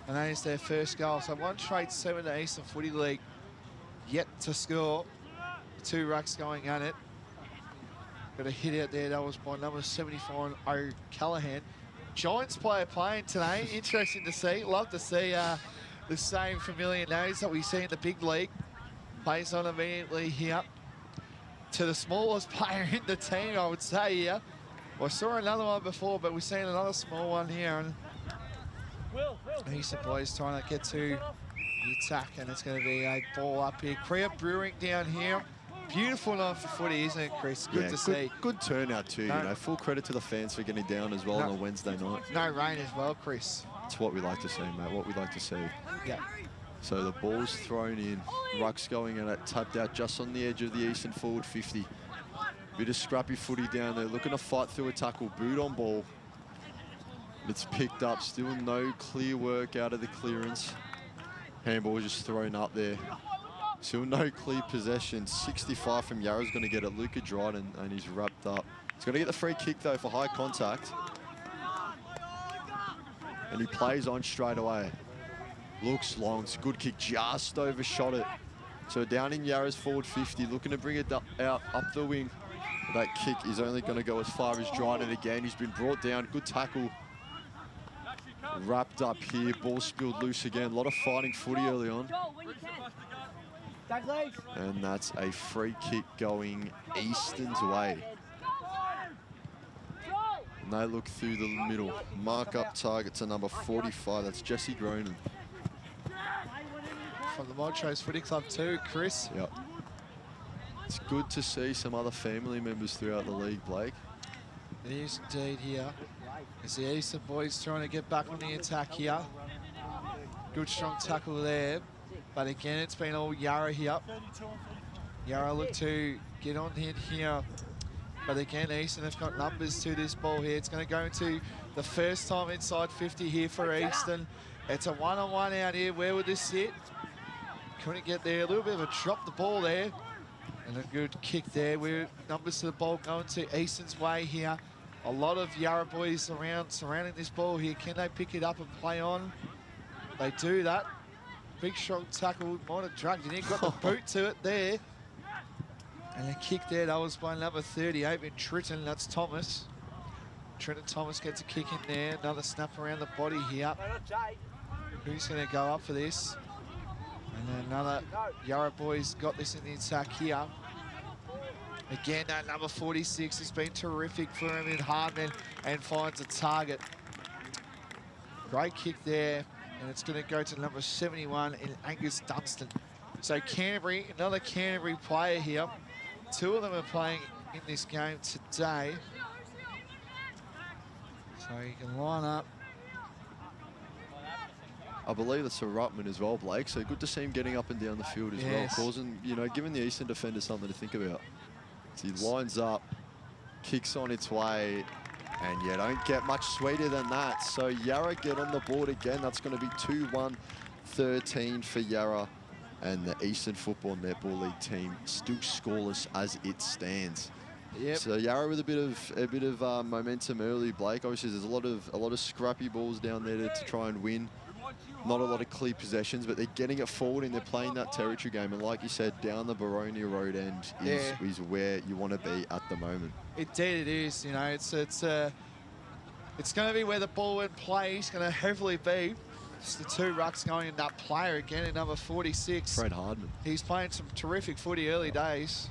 and that is their first goal. So 1 straight 7 to Eastern Footy League, yet to score. 2 rucks going at it. Got a hit out there, that was by number 74, O'Callaghan. Giants player playing today, interesting to see. Love to see the same familiar names that we see in the big league. Plays on immediately here to the smallest player in the team, I would say here. Well, I saw another one before, but we've seen another small one here. And Eastern boys trying to get to the attack, and it's going to be a ball up here. Crowd brewing down here. Beautiful night for footy, isn't it, Chris? Good to see. Good turnout too, you know. Full credit to the fans for getting down as well on a Wednesday night. No rain as well, Chris. It's what we like to see, mate, what we like to see. Yeah. So the ball's thrown in. Ruck's going at it, tapped out just on the edge of the Eastern forward 50. Bit of scrappy footy down there, looking to fight through a tackle, boot on ball. It's picked up, still no clear work out of the clearance. Handball just thrown up there. Still no clear possession. 65 from Yarra's going to get it. Luca Dryden, and he's wrapped up. He's going to get the free kick, though, for high contact. And he plays on straight away. Looks long. It's a good kick. Just overshot it. So down in Yarra's forward 50, looking to bring it out up the wing. That kick is only going to go as far as Dryden again. He's been brought down. Good tackle. Wrapped up here. Ball spilled loose again. A lot of fighting footy early on. And that's a free kick going Eastern's way. And they look through the middle. Mark up target to number 45. That's Jesse Gronin. From the Montrose Footy Club too, Chris. Yep. It's good to see some other family members throughout the league, Blake. It is indeed here. As the Eastern boys trying to get back on the attack here. Good strong tackle there. But again, it's been all Yarra here. Yarra look to get on here. But again, Eastern have got numbers to this ball here. It's going to go into the first time inside 50 here for Eastern. It's a one-on-one out here. Where would this sit? Couldn't get there. A little bit of a drop the ball there. And a good kick there. We're numbers to the ball going to Eastern's way here. A lot of Yarra boys around surrounding this ball here. Can they pick it up and play on? They do that. Big strong tackle. Might have dragged it in. Got the boot to it there. And a kick there. That was by number 38 in Tritton. That's Thomas. Trenton Thomas gets a kick in there. Another snap around the body here. Who's going to go up for this? And then another Yarra boys got this in the attack here. Again, that number 46 has been terrific for him in Hardman and finds a target. Great kick there, and it's going to go to number 71 in Angus Dunstan. So Canterbury, another Canterbury player here. Two of them are playing in this game today. So you can line up. I believe it's a Ruttman as well, Blake. So good to see him getting up and down the field as well, causing, you know, giving the Eastern defender something to think about. So he lines up, kicks on its way, and you don't get much sweeter than that. So Yarra get on the board again. That's going to be 2-1-13 for Yarra, and the Eastern Football Netball League team still scoreless as it stands. Yep. So Yarra with a bit of momentum early, Blake. Obviously, there's a lot of scrappy balls down there to try and win. Not a lot of clear possessions, but they're getting it forward and they're playing that territory game. And like you said, down the Boronia road end is where you want to be at the moment. Indeed it is. You know, it's going to be where the ball in play is going to heavily be. It's the two rucks going in that player again at number 46. Fred Hardman. He's playing some terrific footy early days.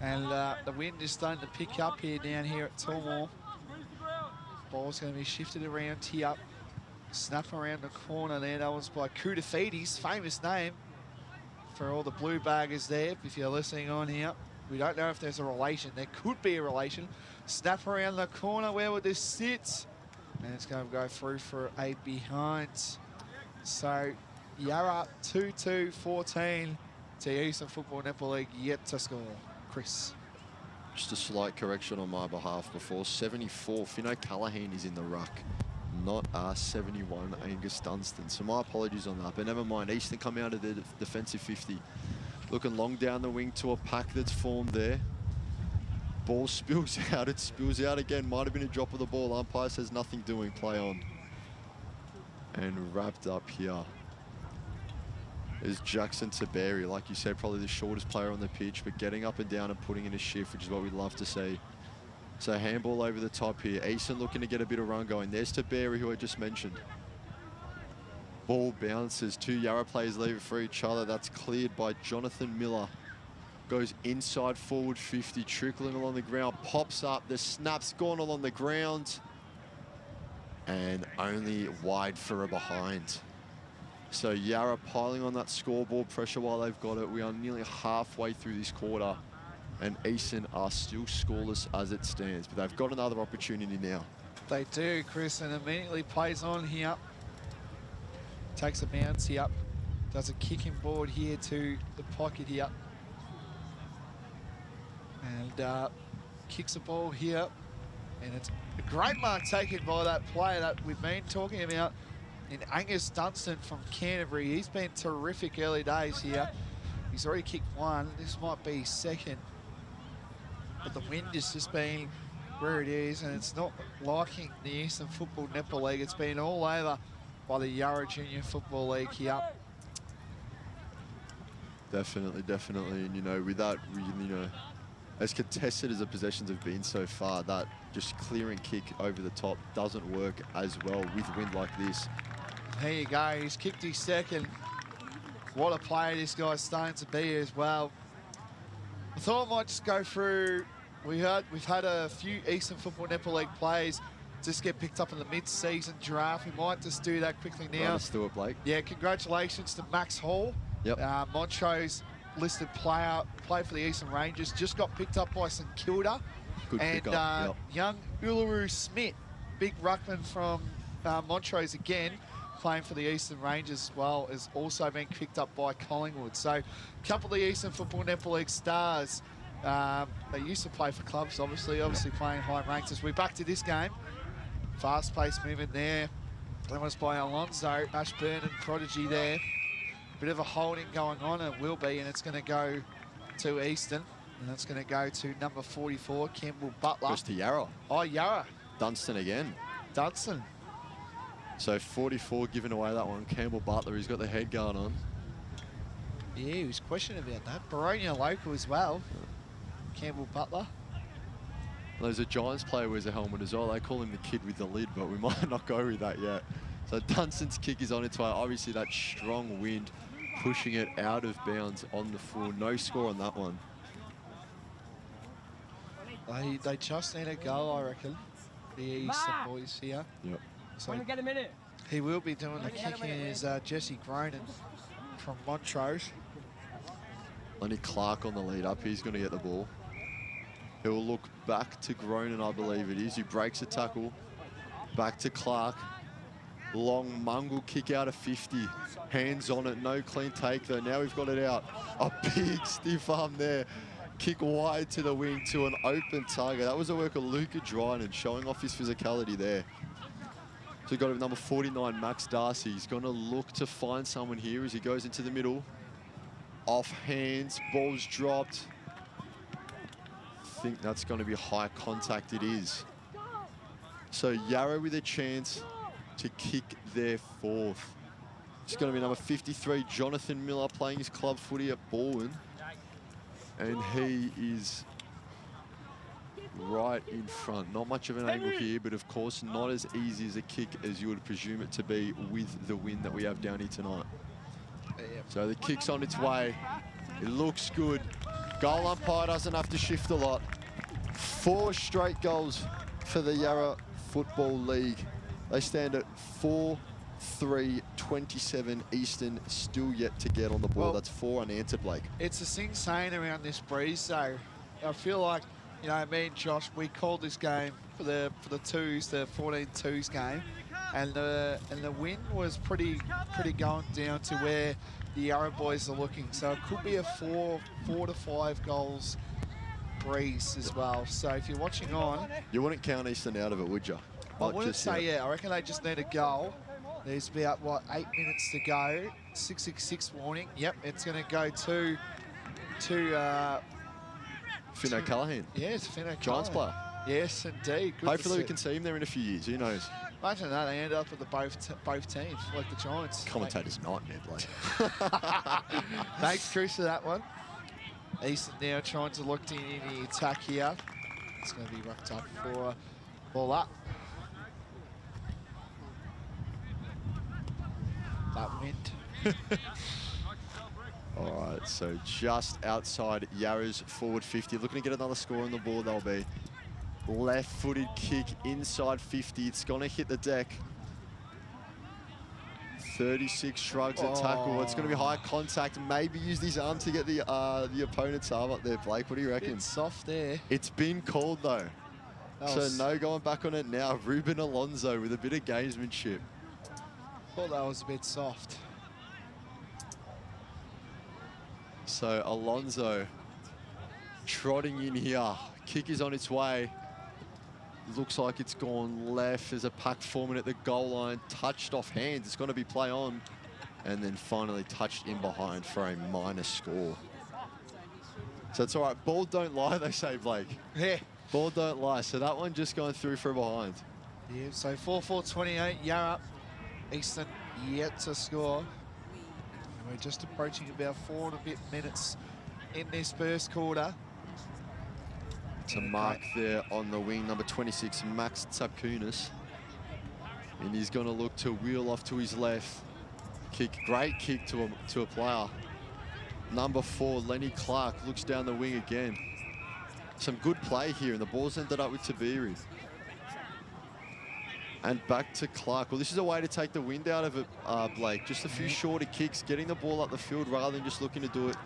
And the wind is starting to pick up here down here at Tormore. Ball's going to be shifted around here. Snap around the corner there. That was by Kudafides, famous name for all the blue baggers there. If you're listening on here, we don't know if there's a relation. There could be a relation. Snap around the corner. Where would this sit? And it's going to go through for a behind. So Yarra 2-2-14 to Eastern Football Netball League yet to score. Chris. Just a slight correction on my behalf before. 74, Finno Callahan is in the ruck. Not 71, Angus Dunstan. So my apologies on that, but never mind. Eastern come out of the defensive 50. Looking long down the wing to a pack that's formed there. Ball spills out. It spills out again. Might have been a drop of the ball. Umpire says nothing doing. Play on. And wrapped up here is Jackson Taberi. Like you said, probably the shortest player on the pitch, but getting up and down and putting in a shift, which is what we'd love to see. So handball over the top here. Eastern looking to get a bit of run going. There's Taberi, who I just mentioned. Ball bounces. Two Yarra players leave it for each other. That's cleared by Jonathan Miller. Goes inside forward 50, trickling along the ground. Pops up. The snap's gone along the ground. And only wide for a behind. So Yarra piling on that scoreboard pressure while they've got it. We are nearly halfway through this quarter. And Eastern are still scoreless as it stands. But they've got another opportunity now. They do, Chris, and immediately plays on here. Takes a bounce here. Does a kicking board here to the pocket here. And kicks the ball here. And it's a great mark taken by that player that we've been talking about. in Angus Dunstan from Canterbury. He's been terrific early days here. He's already kicked one. This might be his second. But the wind has just been where it is, and it's not liking the Eastern Football Netball League. It's been all over by the Yarra Junior Football League here. Definitely, definitely. And, you know, with that, you know, as contested as the possessions have been so far, that just clearing kick over the top doesn't work as well with wind like this. There you go. He's kicked his second. What a player this guy's starting to be as well. I thought I might just go through. We've had a few Eastern Football Netball League players just get picked up in the mid-season draft. We might just do that quickly now. Stuart Blake. Yeah, congratulations to Max Hall. Yep. Montrose listed player, played for the Eastern Rangers, just got picked up by St Kilda. Good and pick-up, yep. Young Uluru Smith, big ruckman from Montrose again, playing for the Eastern Rangers as well, has also been picked up by Collingwood. So a couple of the Eastern Football Netball League stars, they used to play for clubs, obviously playing high ranks. As we're back to this game, fast-paced movement there. That was by Alonso, Ashburn and Prodigy there. Bit of a holding going on, it will be, and it's going to go to Eastern. And that's going to go to number 44, Campbell Butler. Goes to Yarra. Oh, Yarra. Dunstan again. Dunstan. So 44 giving away that one. Campbell Butler, he's got the head going on. Yeah, he was questioning about that. Boronia local as well. Campbell Butler. There's a Giants player wears a helmet as well. They call him the kid with the lid, but we might not go with that yet. So Dunstan's kick is on its way. Obviously that strong wind pushing it out of bounds on the full. No score on that one. They just need a goal, I reckon. The Eastern boys here. Yep. So When we get a minute. he will be doing the kicking is Jesse Cronin from Montrose. Lenny Clark on the lead up. He's going to get the ball. He'll look back to Cronin, I believe it is. He breaks a tackle. Back to Clark. Long Mungle kick out of 50. Hands on it. No clean take though. Now we've got it out. A big stiff arm there. Kick wide to the wing to an open target. That was the work of Luca Drynan, showing off his physicality there. So we've got number 49, Max Darcy. He's going to look to find someone here as he goes into the middle. Off hands, ball's dropped. I think that's going to be high contact. It is. So Yarra with a chance to kick their fourth. It's going to be number 53, Jonathan Miller, playing his club footy at Baldwin. And he is right in front. Not much of an angle here, but of course not as easy as a kick as you would presume it to be with the wind that we have down here tonight. So the kick's on its way. It looks good. Goal umpire doesn't have to shift a lot. 4 straight goals for the Yarra Football League. They stand at 4-3-27. Eastern still yet to get on the board. Well, that's 4 unanswered, Blake. It's a sing saying around this breeze, though. I feel like, you know, me and Josh, we called this game for the twos, the 14-2s game, and the wind was pretty going down to where the Yarra boys are looking. So it could be a 4 to 5 goals breeze as well. So if you're watching on, You wouldn't count Eastern out of it, would you? I wouldn't say yeah. I reckon they just need a goal. There's about, what, 8 minutes to go. 666 warning. Yep, it's going to go to Finn O'Callaghan. Yes, Finn O'Callaghan. Giants player. Yes, indeed. Good Hopefully to we see. can see him there in a few years. Who knows? Imagine that, they end up with both teams, like the Giants. Commentator's nightmare, Blake. Thanks, Chris, for that one. Eastern now trying to lock in the attack here. It's going to be rucked up for ball up. That wind. All right, so just outside Yarra's forward 50. Looking to get another score on the board, they'll be. Left-footed kick inside 50. It's going to hit the deck. 36 shrugs at tackle. It's going to be high contact. Maybe use his arm to get the opponent's arm up there, Blake. What do you reckon? Bit soft there. It's been called, though. So no going back on it now. Ruben Alonso with a bit of gamesmanship. Thought that was a bit soft. So Alonso trotting in here. Kick is on its way. Looks like it's gone left. There's a pack forming at the goal line. Touched off hands. It's going to be play on. And then finally touched in behind for a minor score. So it's all right. Ball don't lie, they say, Blake. Yeah. Ball don't lie. So that one just going through for behind. Yeah, so 4-4-28, Yarra. Eastern yet to score. And we're just approaching about 4 and a bit minutes in this first quarter. To mark there on the wing, number 26, Max Tsapkunis. And he's going to look to wheel off to his left. Kick, great kick to a player. Number 4, Lenny Clark, looks down the wing again. Some good play here, and the ball's ended up with Tabiri. And back to Clark. Well, this is a way to take the wind out of it, Blake. Just a few shorter kicks, getting the ball up the field rather than just looking to do it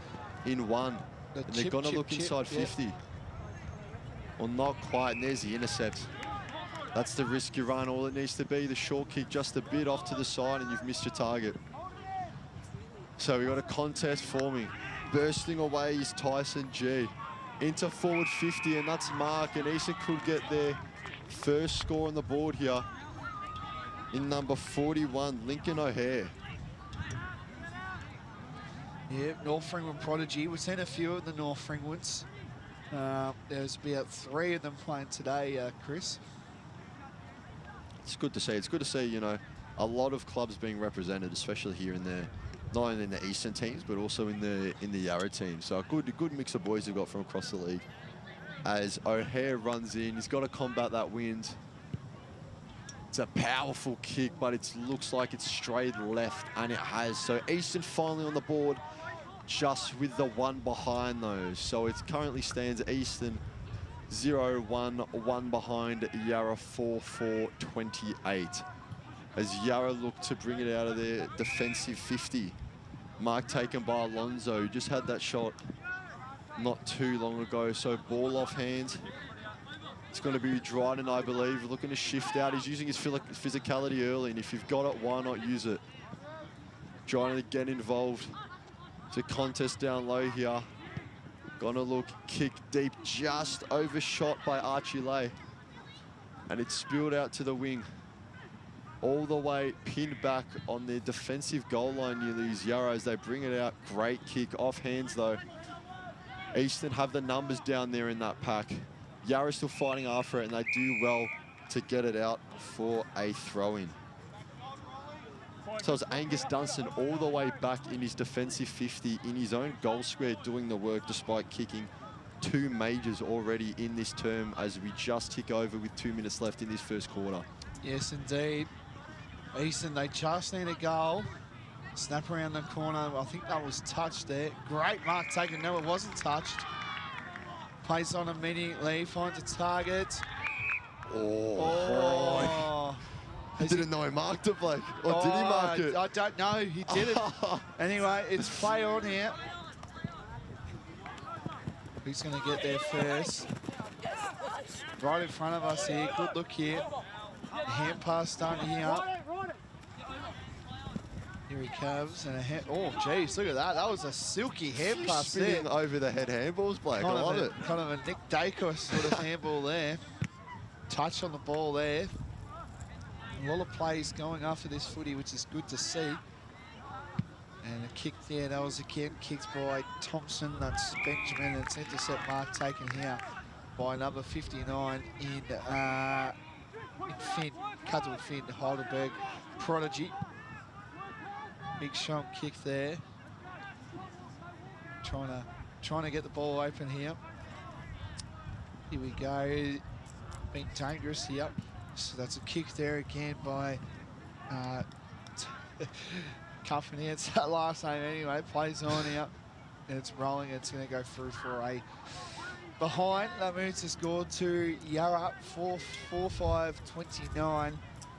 in one. And they're going to look inside 50. Well, not quite, and there's the intercept. That's the risk you run. All it needs to be, the short kick just a bit off to the side, and you've missed your target. So we've got a contest forming. Bursting away is Tyson G. Into forward 50, and that's Mark, and Eastern could get their first score on the board here in number 41, Lincoln O'Hare. Yeah, North Ringwood prodigy. We've seen a few of the North Ringwoods. There's about 3 of them playing today, Chris. It's good to see. It's good to see, you know, a lot of clubs being represented, especially here and there. Not only in the Eastern teams, but also in the Yarra team. So a good mix of boys we've got from across the league. As O'Hare runs in, he's got to combat that wind. It's a powerful kick, but it looks like it's straight left, and it has. So Eastern finally on the board, just with the one behind those. So it currently stands Eastern 0-1, 1 behind Yarra 4-4-28. As Yarra look to bring it out of their defensive 50. Mark taken by Alonso, who just had that shot not too long ago. So ball off hand. It's going to be Dryden, I believe, looking to shift out. He's using his physicality early, and if you've got it, why not use it? Dryden again involved. It's a contest down low here. Gonna look, kick deep, just overshot by Archie Lay. And it's spilled out to the wing. All the way pinned back on their defensive goal line near these Yarra as they bring it out. Great kick, off hands though. Eastern have the numbers down there in that pack. Yarra still fighting after it, and they do well to get it out for a throw-in. So it's Angus Dunstan all the way back in his defensive 50 in his own goal square doing the work despite kicking 2 majors already in this term as we just tick over with 2 minutes left in this first quarter. Yes, indeed. Eastern, they just need a goal. Snap around the corner. I think that was touched there. Great mark taken. No, it wasn't touched. Plays on immediately, finds a target. Oh. I didn't know he marked it, Blake. Or did he mark it? I don't know. He didn't. Anyway, it's play on here. Who's going to get there first? Right in front of us here. Good look here. Hand pass starting here. Here he comes, and a hand. Oh, geez, look at that. That was a silky hand pass there. Spinning over the head handballs, Blake. I love it. Kind of a Nick Dacos sort of handball there. Touch on the ball there. A lot of plays going after this footy, which is good to see. And a kick there. That was again kicked by Thompson. That's Benjamin. It's intercept mark taken here by number 59 in Finn, Cudgel Finn, Heidelberg prodigy. Big shot kick there. Trying to get the ball open here. Here we go. Being dangerous here. So that's a kick there again by can't pronounce that last name anyway. Plays on here. And it's rolling. It's going to go through for a behind. That moves the score to Yarra 4-5-29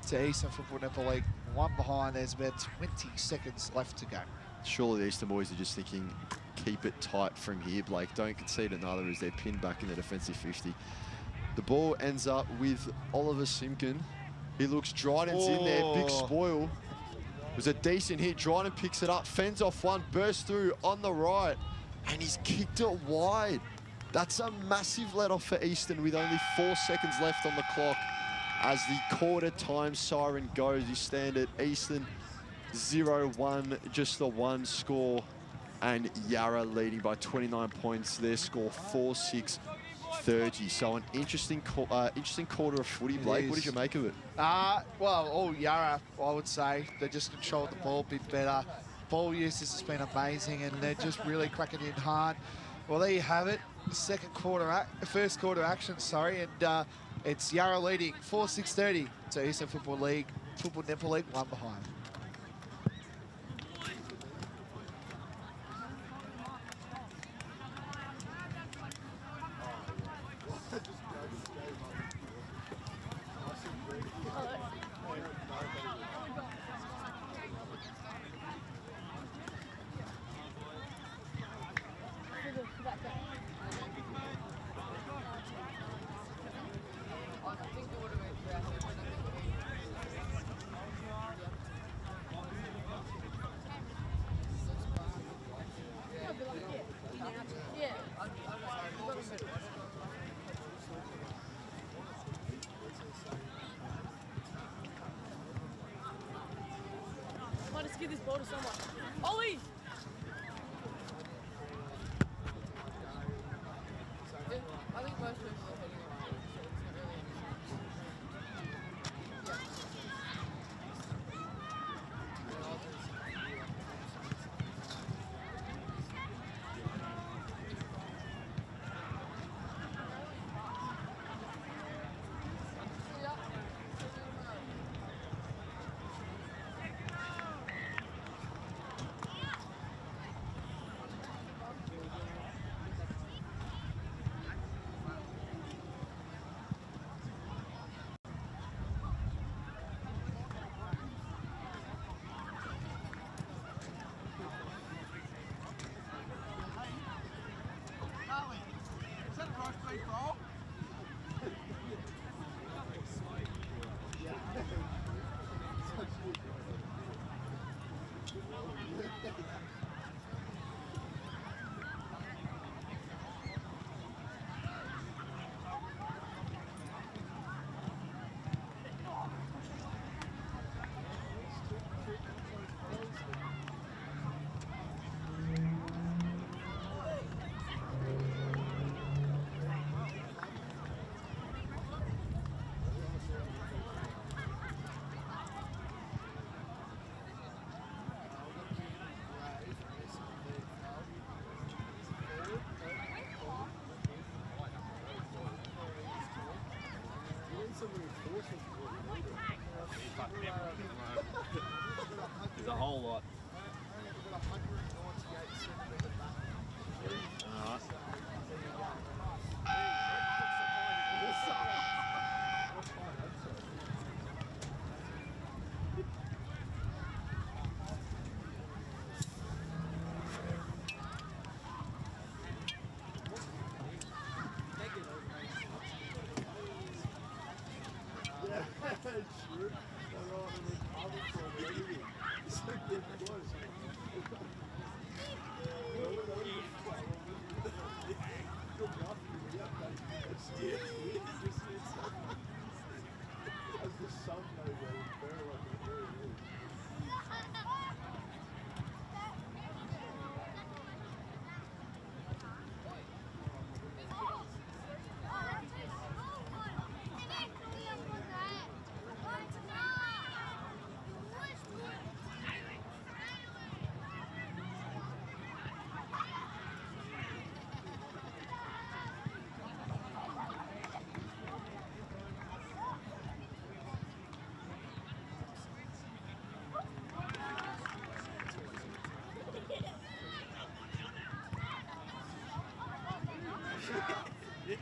to Eastern Football Netball League. 1 behind. There's about 20 seconds left to go. Surely the Eastern boys are just thinking, keep it tight from here, Blake. Don't concede another as they're pinned back in the defensive 50. The ball ends up with Oliver Simkin. He looks Dryden's in there. Big spoil. It was a decent hit. Dryden picks it up, fends off one, bursts through on the right, and he's kicked it wide. That's a massive let-off for Eastern with only 4 seconds left on the clock. As the quarter time siren goes, you stand at Eastern 0-1, just the one score. And Yarra leading by 29 points. Their score 4-6-30. So an interesting quarter of footy, Blake. What did you make of it? Well, all Yarra, I would say. They just controlled the ball a bit better. Ball use has been amazing, and they're just really cracking in hard. Well, there you have it. First quarter action, sorry, and it's Yarra leading 4-6-30 to Eastern Football Netball League, 1 behind. Let's give this ball to someone. Ollie! I think most people are hitting it. There's a whole lot.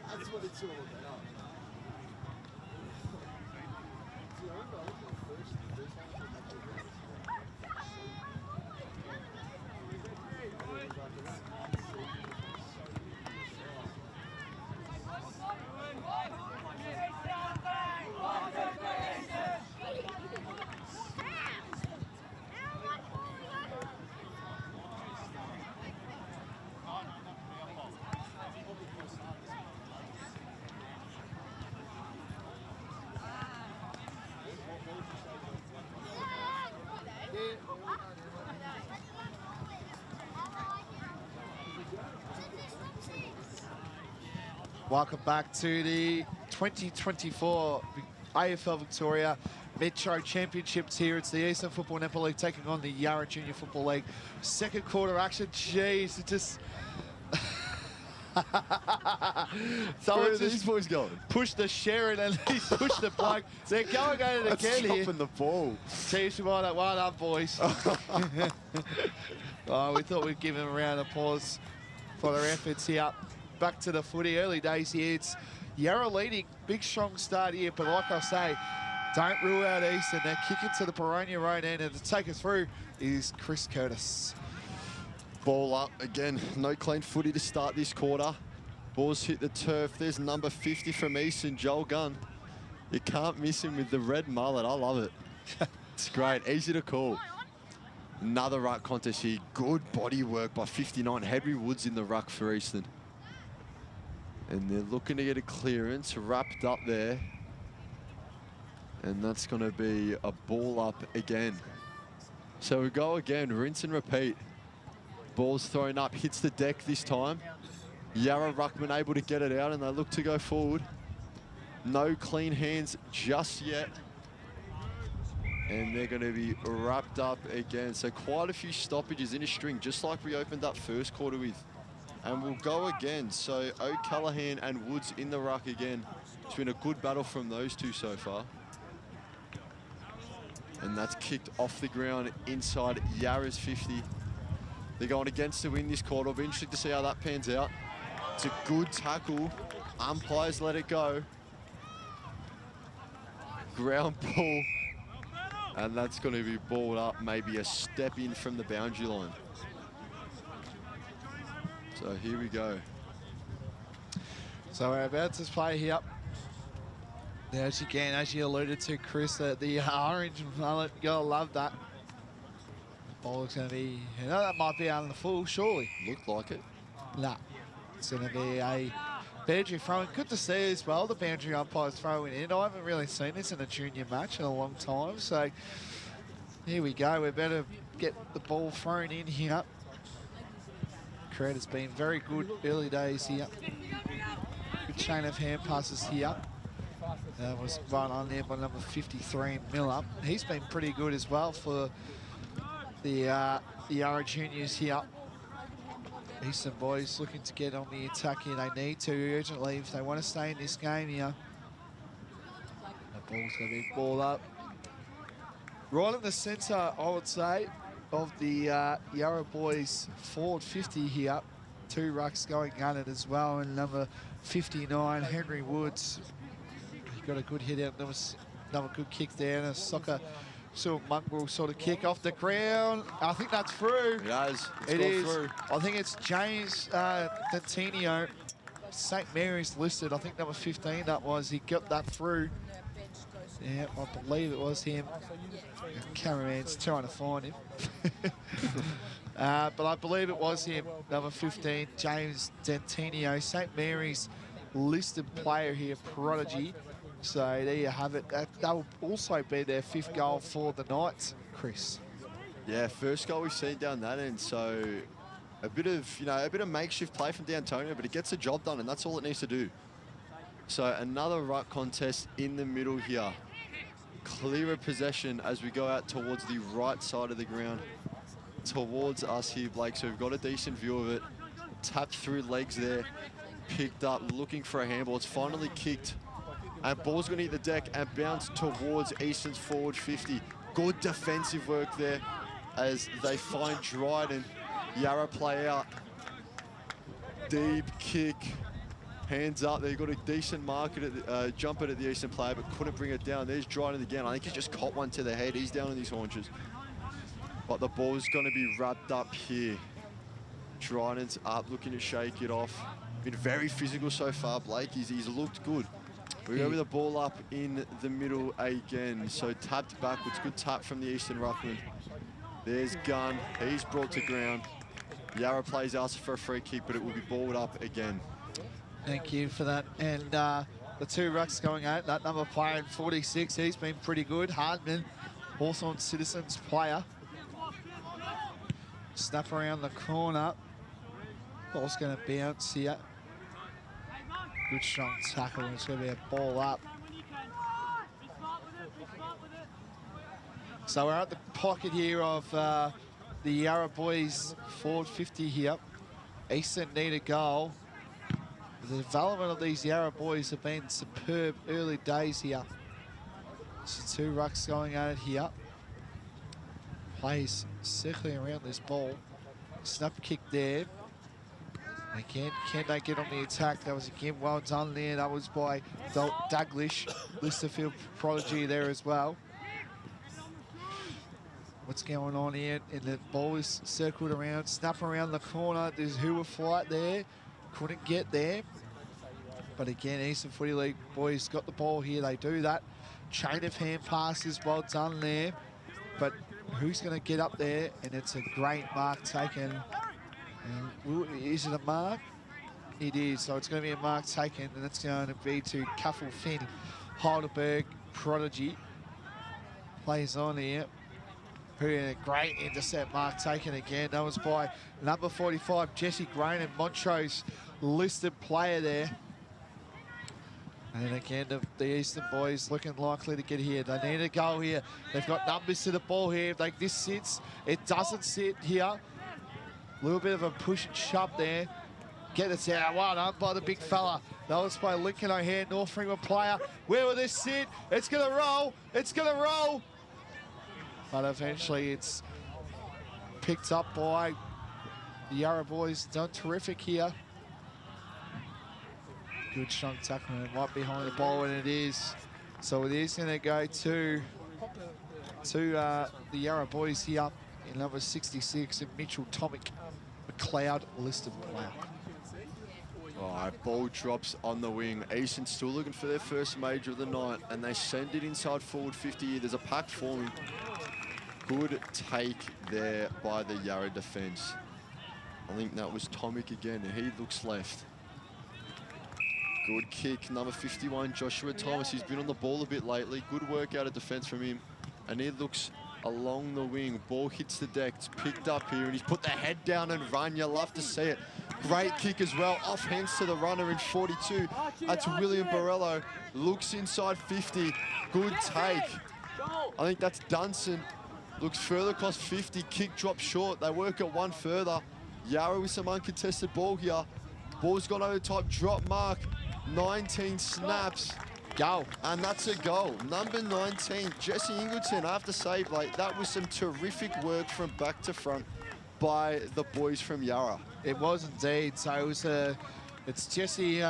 That's what it's all about. Welcome back to the 2024 AFL Victoria Metro Championships here. It's the Eastern Football Netball League taking on the Yarra Junior Football League. Second quarter action. Jeez, it just... Where are these boys going? Pushed the Sharon and he pushed the bloke. They're going at it again here. Dropping the ball. Teams well done, boys. Oh, we thought we'd give them a round of applause for their efforts here. Back to the footy, early days here. It's Yarra leading, big strong start here, but like I say, don't rule out Eastern. They're kicking to the Boronia Road end, and to take us through is Chris Curtis. Ball up again. No clean footy to start this quarter. Balls hit the turf. There's number 50 from Eastern, Joel Gunn. You can't miss him with the red mullet. I love it. It's great. Easy to call. Another ruck contest here. Good body work by 59. Henry Woods in the ruck for Eastern. And they're looking to get a clearance wrapped up there. And that's going to be a ball up again. So we go again, rinse and repeat. Ball's thrown up, hits the deck this time. Yarra ruckman able to get it out, and they look to go forward. No clean hands just yet. And they're going to be wrapped up again. So quite a few stoppages in a string, just like we opened up first quarter with. And we'll go again. So O'Callaghan and Woods in the ruck again. It's been a good battle from those two so far. And that's kicked off the ground inside Yarra's 50. They're going against the win this quarter. It'll be interesting to see how that pans out. It's a good tackle. Umpires let it go. Ground ball. And that's going to be balled up, maybe a step in from the boundary line. So here we go. So we're about to play here. There's again, as you alluded to, Chris, the orange mullet. You gotta love that. The ball's gonna be, you know, that might be on the full, surely. Looked like it. Nah, it's gonna be a boundary throw. Good to see as well, the boundary umpires throwing in. I haven't really seen this in a junior match in a long time. So here we go. We better get the ball thrown in here. Crowd has been very good early days here. Good chain of hand passes here. That was right on there by number 53, Miller. He's been pretty good as well for the Yarra Juniors here. Eastern boys looking to get on the attack here. They need to urgently if they want to stay in this game here. The ball's going to be ball up. Right in the centre, I would say, of the Yarra boys forward 50 here. Two rucks going gunning as well, and number 59, Henry Woods. He got a good hit out. There was another good kick there, and a soccer sort of mongrel sort of kick off the ground. I think that's through. It has. It is. Through. I think it's James Dentinio. St. Mary's listed. I think number 15 that was. He got that through. Yeah, I believe it was him. Cameraman's trying to find him. But I believe it was him, number 15, James Dentinio. St. Mary's listed player here, prodigy. So there you have it. That will also be their 5th goal for the Knights, Chris. Yeah, first goal we've seen down that end. So a bit of makeshift play from D'Antonio, but it gets the job done, and that's all it needs to do. So another ruck contest in the middle here. Clearer possession as we go out towards the right side of the ground. Towards us here, Blake, so we've got a decent view of it. Tapped through legs there, picked up, looking for a handball. It's finally kicked, and ball's going to hit the deck and bounce towards Eastern's forward 50. Good defensive work there as they find Dryden. Yarra play out. Deep kick. Hands up, they got a decent mark at jump at the Eastern player, but couldn't bring it down. There's Dryden again. I think he's just caught one to the head. He's down on his haunches. But the ball's going to be wrapped up here. Dryden's up, looking to shake it off. Been very physical so far, Blake. He's looked good. We go with the ball up in the middle again. So tapped backwards. Good tap from the Eastern ruckman. There's Gunn. He's brought to ground. Yarra plays us for a free kick, but it will be balled up again. Thank you for that. And the two rucks going out. That number player in 46, he's been pretty good. Hardman, Hawthorn Citizens player. Snap around the corner. Ball's going to bounce here. Good strong tackle, and it's going to be a ball up. So we're at the pocket here of the Yarra boys forward 50 here. Eastern need a goal. The development of these Yarra boys have been superb early days here. So two rucks going at it here. Plays circling around this ball. Snap kick there. Again, can they get on the attack? That was again well done there. That was by Douglas, Listerfield prodigy there as well. What's going on here? And the ball is circled around, snap around the corner. There's Hoover flight there. Couldn't get there. But again, Eastern Footy League boys got the ball here. They do that. Chain of hand passes, well done there. But who's going to get up there? And it's a great mark taken. And is it a mark? It is. So it's going to be a mark taken, and it's going to be to Cuffle Finn, Heidelberg prodigy. Plays on here. A great intercept mark taken again. That was by number 45, Jesse Grain, and Montrose listed player there. And again, the Eastern boys looking likely to get here. They need a goal here. They've got numbers to the ball here. If this sits, it doesn't sit here. A little bit of a push and shove there. Get it out. Well done by the big fella. That was by Lincoln O'Hare, North Freeman player. Where will this sit? It's going to roll. It's going to roll. But eventually it's picked up by the Yarra boys. Done terrific here. Good strong tackle right behind the ball, and it is. So it is going to go to the Yarra boys here in number 66, and Mitchell Tomic, McLeod listed player. All right, ball drops on the wing. Eastern still looking for their first major of the night, and they send it inside forward 50. There's a pack forming. Good take there by the Yarra defence. I think that was Tomic again, and he looks left. Good kick, number 51, Joshua Thomas. He's been on the ball a bit lately. Good work out of defence from him. And he looks along the wing. Ball hits the deck. It's picked up here, and he's put the head down and run. You love to see it. Great kick as well. Off hands to the runner in 42. That's William Borello. Looks inside 50. Good take. I think that's Dunson. Looks further across 50. Kick drops short. They work it one further. Yarra with some uncontested ball here. Ball's gone over the top. Drop mark. 19 snaps. Goal. And that's a goal. Number 19, Jesse Ingleton, after save late. That was some terrific work from back to front by the boys from Yarra. It was indeed. So it was it's Jesse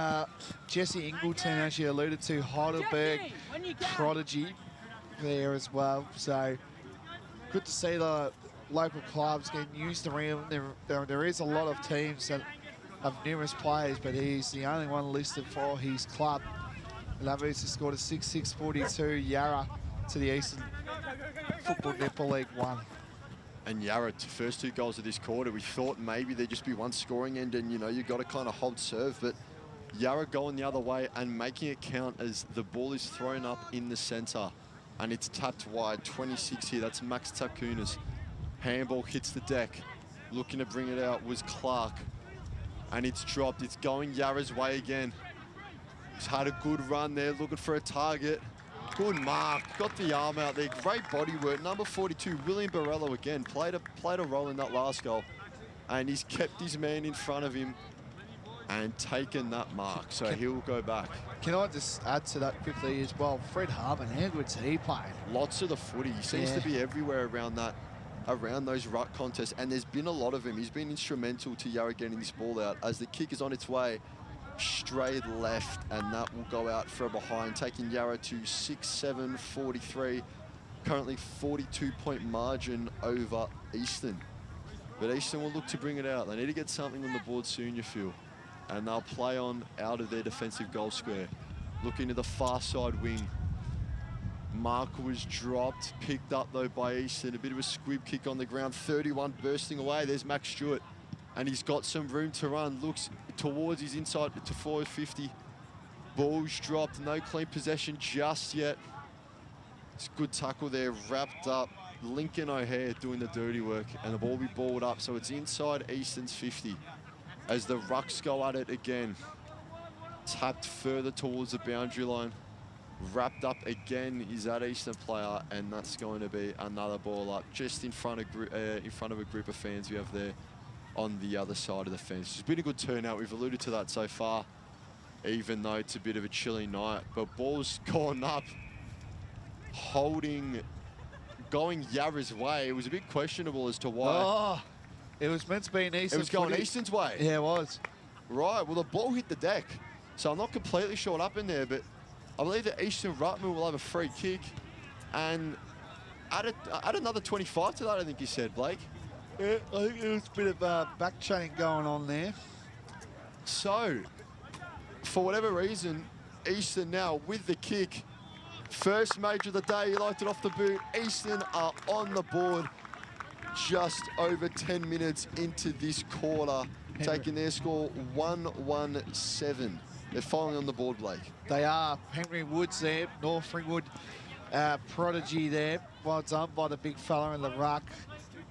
Ingleton, as you alluded to, Heidelberg prodigy there as well. So good to see the local clubs getting used around. There is a lot of teams that have numerous players, but he's the only one listed for his club. And that means he scored a 6-6-42 Yarra to the Eastern Football Netball League 1. And Yarra, first two goals of this quarter, we thought maybe there'd just be one scoring end, and you know, you got to kind of hold serve, but Yarra going the other way and making it count as the ball is thrown up in the centre, and it's tapped wide. 26 here, that's Max Takunas. Handball hits the deck. Looking to bring it out was Clark, and it's dropped. It's going Yarra's way again. He's had a good run there, looking for a target. Good mark, got the arm out there. Great body work. Number 42, William Borello again, played a role in that last goal, and he's kept his man in front of him and taken that mark, so he'll go back. Can I just add to that quickly as well? Fred Harmon, how good's he playing? Lots of the footy. He seems to be everywhere around those ruck contests, and there's been a lot of him. He's been instrumental to Yarra getting this ball out as the kick is on its way. Straight left, and that will go out from behind, taking Yarra to 6-7-43. Currently 42-point margin over Eastern. But Eastern will look to bring it out. They need to get something on the board soon, you feel. And they'll play on out of their defensive goal square. Looking to the far side wing. Mark was dropped, picked up though by Eastern. A bit of a squib kick on the ground. 31 bursting away. There's Max Stewart. And he's got some room to run. Looks towards his inside to forward 50. Ball's dropped. No clean possession just yet. It's a good tackle there. Wrapped up. Lincoln O'Hare doing the dirty work. And the ball will be balled up. So it's inside Eastern's 50 as the rucks go at it again. tapped further towards the boundary line. Wrapped up again is that Eastern player, and that's going to be another ball up just in front of a group of fans we have there on the other side of the fence. It's been a good turnout. We've alluded to that so far, even though it's a bit of a chilly night. But ball's gone up, going Yarra's way. It was a bit questionable as to why. Oh, it was meant to be an Eastern. It was going footy. Eastern's way. Yeah, it was. Right, well, the ball hit the deck. So I'm not completely sure what happened there, but I believe that Eastern Rutman will have a free kick. And add another 25 to that, I think you said, Blake. Yeah, I think there was a bit of back chatting going on there. So, for whatever reason, Eastern now with the kick. First major of the day, he liked it off the boot. Eastern are on the board just over 10 minutes into this quarter, taking their score 1-1-7. They're finally on the board, Blake. They are. Henry Woods there, North Ringwood prodigy there. Well done by the big fella in the ruck.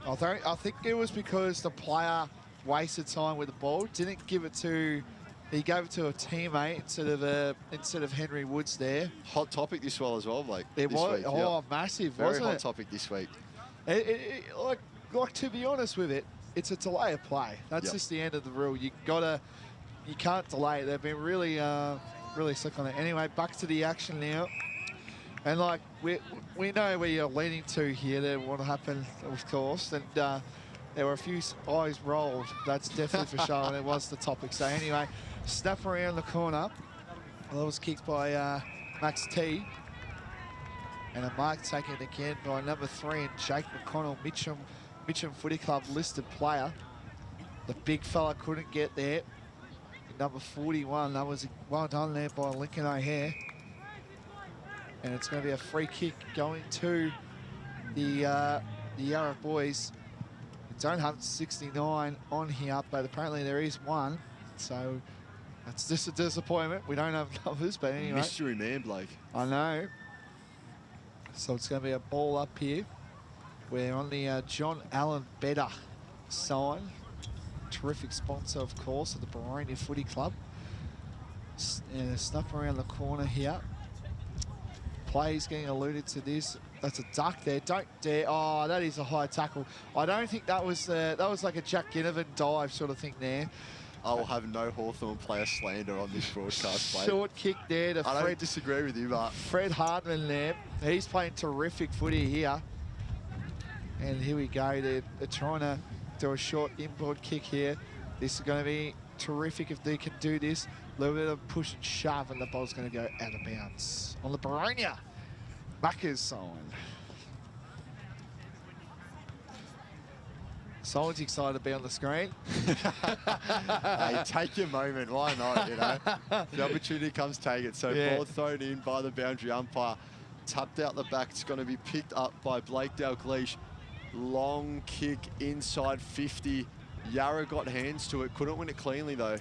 I think it was because the player wasted time with the ball, didn't give it to. He gave it to a teammate instead of Henry Woods there. Hot topic this well as well, Blake. It was week, massive, very wasn't it? hot topic this week. Like to be honest with it, it's a delay of play. That's just the end of the rule. You can't delay it. They've been really slick on it. Anyway, back to the action now. And like we know where you're leading to here. That what happened, of course. And there were a few eyes rolled. That's definitely for sure. And it was the topic. So anyway, snap around the corner. That was kicked by Max T. And a mark taken again by number 3 and Jake McConnell, Mitcham Footy Club listed player. The big fella couldn't get there. Number 41, that was well done there by Lincoln O'Hare. And it's going to be a free kick going to the Yarra boys. We don't have 69 on here, but apparently there is one. So that's just a disappointment. We don't have numbers, but anyway. Mystery man, Blake. I know. So it's going to be a ball up here. We're on the John Allen Better sign. Terrific sponsor, of course, of the Boronia Footy Club. And a snuff around the corner here. Plays getting alluded to this. That's a duck there. Don't dare. Oh, that is a high tackle. I don't think that was like a Jack Ginnivan dive sort of thing there. I will have no Hawthorn player slander on this broadcast, Blake. Short kick there to I don't disagree with you, but Fred Hardman there. He's playing terrific footy here. And here we go. They're trying to do a short inboard kick here. This is going to be terrific if they can do this. A little bit of push and shove, and the ball's going to go out of bounds. On the Boronia backers sign. Someone's excited to be on the screen. Hey, take your moment. Why not, you know? The opportunity comes, take it. So ball thrown in by the boundary umpire. Tapped out the back. It's going to be picked up by Blake Dalgleish. Long kick inside 50. Yarra got hands to it. Couldn't win it cleanly, though.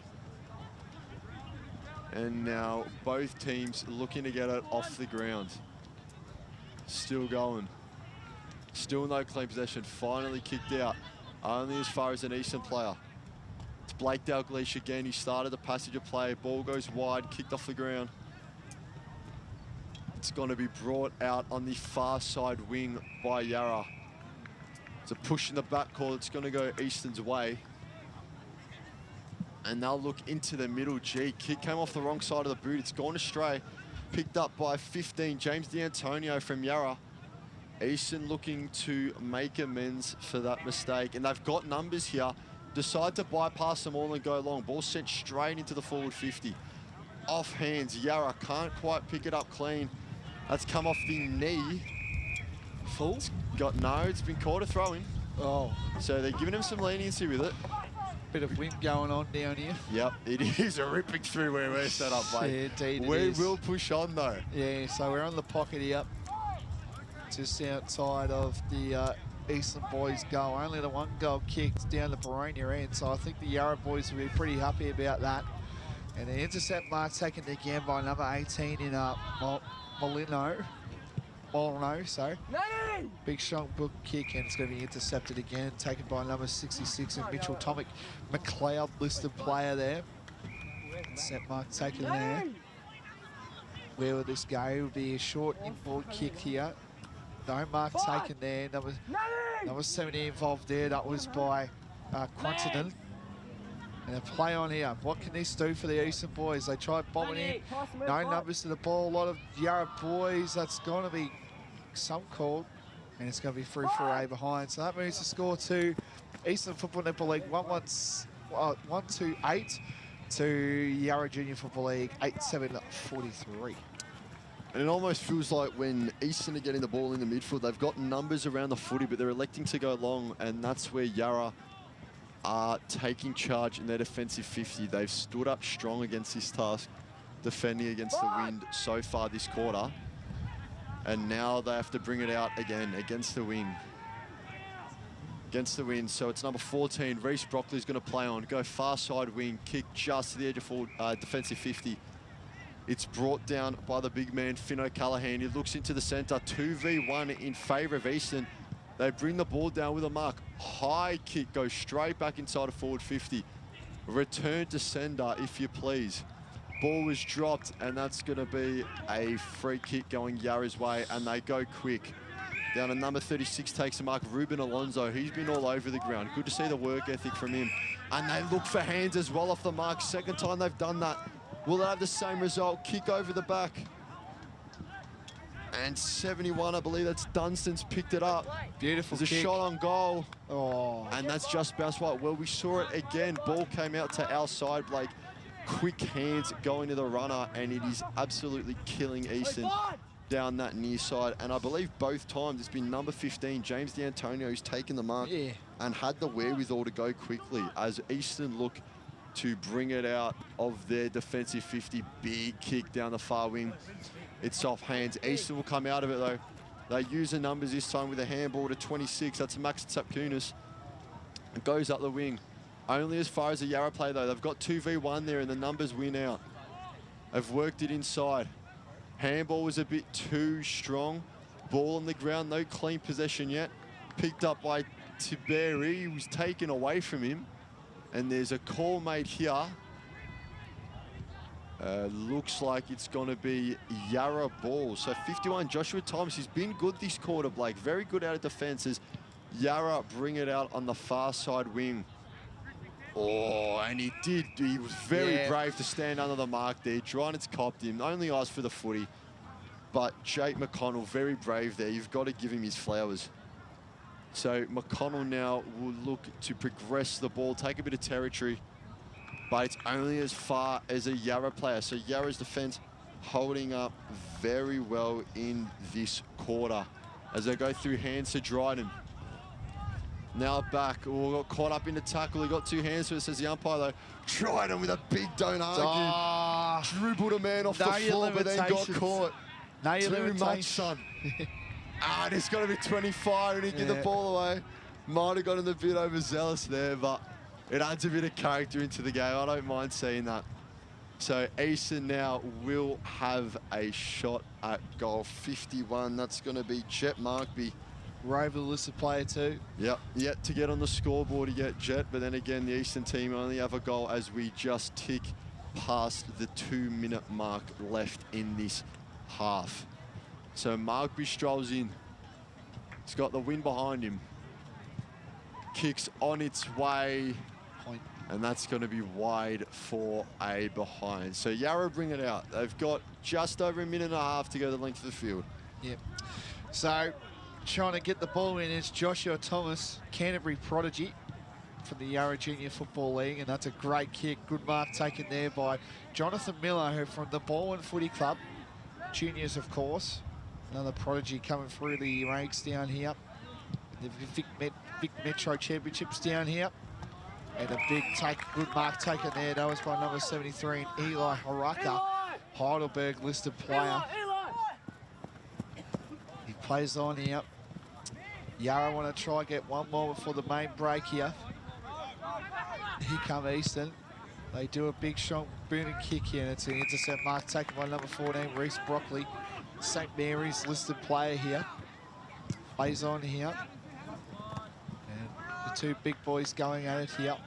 And now both teams looking to get it off the ground. Still going. Still no clean possession. Finally kicked out. Only as far as an Eastern player. It's Blake Dalgleish again. He started the passage of play. Ball goes wide, kicked off the ground. It's going to be brought out on the far side wing by Yarra. It's a push in the back call. It's going to go Eastern's way. And they'll look into the middle. G, kick came off the wrong side of the boot. It's gone astray. Picked up by 15, James D'Antonio from Yarra. Eastern looking to make amends for that mistake. And they've got numbers here. Decide to bypass them all and go long. Ball sent straight into the forward 50. Off hands. Yarra can't quite pick it up clean. That's come off the knee. Full? It's been caught a throw-in. Oh. So they're giving him some leniency with it. Bit of wind going on down here. Yep, it is a ripping through where we're set up, mate. Yeah, indeed we will push on, though. Yeah, so we're on the pocket here. Just outside of the Eastern boys' goal. Only the one goal kicked down the Boronia end. So I think the Yarra boys will be pretty happy about that. And the intercept mark taken again by number 18 in Molino, sorry. Big strong book kick, and it's going to be intercepted again, taken by number 66 and Mitchell Tomic McLeod, listed player there. Set mark taken there. Where will this go? It will be a short inboard kick here. No mark taken there. That was 70 involved there. That was by Quantidon. And a play on here. What can this do for the Eastern boys? They try bombing in. No numbers to the ball. A lot of Yarra boys. That's going to be some call. And it's going to be free for A behind. So that moves the score to Eastern Football Netball League 128 to Yarra Junior Football League 87-43. And it almost feels like when Eastern are getting the ball in the midfield, they've got numbers around the footy, but they're electing to go long, and that's where Yarra are taking charge in their defensive 50. They've stood up strong against this task, defending against the wind so far this quarter. And now they have to bring it out again against the wind. Against the wind, so it's number 14. Reece Brockley's going to play on, go far side wing, kick just to the edge of forward, defensive 50. It's brought down by the big man, Finn O'Callaghan. He looks into the centre, 2v1 in favour of Eastern. They bring the ball down with a mark. High kick, goes straight back inside of forward 50. Return to sender, if you please. Ball was dropped, and that's going to be a free kick going Yarra's way, and they go quick. Down to number 36 takes the mark, Ruben Alonso. He's been all over the ground. Good to see the work ethic from him. And they look for hands as well off the mark. Second time they've done that. Will they have the same result? Kick over the back. And 71, I believe that's Dunstan's picked it up. Beautiful There's kick. a shot on goal. Oh. And that's just bounced right. Well, we saw it again. Ball came out to our side, Blake. Quick hands going to the runner, and it is absolutely killing Eastern down that near side. And I believe both times it's been number 15, James D'Antonio, who's taken the mark and had the wherewithal to go quickly as Eastern look to bring it out of their defensive 50. Big kick down the far wing. It's off hands. Eastern will come out of it though. They use the numbers this time with a handball to 26. That's Max Tsapkunis. It goes up the wing. Only as far as the Yarra play though. They've got 2v1 there and the numbers win out. They've worked it inside. Handball was a bit too strong. Ball on the ground, no clean possession yet. Picked up by Tiberi, who was taken away from him. And there's a call made here. Looks like it's going to be Yarra ball. So 51, Joshua Thomas, he's been good this quarter, Blake. Very good out of defences. Yarra bring it out on the far side wing. Oh, and he did. He was very brave to stand under the mark there. Drynet's copped him. Only asked for the footy. But Jake McConnell, very brave there. You've got to give him his flowers. So McConnell now will look to progress the ball, take a bit of territory, but it's only as far as a Yarra player. So Yarra's defence holding up very well in this quarter as they go through hands to Dryden. Now back, got caught up in the tackle. He got two hands to it, says the umpire though. Dryden with a big don't argue. Dribbled a man off the floor, but then got caught. Too much, son. And it's got to be 25 and he give the ball away. Might have gotten a bit overzealous there, but it adds a bit of character into the game. I don't mind seeing that. So Eastern now will have a shot at goal. 51, that's going to be Jet Markby. Rover listed player too. Yep, yet to get on the scoreboard yet, Jet, but then again, the Eastern team only have a goal as we just tick past the 2-minute mark left in this half. So Markby strolls in. He's got the wind behind him. Kicks on its way. Point. And that's going to be wide for a behind. So Yarra bring it out. They've got just over a minute and a half to go the length of the field. Yep. So trying to get the ball in is Joshua Thomas, Canterbury prodigy from the Yarra Junior Football League, and that's a great kick. Good mark taken there by Jonathan Miller, who from the Baldwin Footy Club. Juniors, of course. Another prodigy coming through the ranks down here. The Vic Metro Championships down here. And a big good mark taken there. That was by number 73, Eli Haraka, Heidelberg listed player. He plays on here. Yarra want to try and get one more before the main break here. Here come Eastern. They do a big, strong, booming kick here, and it's an intercept mark taken by number 14, Reece Brockley. St. Mary's listed player here. Plays on here. And the two big boys going at it here.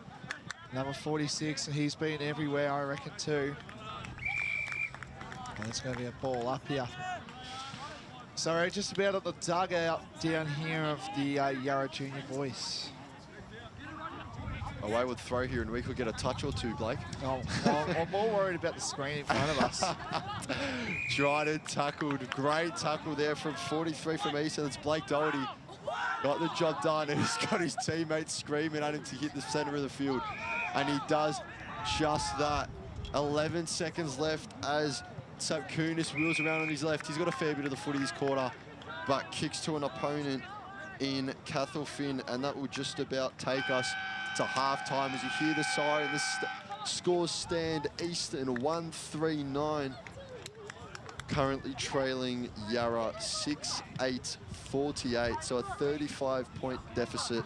Number 46, and he's been everywhere, I reckon, too. And it's going to be a ball up here. So we're just about at the dugout down here of the Yarra Junior boys. A wayward throw here, and we could get a touch or two, Blake. Oh, I'm more worried about the screen in front of us. Dryden tackled. Great tackle there from 43 from Eastern. It's Blake Doherty. Got the job done, and he's got his teammates screaming at him to hit the centre of the field. And he does just that. 11 seconds left as Sapkunis wheels around on his left. He's got a fair bit of the footy this quarter, but kicks to an opponent in Cathal Finn, and that will just about take us to half-time. As you hear the siren, the scores stand Eastern 139. Currently trailing Yarra 6-8-48, so a 35-point deficit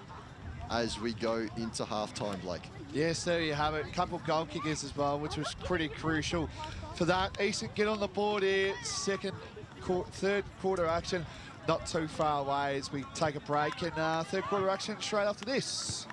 as we go into half-time, Blake. Yes, there you have it. A couple of goal kickers as well, which was pretty crucial for that. Eastern get on the board here. Third quarter action, not too far away as we take a break. And third quarter action straight after this.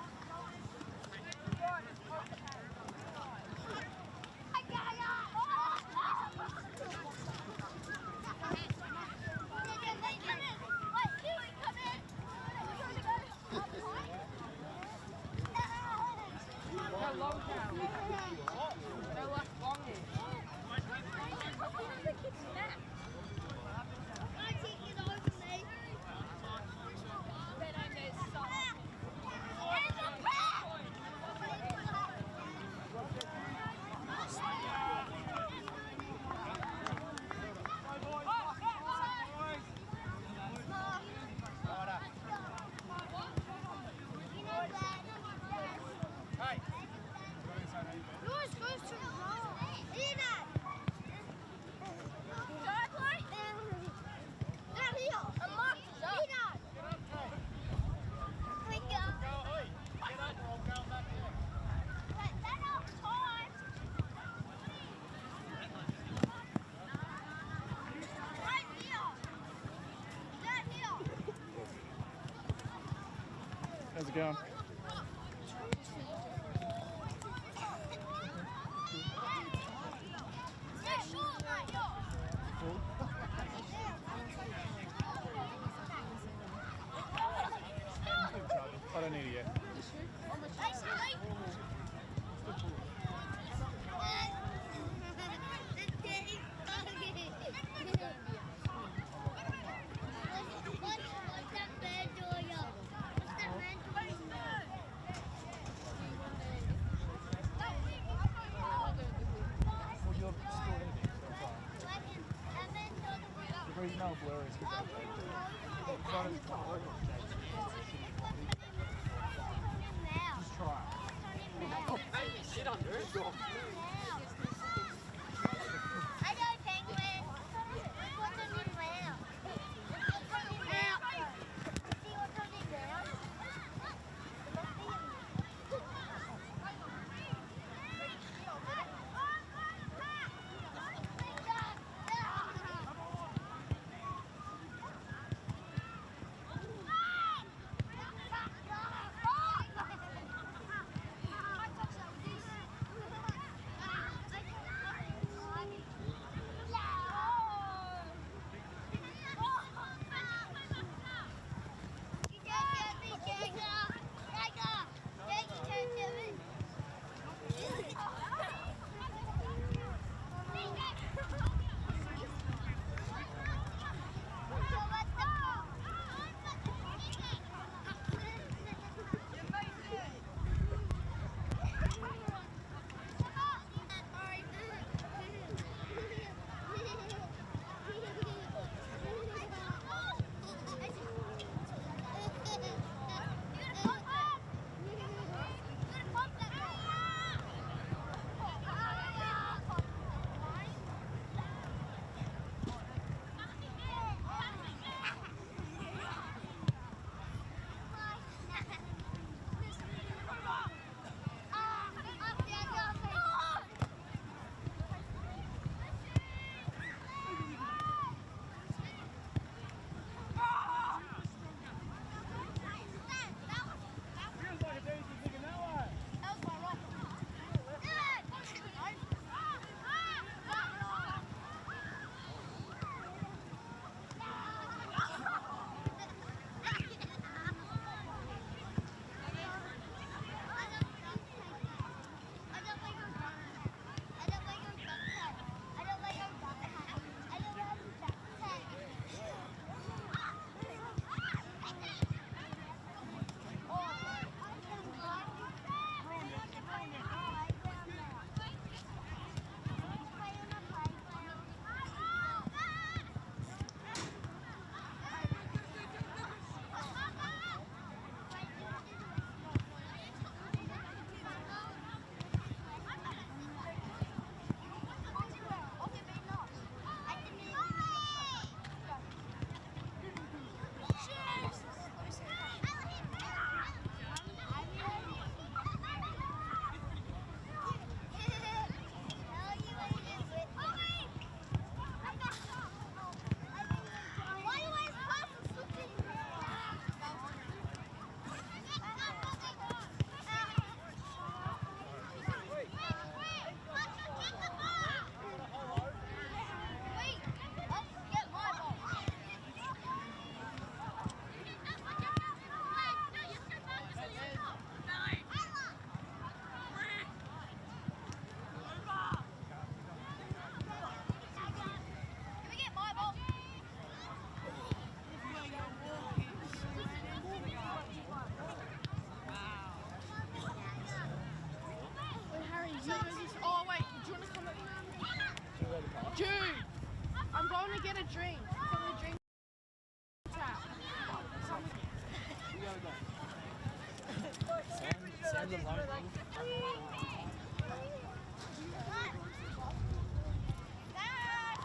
How's it going? I don't need it yet. Sounds alone.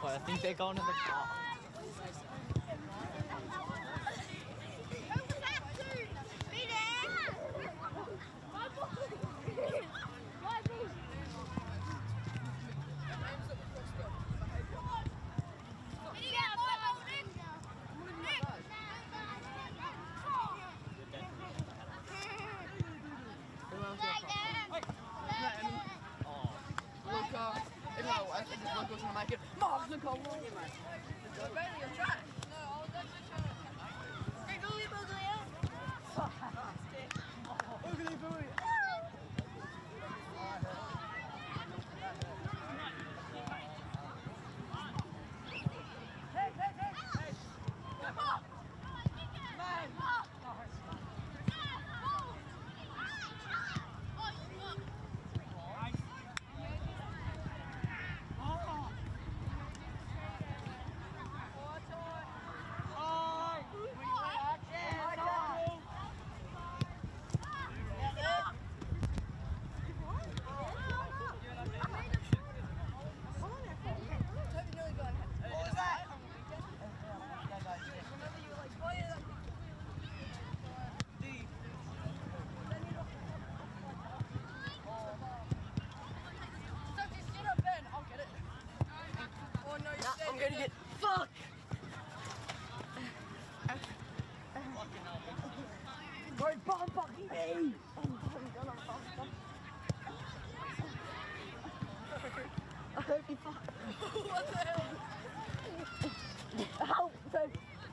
Well, I think they're going to the car.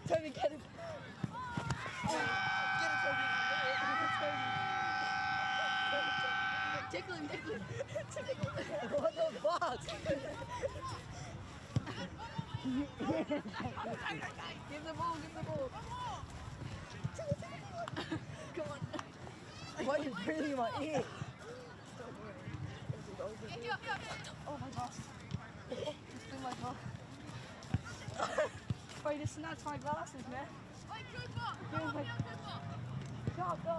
Toby, get him. Get him, Toby. Tickle him, tickle him. Tickle him. What the fuck? Give the ball, give the ball. Come on. Why are you breathing in my ear? Oh my gosh. Just do my gosh. Wait, just snatch my glasses, man. Wait, Cooper! Go, go!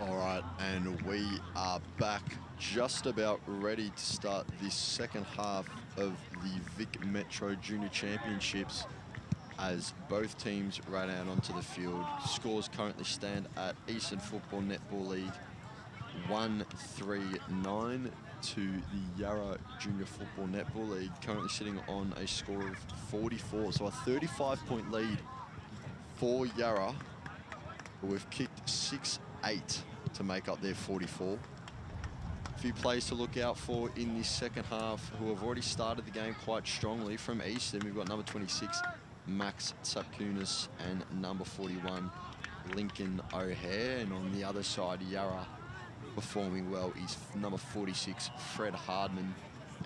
All right, and we are back, just about ready to start the second half of the Vic Metro Junior Championships as both teams run out onto the field. Scores currently stand at Eastern Football Netball League 1-3-9 to the Yarra Junior Football Netball League, currently sitting on a score of 44. So a 35-point lead for Yarra We've kicked 6-8 to make up their 44. A few players to look out for in this second half who have already started the game quite strongly. From Eastern, we've got number 26, Max Tsakunas, and number 41, Lincoln O'Hare. And on the other side, Yarra performing well is number 46, Fred Hardman,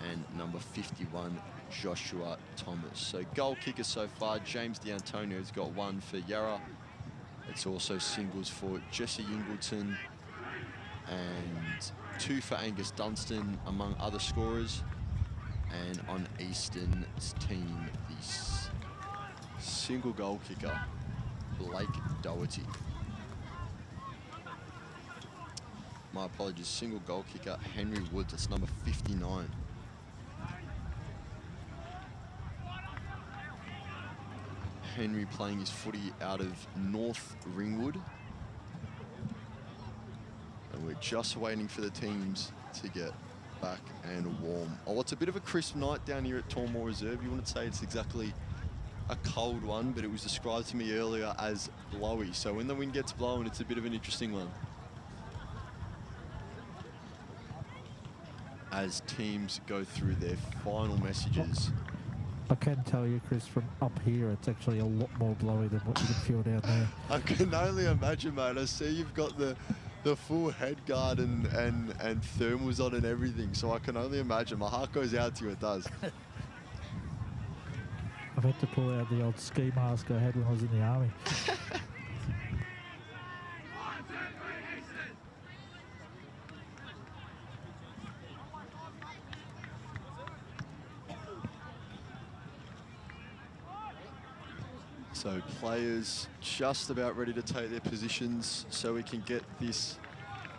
and number 51, Joshua Thomas. So goal kickers so far, James D'Antonio has got 1 for Yarra. It's also singles for Jesse Ingleton and 2 for Angus Dunstan, among other scorers. And on Eastern's team, the single goal kicker, Blake Doherty. My apologies, single goal kicker, Henry Woods, that's number 59. Henry playing his footy out of North Ringwood. And we're just waiting for the teams to get back and warm. Oh, it's a bit of a crisp night down here at Tormore Reserve. You wouldn't say it's exactly a cold one, but it was described to me earlier as blowy. So when the wind gets blowing, it's a bit of an interesting one. As teams go through their final messages. I can tell you, Chris, from up here, it's actually a lot more blowy than what you can feel down there. I can only imagine, mate. I see you've got the full head guard and thermals on and everything, so I can only imagine. My heart goes out to you, it does. I've had to pull out the old ski mask I had when I was in the army. So players just about ready to take their positions so we can get this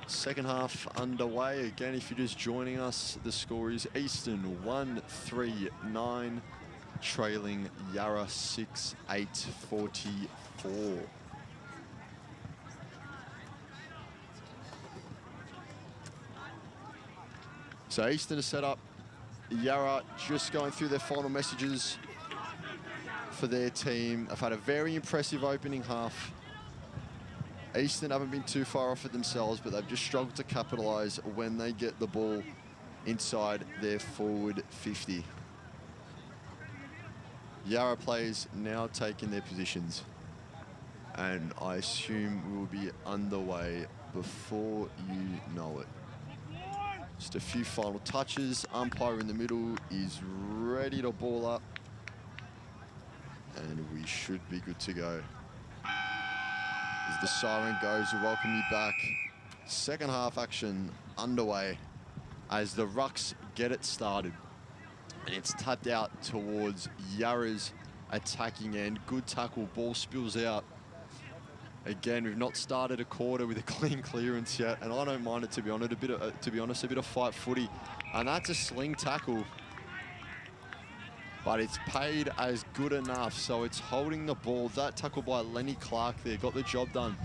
second half underway. Again, if you're just joining us, the score is Eastern 1-3-9, trailing Yarra 6-8-44. So Eastern is set up. Yarra just going through their final messages for their team. They've had a very impressive opening half. Eastern haven't been too far off it themselves, but they've just struggled to capitalise when they get the ball inside their forward 50. Yarra players now taking their positions, and I assume we will be underway before you know it. Just a few final touches. Umpire in the middle is ready to ball up, and we should be good to go. As the siren goes, we welcome you back. Second half action underway as the Rucks get it started. And it's tapped out towards Yarra's attacking end. Good tackle, ball spills out. Again, we've not started a quarter with a clean clearance yet, and I don't mind it, to be honest, a bit of fight footy. And that's a sling tackle, but it's paid as good enough, so it's holding the ball. That tackle by Lenny Clark there got the job done.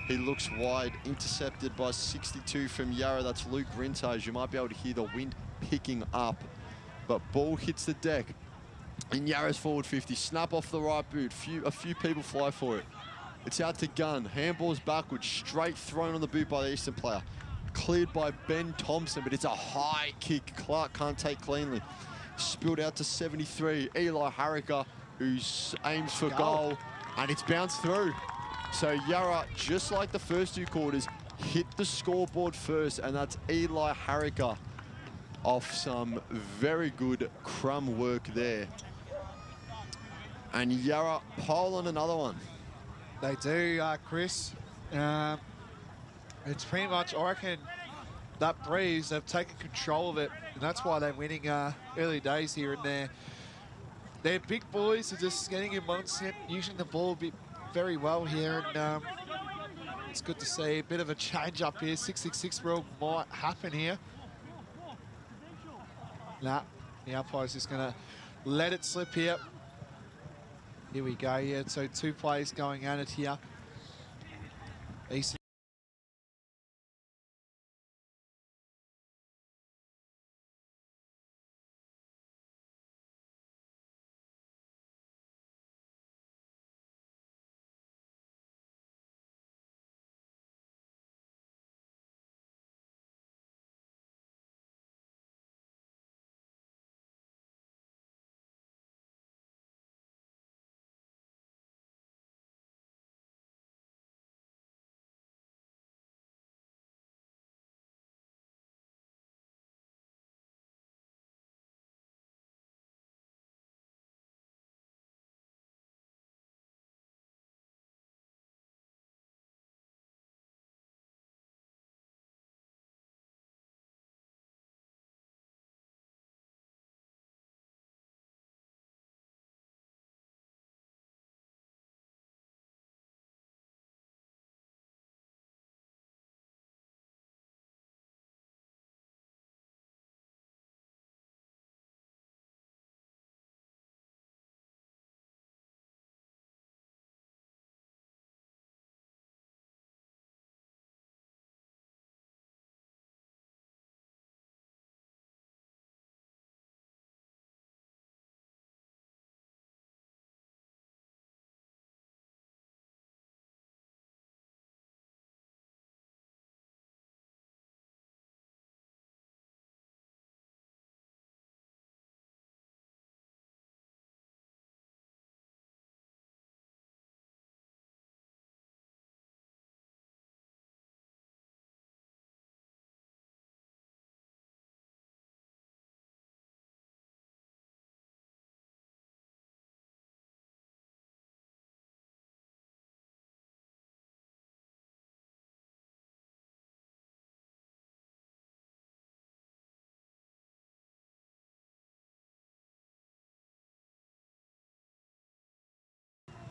He looks wide, intercepted by 62 from Yarra. That's Luke Grintage. You might be able to hear the wind picking up, but ball hits the deck in Yarra's forward 50. Snap off the right boot. A few people fly for it. It's out to Gunn. Handball's backwards, straight thrown on the boot by the Eastern player. Cleared by Ben Thompson, but it's a high kick. Clark can't take cleanly. Spilled out to 73. Eli Harricker, who aims for goal, and it's bounced through. So Yarra, just like the first two quarters, hit the scoreboard first, and that's Eli Harricker off some very good crumb work there. And Yarra pile on another one. They do, Chris. It's pretty much, I reckon, that breeze, they've taken control of it, and that's why they're winning early days here and there. They're big boys, are just getting in amongst it, using the ball very well here, and it's good to see a bit of a change up here. 666 rule might happen here. Nah, the umpire's just going to let it slip here. Here we go, yeah, so 2 players going at it here. Eastern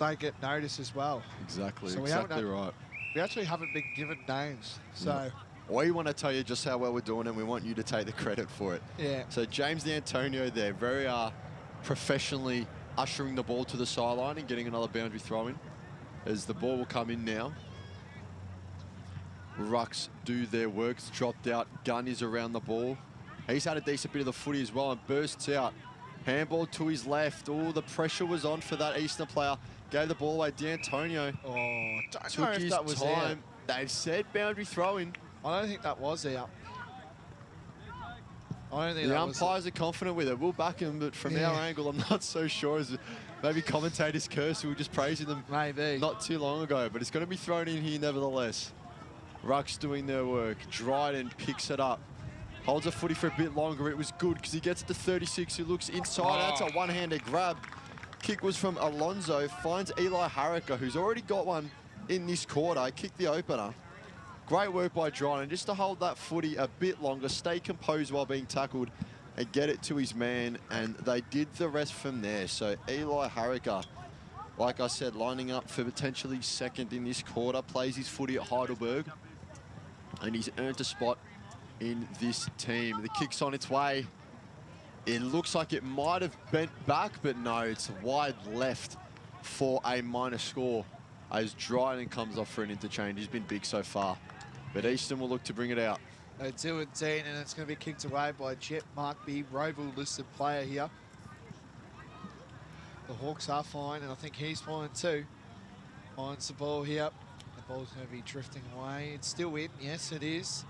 they get noticed as well. Exactly, So exactly right. We actually haven't been given names, so... We want to tell you just how well we're doing, and we want you to take the credit for it. Yeah. So James D'Antonio there, very professionally ushering the ball to the sideline and getting another boundary throw in. As the ball will come in now. Rucks do their work. It's dropped out. Gunn is around the ball. He's had a decent bit of the footy as well and bursts out. Handball to his left. Oh, the pressure was on for that Eastern player. Gave the ball away. D'Antonio Don't took know if his that was time. They've said boundary throw-in. I don't think that was out. I don't think The that was umpires are confident with it. We'll back him, but from our angle, I'm not so sure. As maybe commentators curse, we were just praising them maybe not too long ago. But it's going to be thrown in here nevertheless. Rucks doing their work. Dryden picks it up. Holds a footy for a bit longer. It was good because he gets it to 36. He looks inside. That's a one-handed grab. Kick was from Alonso. Finds Eli Harricker, who's already got one in this quarter. Kicked the opener. Great work by Dryden just to hold that footy a bit longer, stay composed while being tackled and get it to his man, and they did the rest from there. So Eli Harricker, like I said, lining up for potentially second in this quarter, plays his footy at Heidelberg, and he's earned a spot in this team. The kick's on its way. It looks like it might have bent back, but no, it's wide left for a minor score as Dryden comes off for an interchange. He's been big so far. But Eastern will look to bring it out. 2 and 10, and it's going to be kicked away by Jet Markby, Roval listed player here. The Hawks are fine, and I think he's fine too. Finds the ball here. The ball's going to be drifting away. It's still in, yes it is.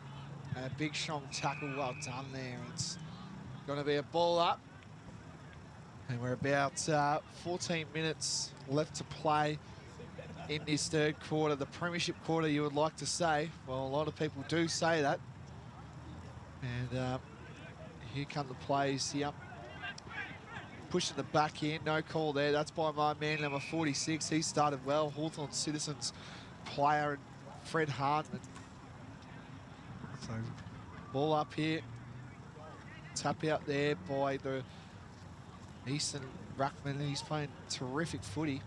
And a big strong tackle, well done there. It's going to be a ball up. And we're about 14 minutes left to play in this third quarter, the premiership quarter, you would like to say. Well, a lot of people do say that. And here come the plays here. Pushing the back in, no call there. That's by my man, number 46. He started well. Hawthorn Citizens player, and Fred Hardman. So, ball up here. Tap out there by the Eastern Ruckman. He's playing terrific footy.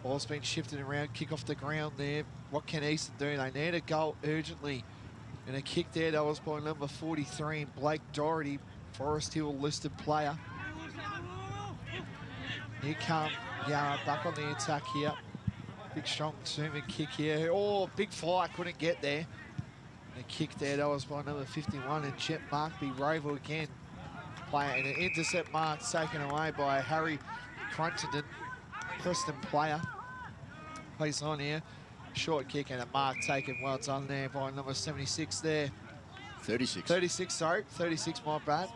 Ball's been shifted around, kick off the ground there. What can Eastern do? They need a goal urgently. And a kick there, that was by number 43, Blake Doherty, Forest Hill listed player. Here come Yarra back on the attack here. Big strong zooming kick here. Oh, big fly, couldn't get there. And a kick there, that was by number 51, and Chet Markby, Roval again. Player, and an intercept mark taken away by Harry Cruntenden, Preston player. Place on here. Short kick and a mark taken. Well done there by number 76 there. 36. 36, sorry. 36, my bad.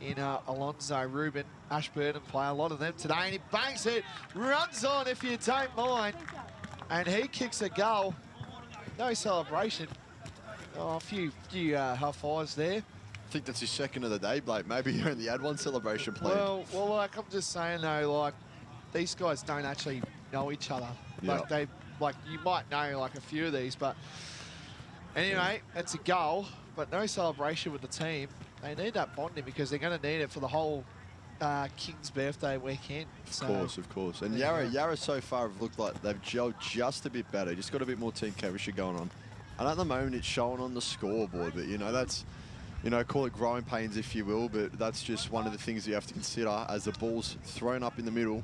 In Alonso Ruben, Ashburton player. A lot of them today. And he bangs it. Runs on, if you don't mind. And he kicks a goal. No celebration. Oh, a few high fives there. I think that's his second of the day, Blake. Maybe he only had one celebration planned. Well, like, I'm just saying, though, like, these guys don't actually know each other. Yeah. Like, you might know, like, a few of these, but anyway, it's a goal, but no celebration with the team. They need that bonding because they're going to need it for the whole King's birthday weekend. So, Of course. And Yarra so far have looked like they've gelled just a bit better, just got a bit more team chemistry going on. And at the moment, it's showing on the scoreboard, but, you know, that's, you know, call it growing pains if you will, but that's just one of the things you have to consider as the ball's thrown up in the middle.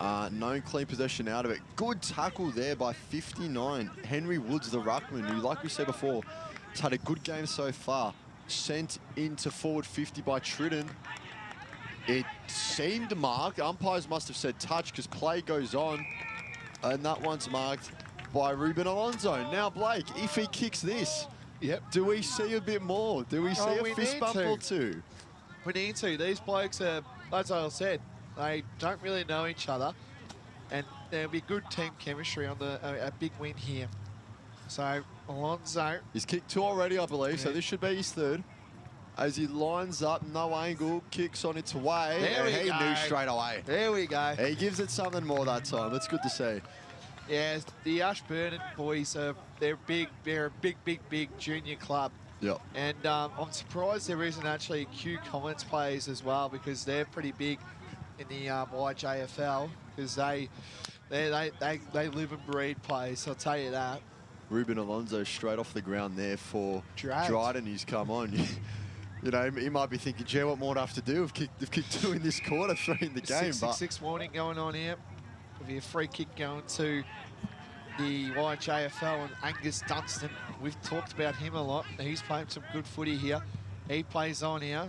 No clean possession out of it. Good tackle there by 59. Henry Woods, the ruckman, who, like we said before, has had a good game so far. Sent into forward 50 by Tridden. It seemed marked. Umpires must have said touch because play goes on. And that one's marked by Ruben Alonso. Now, Blake, if he kicks this, do we see a bit more? Do we see a fist bump or two? We need to. These blokes are, as I said, they don't really know each other, and there'll be good team chemistry on a big win here. So Alonso, he's kicked 2 already, I believe, so this should be his 3rd. As he lines up, no angle, kicks on its way, there and he knew straight away. There we go. He gives it something more that time. That's good to see. Yeah, the Ashburton boys they're big. They're a big junior club. Yep. And I'm surprised there isn't actually Q Comments players as well because they're pretty big in the YJFL. because they live and breed play. So I'll tell you that. Ruben Alonso straight off the ground there for Dragged. Dryden, who's come on. You know, he might be thinking, gee, what more do I have to do? They've kicked 2 in this quarter, 3 in the game. 6-6 warning going on here. There'll be a free kick going to the YJFL and Angus Dunstan. We've talked about him a lot. He's playing some good footy here. He plays on here.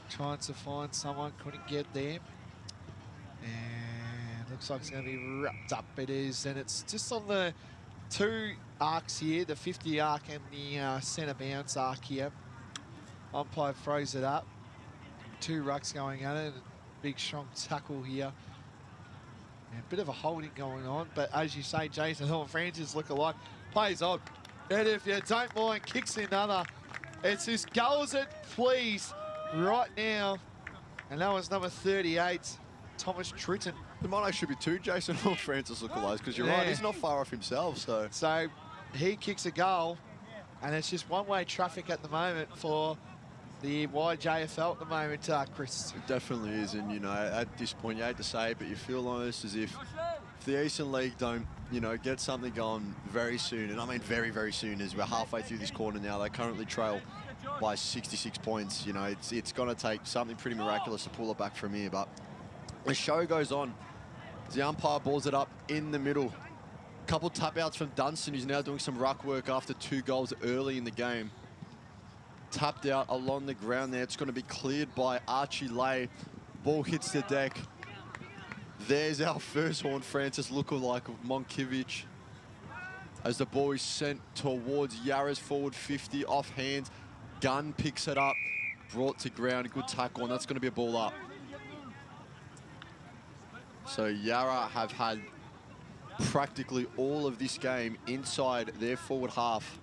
Trying to find someone, couldn't get there. And looks like it's going to be wrapped up. It is, and it's just on the 2 arcs here, the 50 arc and the centre bounce arc here. Umpire throws it up. 2 rucks going at it. Big strong tackle here. And a bit of a holding going on, but as you say, Jason Hill and Francis look alike. Plays on. And if you don't mind, kicks another. It's just goes it, please, right now. And that was number 38, Thomas Tritton. There might actually be 2 Jason Hill and Francis lookalikes, because you're right, he's not far off himself. So he kicks a goal, and it's just one-way traffic at the moment for the YJFL at the moment, Chris. It definitely is, and you know, at this point, you hate to say it, but you feel almost as if the Eastern League don't, you know, get something going very soon, and I mean very, very soon, as we're halfway through this quarter now. They currently trail by 66 points. You know, it's going to take something pretty miraculous to pull it back from here, but the show goes on. The umpire balls it up in the middle. Couple tap outs from Dunstan, who's now doing some ruck work after 2 goals early in the game. Tapped out along the ground there. It's going to be cleared by Archie Lay. Ball hits the deck. There's our first Horn Francis lookalike of Monkiewicz. As the ball is sent towards Yarra's forward 50, off hands. Gunn picks it up, brought to ground, a good tackle, and that's going to be a ball up. So Yarra have had practically all of this game inside their forward half.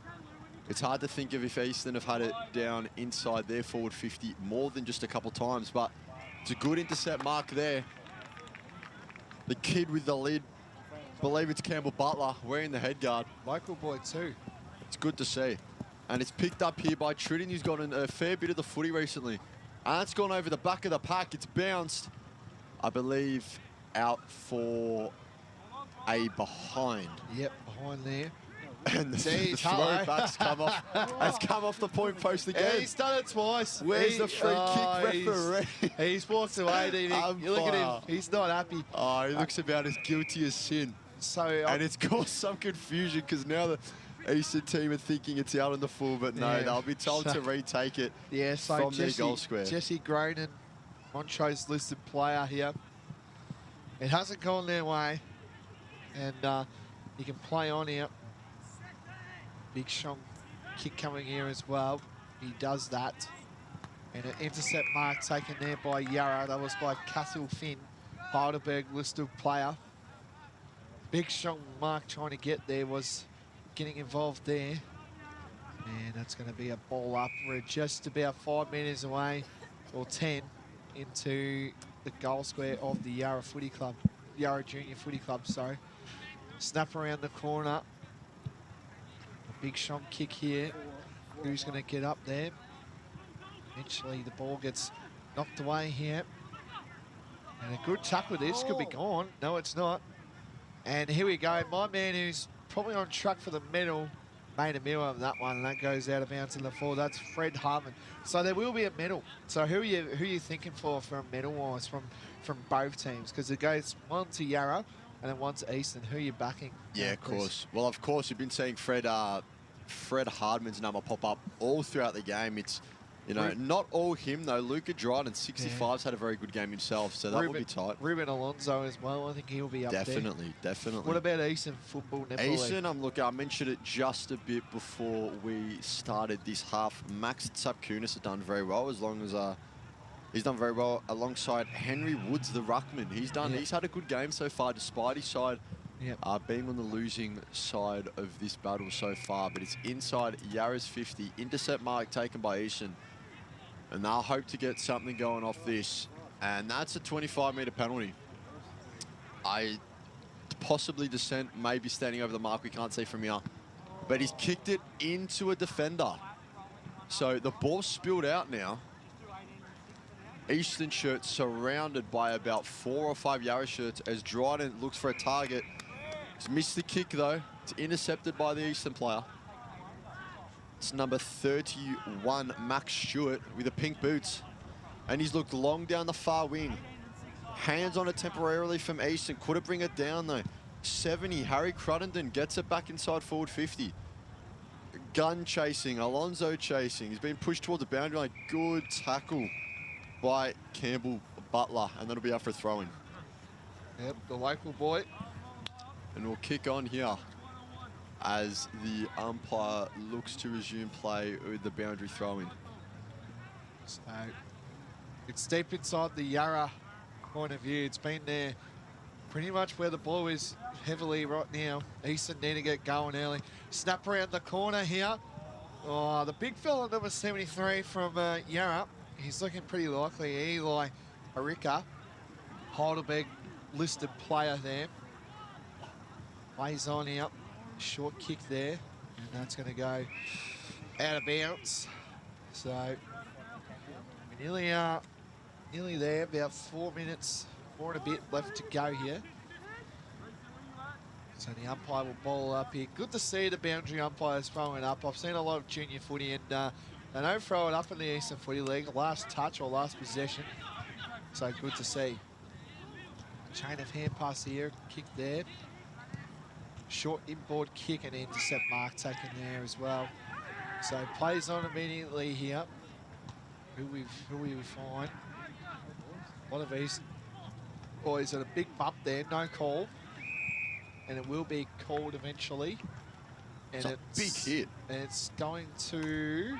It's hard to think of if Eastern have had it down inside their forward 50 more than just a couple times, but it's a good intercept mark there. The kid with the lid, believe it's Campbell Butler, wearing the head guard. Local boy too. It's good to see. And it's picked up here by Tritton, who's gotten a fair bit of the footy recently. And that's gone over the back of the pack. It's bounced, I believe, out for a behind. Yep, behind there. And the throwback's come off the point post again. Yeah, he's done it twice. Where's the free kick referee? He's walked away, you look at him, he's not happy. Oh, he looks about as guilty as sin. And it's caused some confusion, because now the Eastern team are thinking it's out on the full, but no, they'll be told to retake it from their goal square. Jesse Gronin, Montrose listed player here. It hasn't gone their way, and you can play on here. Big strong kick coming here as well. He does that. And an intercept mark taken there by Yarra. That was by Castle Finn, Heidelberg listed player. Big strong mark trying to get there, was getting involved there. And that's going to be a ball up. We're just about 5 metres away, or 10, into the goal square of the Yarra Footy Club. Yarra Junior Footy Club, sorry. Snap around the corner. Big strong kick here. Who's going to get up there? Eventually the ball gets knocked away here. And a good tackle. This could be gone. No, it's not. And here we go. My man, who's probably on track for the medal, made a medal of that one, and that goes out of bounds in the floor. That's Fred Hartman. So there will be a medal. So who are you thinking for a medal wise from both teams? Because it goes one to Yarra and then one to Eastern. Who are you backing? Yeah, of course. Well, of course, you've been seeing Fred Hardman's number pop up all throughout the game. It's, you know, not all him, though. Luca Dryden, 65's had a very good game himself, so that will be tight. Ruben Alonso as well. I think he'll be up there. Definitely. What about Eastern Football Netball League? Eastern, I mentioned it just a bit before we started this half. Max Tsapkunis has done very well, as long as he's done very well alongside Henry Woods, the ruckman. He's had a good game so far, despite his side being on the losing side of this battle so far. But it's inside Yarra's 50. Intercept mark taken by Eastern. And they'll hope to get something going off this. And that's a 25-metre penalty. Possibly descent, maybe standing over the mark. We can't see from here. But he's kicked it into a defender. So the ball's spilled out now. Eastern shirt surrounded by about 4 or 5 Yarra shirts as Dryden looks for a target. He's missed the kick though. It's intercepted by the Eastern player. It's number 31, Max Stewart, with the pink boots. And he's looked long down the far wing. Hands on it temporarily from Eastern. Couldn't bring it down though. 70, Harry Cruttenden gets it back inside forward 50. Gun chasing, Alonso chasing. He's been pushed towards the boundary line. Good tackle by Campbell Butler, and that'll be up for a throw-in. Yep, the local boy. And we'll kick on here as the umpire looks to resume play with the boundary throw-in. So it's deep inside the Yarra point of view. It's been there pretty much where the ball is heavily right now. Eastern need to get going early. Snap around the corner here. Oh, the big fella, number 73 from Yarra. He's looking pretty likely. Eli Arika, Heidelberg listed player there. Plays on out. Short kick there. And that's going to go out of bounds. So we're nearly there. About 4 minutes, 4 and a bit left to go here. So the umpire will bowl up here. Good to see the boundary umpires throwing up. I've seen a lot of junior footy, and they don't throw it up in the Eastern Footy League. Last touch or last possession. So good to see. Chain of hand pass here, kick there. Short inboard kick and intercept mark taken there as well. So plays on immediately here. Who we find? One of these boys at a big bump there, no call. And it will be called eventually. And it's a big hit. And it's going to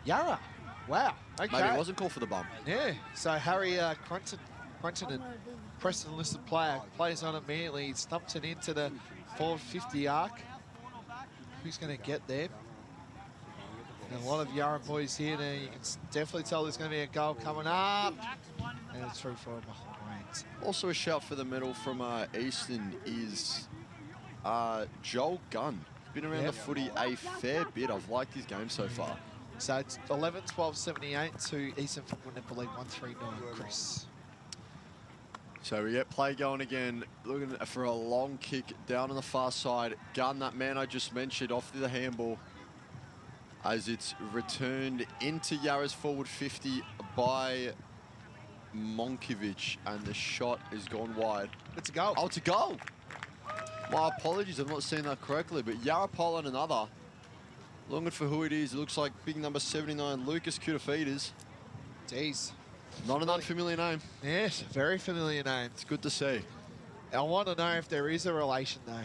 Yarra. Wow. Okay. Maybe it wasn't called for the bump. Yeah. So Harry Cruttenden, Preston listed player, plays on immediately. He stumps it into the forward 50 arc. Who's going to get there? And a lot of Yarra boys here. Now you can definitely tell there's going to be a goal coming up. And it's through for behind. Also a shout for the medal from Eastern is Joel Gunn. Been around the footy a fair bit. I've liked his game so far. So it's 11-12-78 to Eastern Football Netball League 139. Chris. So we get play going again, looking for a long kick down on the far side. Gunn, that man I just mentioned, off to the handball as it's returned into Yarra's forward 50 by Monkovic, and the shot is gone wide. It's a goal. Oh, it's a goal. My apologies, I've not seen that correctly, but Yarra Pole on another. Looking for who it is. It looks like big number 79, Lucas Kutafidis. Jeez. Not an unfamiliar name. Yes, very familiar name. It's good to see. I want to know if there is a relation, though.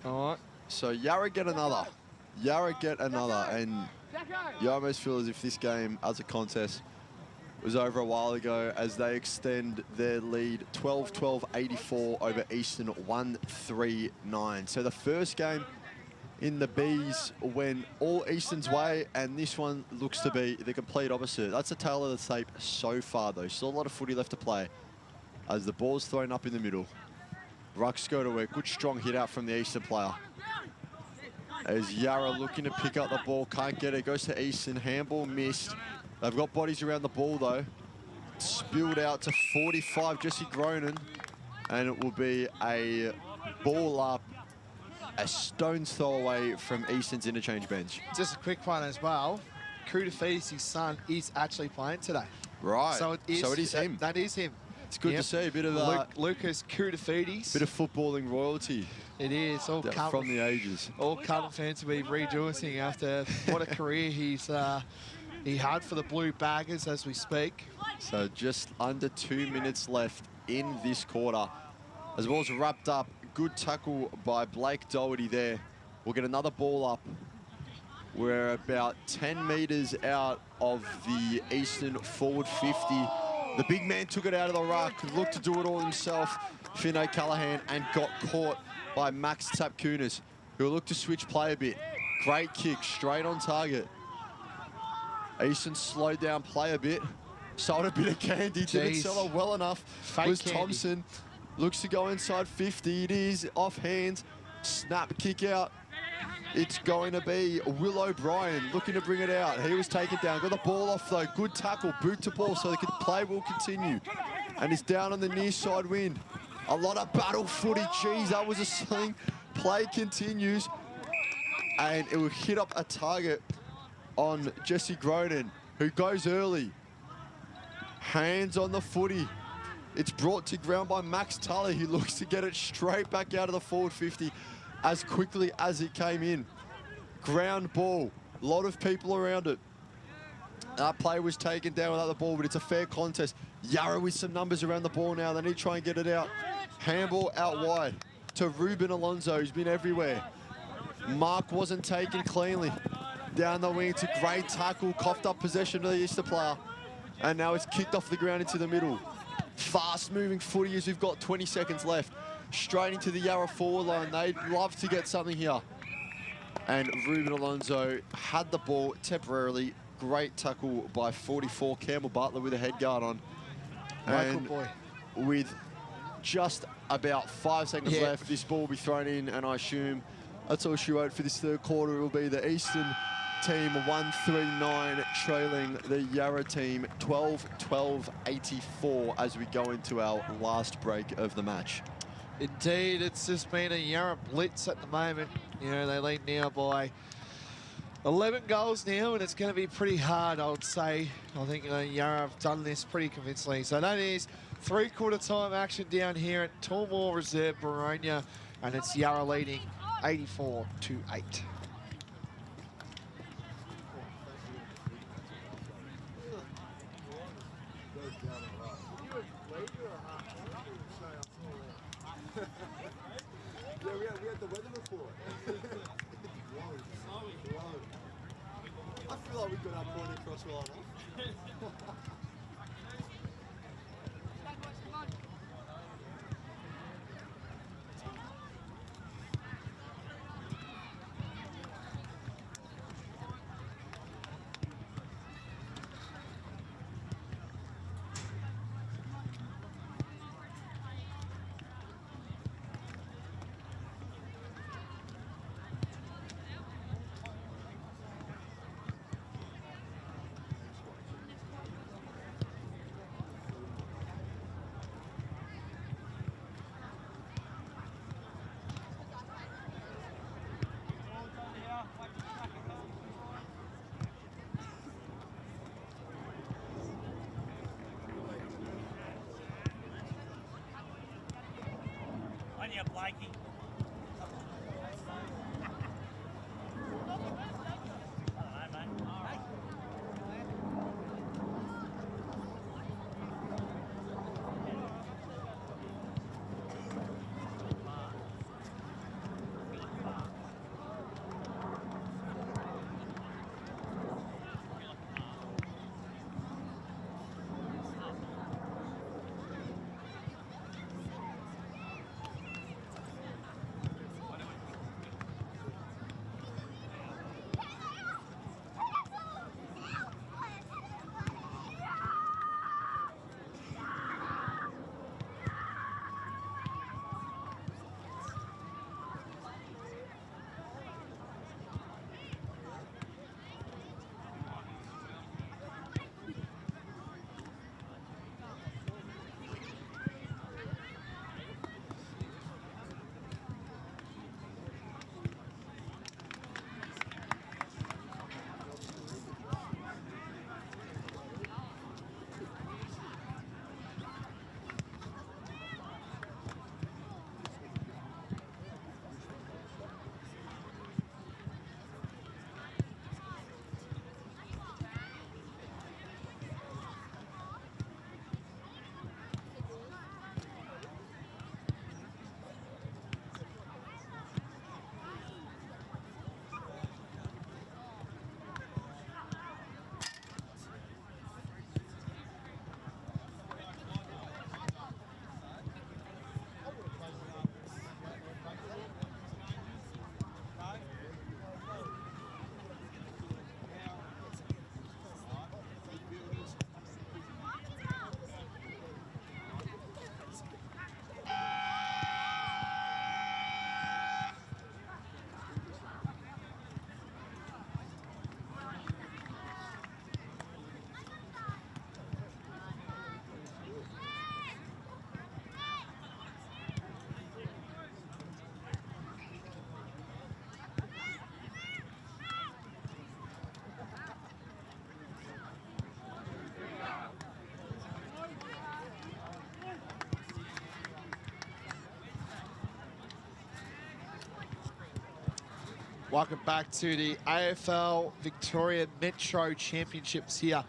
All right. So Yarra get another. Yarra get another, and you almost feel as if this game, as a contest, was over a while ago as they extend their lead 12-12-84 over Eastern 139. So the first game in the Bs went all Eastern's way, and this one looks to be the complete opposite. That's a tale of the tape so far, though. Still a lot of footy left to play as the ball's thrown up in the middle. Rucks go to work. Good strong hit out from the Eastern player. As Yarra looking to pick up the ball, can't get it. Goes to Eastern, handball missed. They've got bodies around the ball, though. Spilled out to 45, Jesse Gronin. And it will be a ball up, a stone's throw away from Eastern's interchange bench. Just a quick one as well. Kutafidis, his son, is actually playing today. Right. So it is him. That is him. It's good to see a bit of Lucas Kutafidis. Bit of footballing royalty. It is. All from the ages. All Carlton fans will be rejoicing after what a career he had for the Blue Baggers as we speak. So just under 2 minutes left in this quarter. As well as wrapped up, good tackle by Blake Doherty there. We'll get another ball up. We're about 10 metres out of the Eastern forward 50. The big man took it out of the ruck, looked to do it all himself, Finn O'Callaghan, and got caught by Max Tapkunas, who looked to switch play a bit. Great kick, straight on target. Easton slowed down play a bit, sold a bit of candy, didn't sell it well enough. Fake Was candy. Thompson, looks to go inside 50, it is off hands, snap kick out. It's going to be Will O'Brien looking to bring it out. He was taken down. Got the ball off, though. Good tackle. Boot to ball so the play will continue. And it's down on the near side wing. A lot of battle footy. Jeez, that was a sling. Play continues. And it will hit up a target on Jesse Groden, who goes early. Hands on the footy. It's brought to ground by Max Tully. He looks to get it straight back out of the forward 50 as quickly as it came in. Ground ball. A lot of people around it. That play was taken down without the ball, but it's a fair contest. Yarra with some numbers around the ball now. They need to try and get it out. Handball out wide to Ruben Alonso, who's been everywhere. Mark wasn't taken cleanly. Down the wing, it's a great tackle. Coughed up possession to the Easter player. And now it's kicked off the ground into the middle. Fast-moving footy as we've got 20 seconds left. Straight into the Yarra forward line. They'd love to get something here. And Ruben Alonso had the ball temporarily. Great tackle by 44, Campbell Butler with a head guard on. And with just about 5 seconds left, this ball will be thrown in, and I assume that's all she wrote for this third quarter. It will be the Eastern team 139 trailing the Yarra team 12-12-84 as we go into our last break of the match. Indeed, it's just been a Yarra blitz at the moment. You know, they lead now by 11 goals now, and it's going to be pretty hard, I would say. I think Yarra have done this pretty convincingly. So that is three-quarter time action down here at Tormore Reserve, Boronia, and it's Yarra leading 84-8. Yeah, we had the weather report. I feel like we got our point across well enough. Blakey. Welcome back to the AFL Victoria Metro Championships here.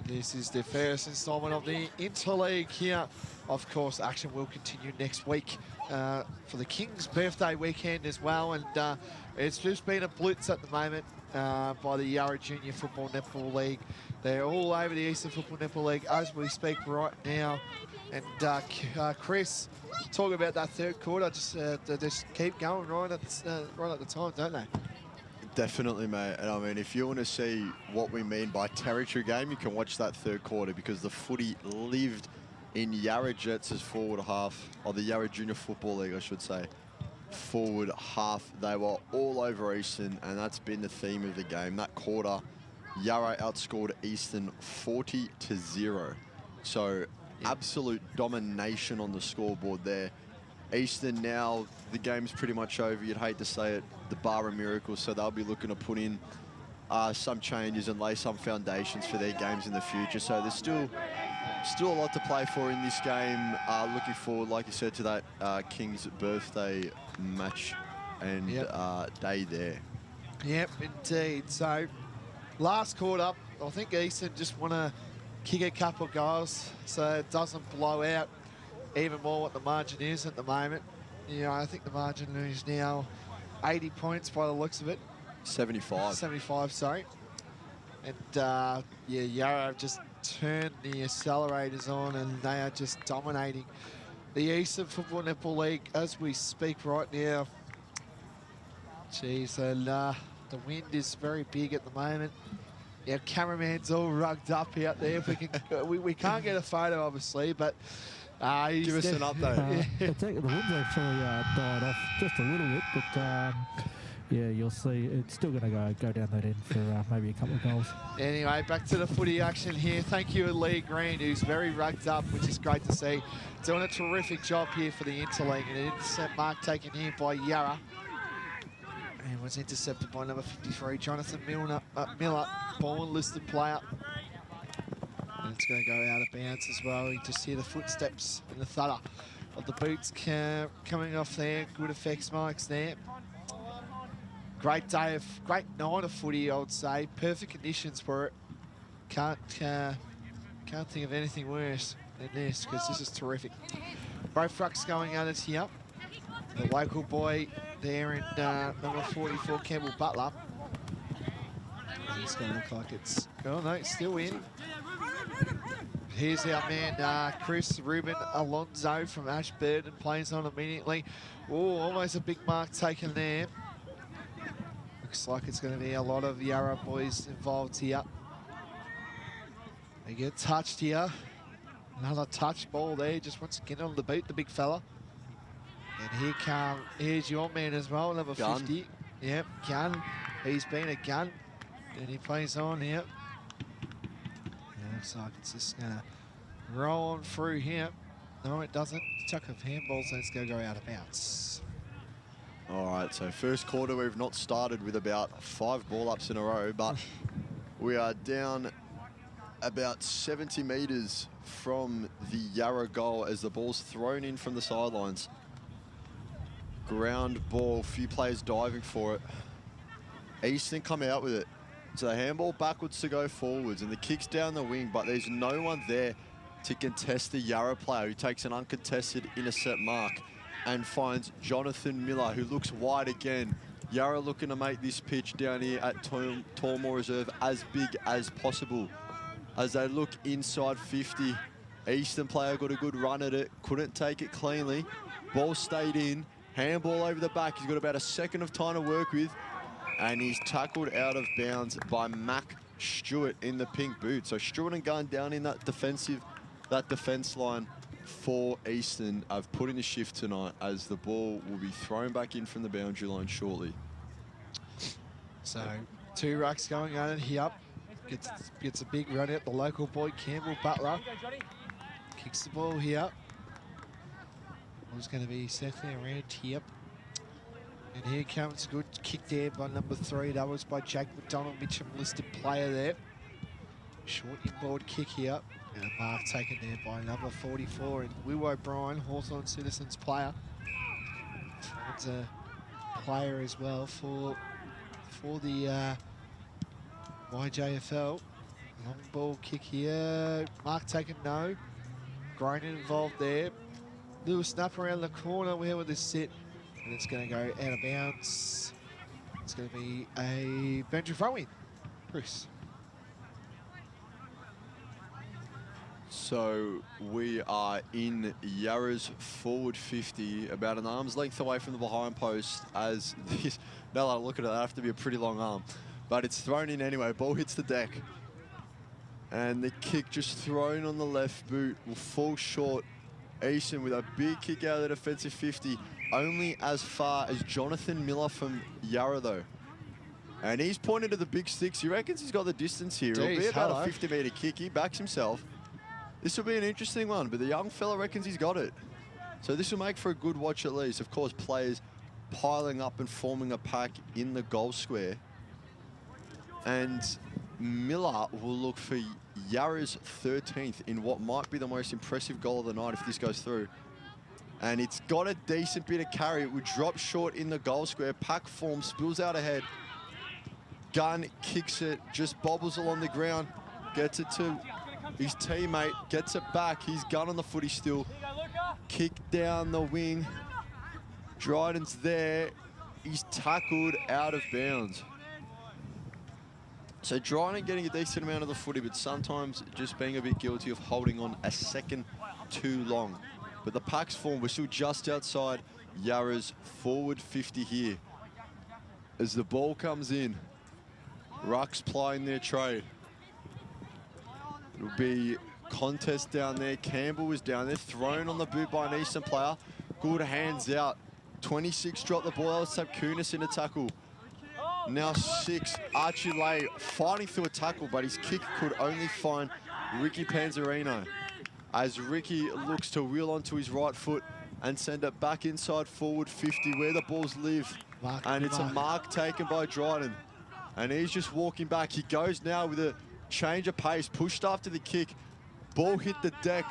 This is the first instalment of the Interleague here. Of course, action will continue next week for the King's birthday weekend as well. And it's just been a blitz at the moment by the Yarra Junior Football Netball League. They're all over the Eastern Football Netball League as we speak right now. And Chris, talk about that third quarter. They just keep going right at the time, don't they? Definitely, mate. And I mean, if you want to see what we mean by territory game, you can watch that third quarter, because the footy lived in Yarra Jets' forward half, or the Yarra Junior Football League, I should say, forward half. They were all over Eastern, and that's been the theme of the game. That quarter, Yarra outscored Eastern 40-0. So absolute domination on the scoreboard there. Eastern now, the game's pretty much over. You'd hate to say it, the bar of miracles, so they'll be looking to put in some changes and lay some foundations for their games in the future. So there's still a lot to play for in this game. Looking forward, like you said, to that King's birthday match and day there. Yep, indeed. So last quarter, I think Eastern just want to kick a couple of goals so it doesn't blow out even more what the margin is at the moment. You know, I think the margin is now 80 points by the looks of it. 75. 75, sorry. And yeah, Yarra have just turned the accelerators on and they are just dominating the Eastern Football Netball League as we speak right now. Jeez, and the wind is very big at the moment. Yeah, cameraman's all rugged up out there. If we can, we can't get a photo, obviously, but give us an update. The wind's actually died off just a little bit, but yeah, you'll see it's still going to go down that end for maybe a couple of goals. Anyway, back to the footy action here. Thank you, Lee Green, who's very rugged up, which is great to see. Doing a terrific job here for the Interleague. And an intercept mark taken here by Yarra. And was intercepted by number 53, Jonathan Miller, Bourne-listed player. And it's going to go out of bounds as well. You just hear the footsteps and the thudder of the boots coming off there. Good effects marks there. Great night of footy, I would say. Perfect conditions for it. Can't think of anything worse than this, because this is terrific. Both rucks going at it here. The local boy there in number 44, Campbell Butler. And it's going to look like it's... Oh, no, it's still in. Here's our man, Chris Ruben Alonso from Ashburton, plays on immediately. Oh, almost a big mark taken there. Looks like it's going to be a lot of Yarra boys involved here. They get touched here. Another touch ball there, just wants to get on the boot, the big fella. And here's your man as well, number 50. Yep, Gun. He's been a gun. And he plays on here. It looks like it's just going to roll on through here. No, it doesn't. Chuck of handballs, so it's going to go out of bounds. All right, so first quarter, we've not started with about 5 ball-ups in a row, but we are down about 70 metres from the Yarra goal as the ball's thrown in from the sidelines. Ground ball, few players diving for it. Eastern come out with it. So the handball backwards to go forwards, and the kick's down the wing, but there's no one there to contest the Yarra player, who takes an uncontested intercept mark and finds Jonathan Miller, who looks wide again. Yarra looking to make this pitch down here at Tormore Reserve as big as possible. As they look inside 50, Eastern player got a good run at it, couldn't take it cleanly. Ball stayed in, handball over the back. He's got about a second of time to work with, and he's tackled out of bounds by Mac Stewart in the pink boot. So Stewart and Gunn down in that defence line for Eastern have put in a shift tonight, as the ball will be thrown back in from the boundary line shortly. So 2 rucks going at it here. Gets a big run out. The local boy, Campbell Butler, kicks the ball here. Ball's going to be circling around here. And here comes a good kick there by number 3. That was by Jake McDonald, Mitcham listed player there. Short inboard kick here. And a mark taken there by number 44. And Will O'Brien, Hawthorn Citizens player. It's a player as well for for the YJFL. Long ball kick here. Mark taken no. Groningen involved there. Little snap around the corner. Where would this sit? And it's going to go out of bounds. It's going to be a boundary throw-in. Chris. So we are in Yarra's forward 50, about an arm's length away from the behind post. As this, now that I look at it, that'd have to be a pretty long arm. But it's thrown in anyway. Ball hits the deck. And the kick just thrown on the left boot will fall short. Easton with a big kick out of the defensive 50. Only as far as Jonathan Miller from Yarra, though. And he's pointed to the big sticks. He reckons he's got the distance here. It'll be about a 50-metre kick. He backs himself. This will be an interesting one, but the young fella reckons he's got it. So this will make for a good watch at least. Of course, players piling up and forming a pack in the goal square. And Miller will look for Yarra's 13th in what might be the most impressive goal of the night if this goes through. And it's got a decent bit of carry. It would drop short in the goal square. Pack form, spills out ahead. Gunn kicks it, just bobbles along the ground, gets it to his teammate, gets it back. He's Gunn on the footy still. Kick down the wing. Dryden's there. He's tackled out of bounds. So Dryden getting a decent amount of the footy, but sometimes just being a bit guilty of holding on a second too long. But the pack's form, we're still just outside Yarra's forward 50 here. As the ball comes in, Rucks plying their trade. It'll be contest down there. Campbell was down there, thrown on the boot by an Eastern player. Good hands out. 26 dropped the ball. Let's have Kunis in a tackle. Now 6, Archie Lay fighting through a tackle, but his kick could only find Ricky Panzerino. As Ricky looks to wheel onto his right foot and send it back inside forward 50 where the balls live. And it's a mark taken by Dryden. And he's just walking back. He goes now with a change of pace, pushed after the kick. Ball hit the deck,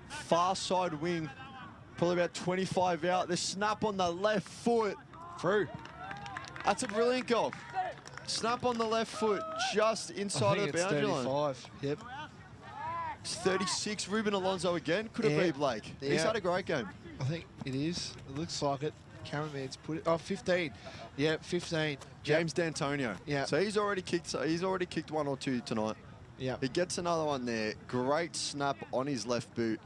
far side wing, probably about 25 out. The snap on the left foot, through. That's a brilliant goal. Snap on the left foot, just inside of the boundary line. 35, yep. It's 36, Ruben Alonso again. Could it be Blake? Yeah. He's had a great game. I think it is. It looks like it. Cameraman's put it. Oh, 15. Yeah, 15. James D'Antonio. Yeah. So he's already kicked. He's already kicked 1 or 2 tonight. Yeah. He gets another one there. Great snap on his left boot,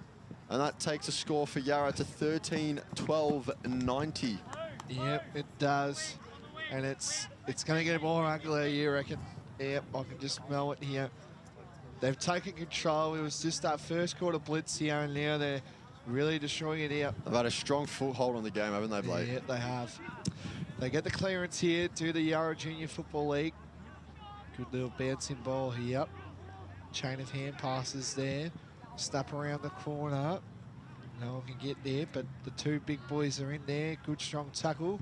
and that takes a score for Yarra to 13-12-90. Yep, it does, and it's going to get more ugly, you reckon? Yep, I can just smell it here. They've taken control. It was just that first quarter blitz here, and now they're really destroying it out. They've had a strong foothold on the game, haven't they, Blake? Yeah, they have. They get the clearance here to the Yarra Junior Football League. Good little bouncing ball here. Chain of hand passes there. Snap around the corner. No one can get there, but the two big boys are in there. Good strong tackle.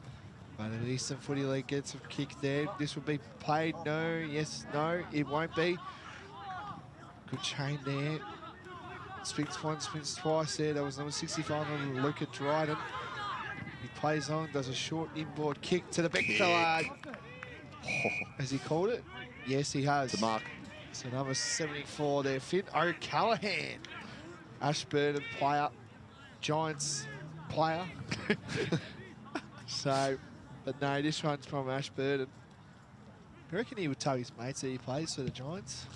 But an Eastern Footy League gets a kick there. This will be played. No, yes, no, it won't be. Good chain there. Spins once, spins twice there. That was number 65 on Luca Dryden. He plays on, does a short inboard kick to the big fella. Has he called it? Yes, he has. The mark. So number 74 there, Finn O'Callaghan. Ashburton player, Giants player. So, but no, this one's from Ashburton. I reckon he would tell his mates that he plays for the Giants.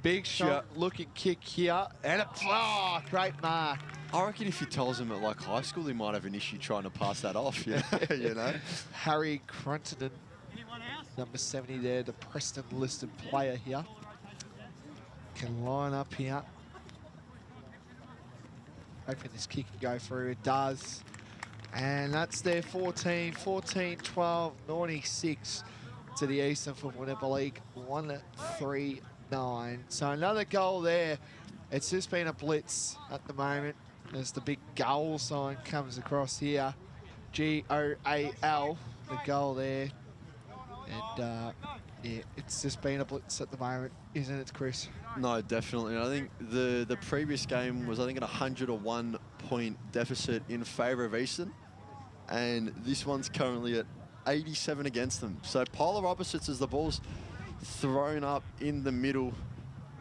Big shot, looking kick here, and a great mark. I reckon if he tells him at like high school, he might have an issue trying to pass that off. Yeah, you know. Harry Cruntenden, number 70 there, the Preston listed player here. Can line up here. Hoping this kick can go through. It does. And that's their 14-12, 96 to the Eastern Football Netball League, 1-3-9. So another goal there. It's just been a blitz at the moment as the big goal sign comes across here. G-O-A-L, the goal there. And yeah, it's just been a blitz at the moment, isn't it, Chris? No, definitely. And I think the previous game was, I think, an 101-point deficit in favour of Eastern. And this one's currently at 87 against them. So polar opposites as the ball's thrown up in the middle.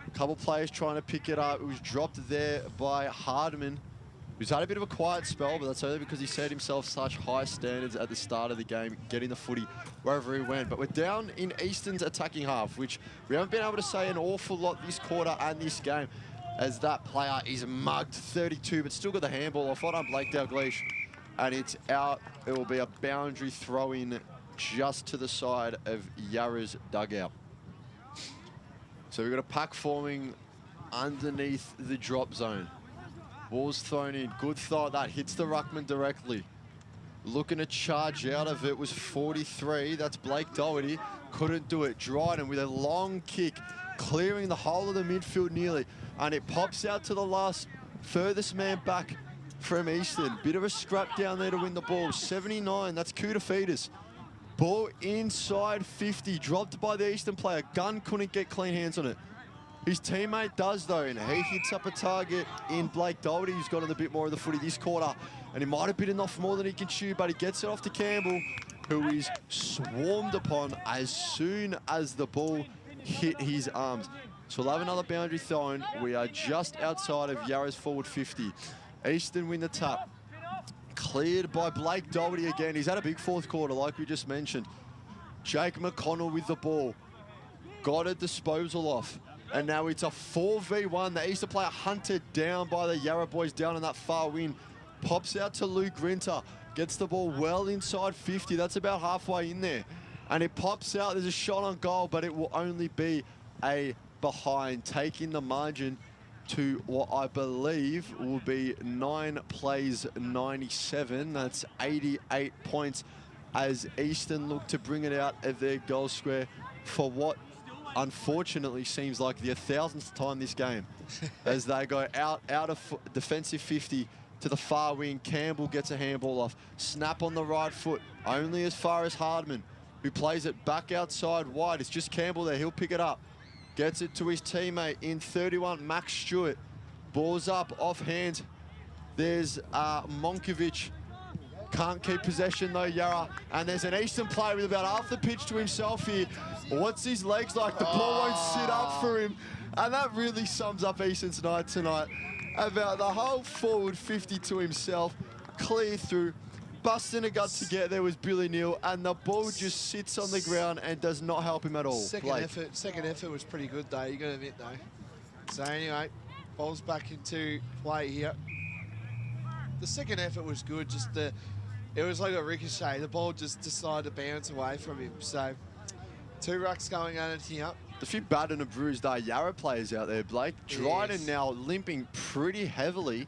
A couple players trying to pick it up. It was dropped there by Hardman, who's had a bit of a quiet spell, but that's only because he set himself such high standards at the start of the game, getting the footy wherever he went. But we're down in Eastern's attacking half, which we haven't been able to say an awful lot this quarter and this game, as that player is mugged 32, but still got the handball off. Well done, Blake Dalglish. And it's out. It will be a boundary throw-in just to the side of Yarra's dugout. So we've got a pack forming underneath the drop zone. Ball's thrown in. Good throw. That hits the ruckman directly. Looking to charge out of it was 43. That's Blake Doherty. Couldn't do it. Dryden with a long kick, clearing the whole of the midfield nearly. And it pops out to the last furthest man back from Eastern. Bit of a scrap down there to win the ball. 79, that's Koutafidis. Ball inside 50, dropped by the Eastern player. Gunn couldn't get clean hands on it. His teammate does though, and he hits up a target in Blake Doherty, who's gotten a bit more of the footy this quarter. And he might have bitten off more than he can chew, but he gets it off to Campbell, who is swarmed upon as soon as the ball hit his arms. So we'll have another boundary thrown. We are just outside of Yarra's forward 50. Eastern win the tap. Cleared by Blake Doherty again. He's had a big fourth quarter, like we just mentioned. Jake McConnell with the ball. Got a disposal off. And now it's a 4v1. The Eastern player hunted down by the Yarra boys down in that far wing. Pops out to Luke Grinter. Gets the ball well inside 50. That's about halfway in there. And it pops out. There's a shot on goal, but it will only be a behind, taking the margin to what I believe will be 9 plays 97. That's 88 points as Eastern look to bring it out of their goal square for what unfortunately seems like the 1,000th time this game. As they go out of defensive 50 to the far wing. Campbell gets a handball off. Snap on the right foot, only as far as Hardman, who plays it back outside wide. It's just Campbell there, he'll pick it up. Gets it to his teammate in 31, Max Stewart. Ball's up, off hand. There's Monkovic. Can't keep possession though, Yarra. And there's an Eastern player with about half the pitch to himself here. What's his legs like? The ball won't sit up for him. And that really sums up Eastern's night tonight. About the whole forward 50 to himself. Clear through. Busting a gut to get there was Billy Neal, and the ball just sits on the ground and does not help him at all. Second effort was pretty good though, you got to admit though. So anyway, ball's back into play here. The second effort was good, just it was like a ricochet. The ball just decided to bounce away from him. So 2 rucks going at it here. A few battered and bruised Yarra players out there, Blake. Dryden now limping pretty heavily.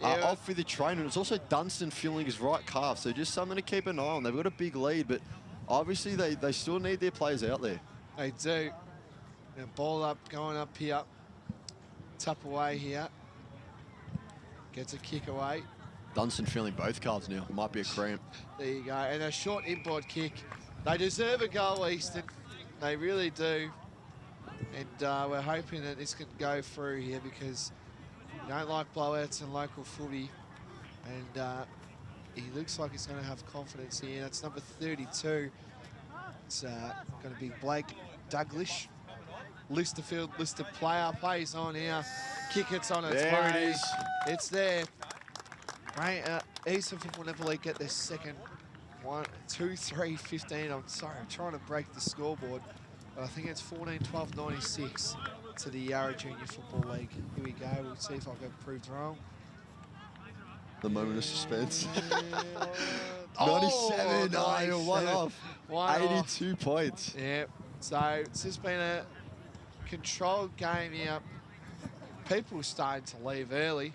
Off with the trainer. It's also Dunstan feeling his right calf, so just something to keep an eye on. They've got a big lead, but obviously they still need their players out there. They do. Now ball up, going up here. Tap away here. Gets a kick away. Dunstan feeling both calves now. Might be a cramp. There you go. And a short inboard kick. They deserve a goal, Eastern. They really do. And we're hoping that this can go through here because we don't like blowouts in local footy, and he looks like he's going to have confidence here. That's number 32. It's going to be Blake Dalglish. Listerfield, listed player, plays on here. Kick it's on its way. There it is. It's there. Right, Eastern Football Netball League get their second 1, 2, 3, 15. I'm sorry, I'm trying to break the scoreboard. But I think it's 14-12-96 to the Yarra Junior Football League. Here we go. We'll see if I get proved wrong. The moment of suspense. 97. 97. One off. 82 points. Yeah. So it's just been a controlled game here. People are starting to leave early.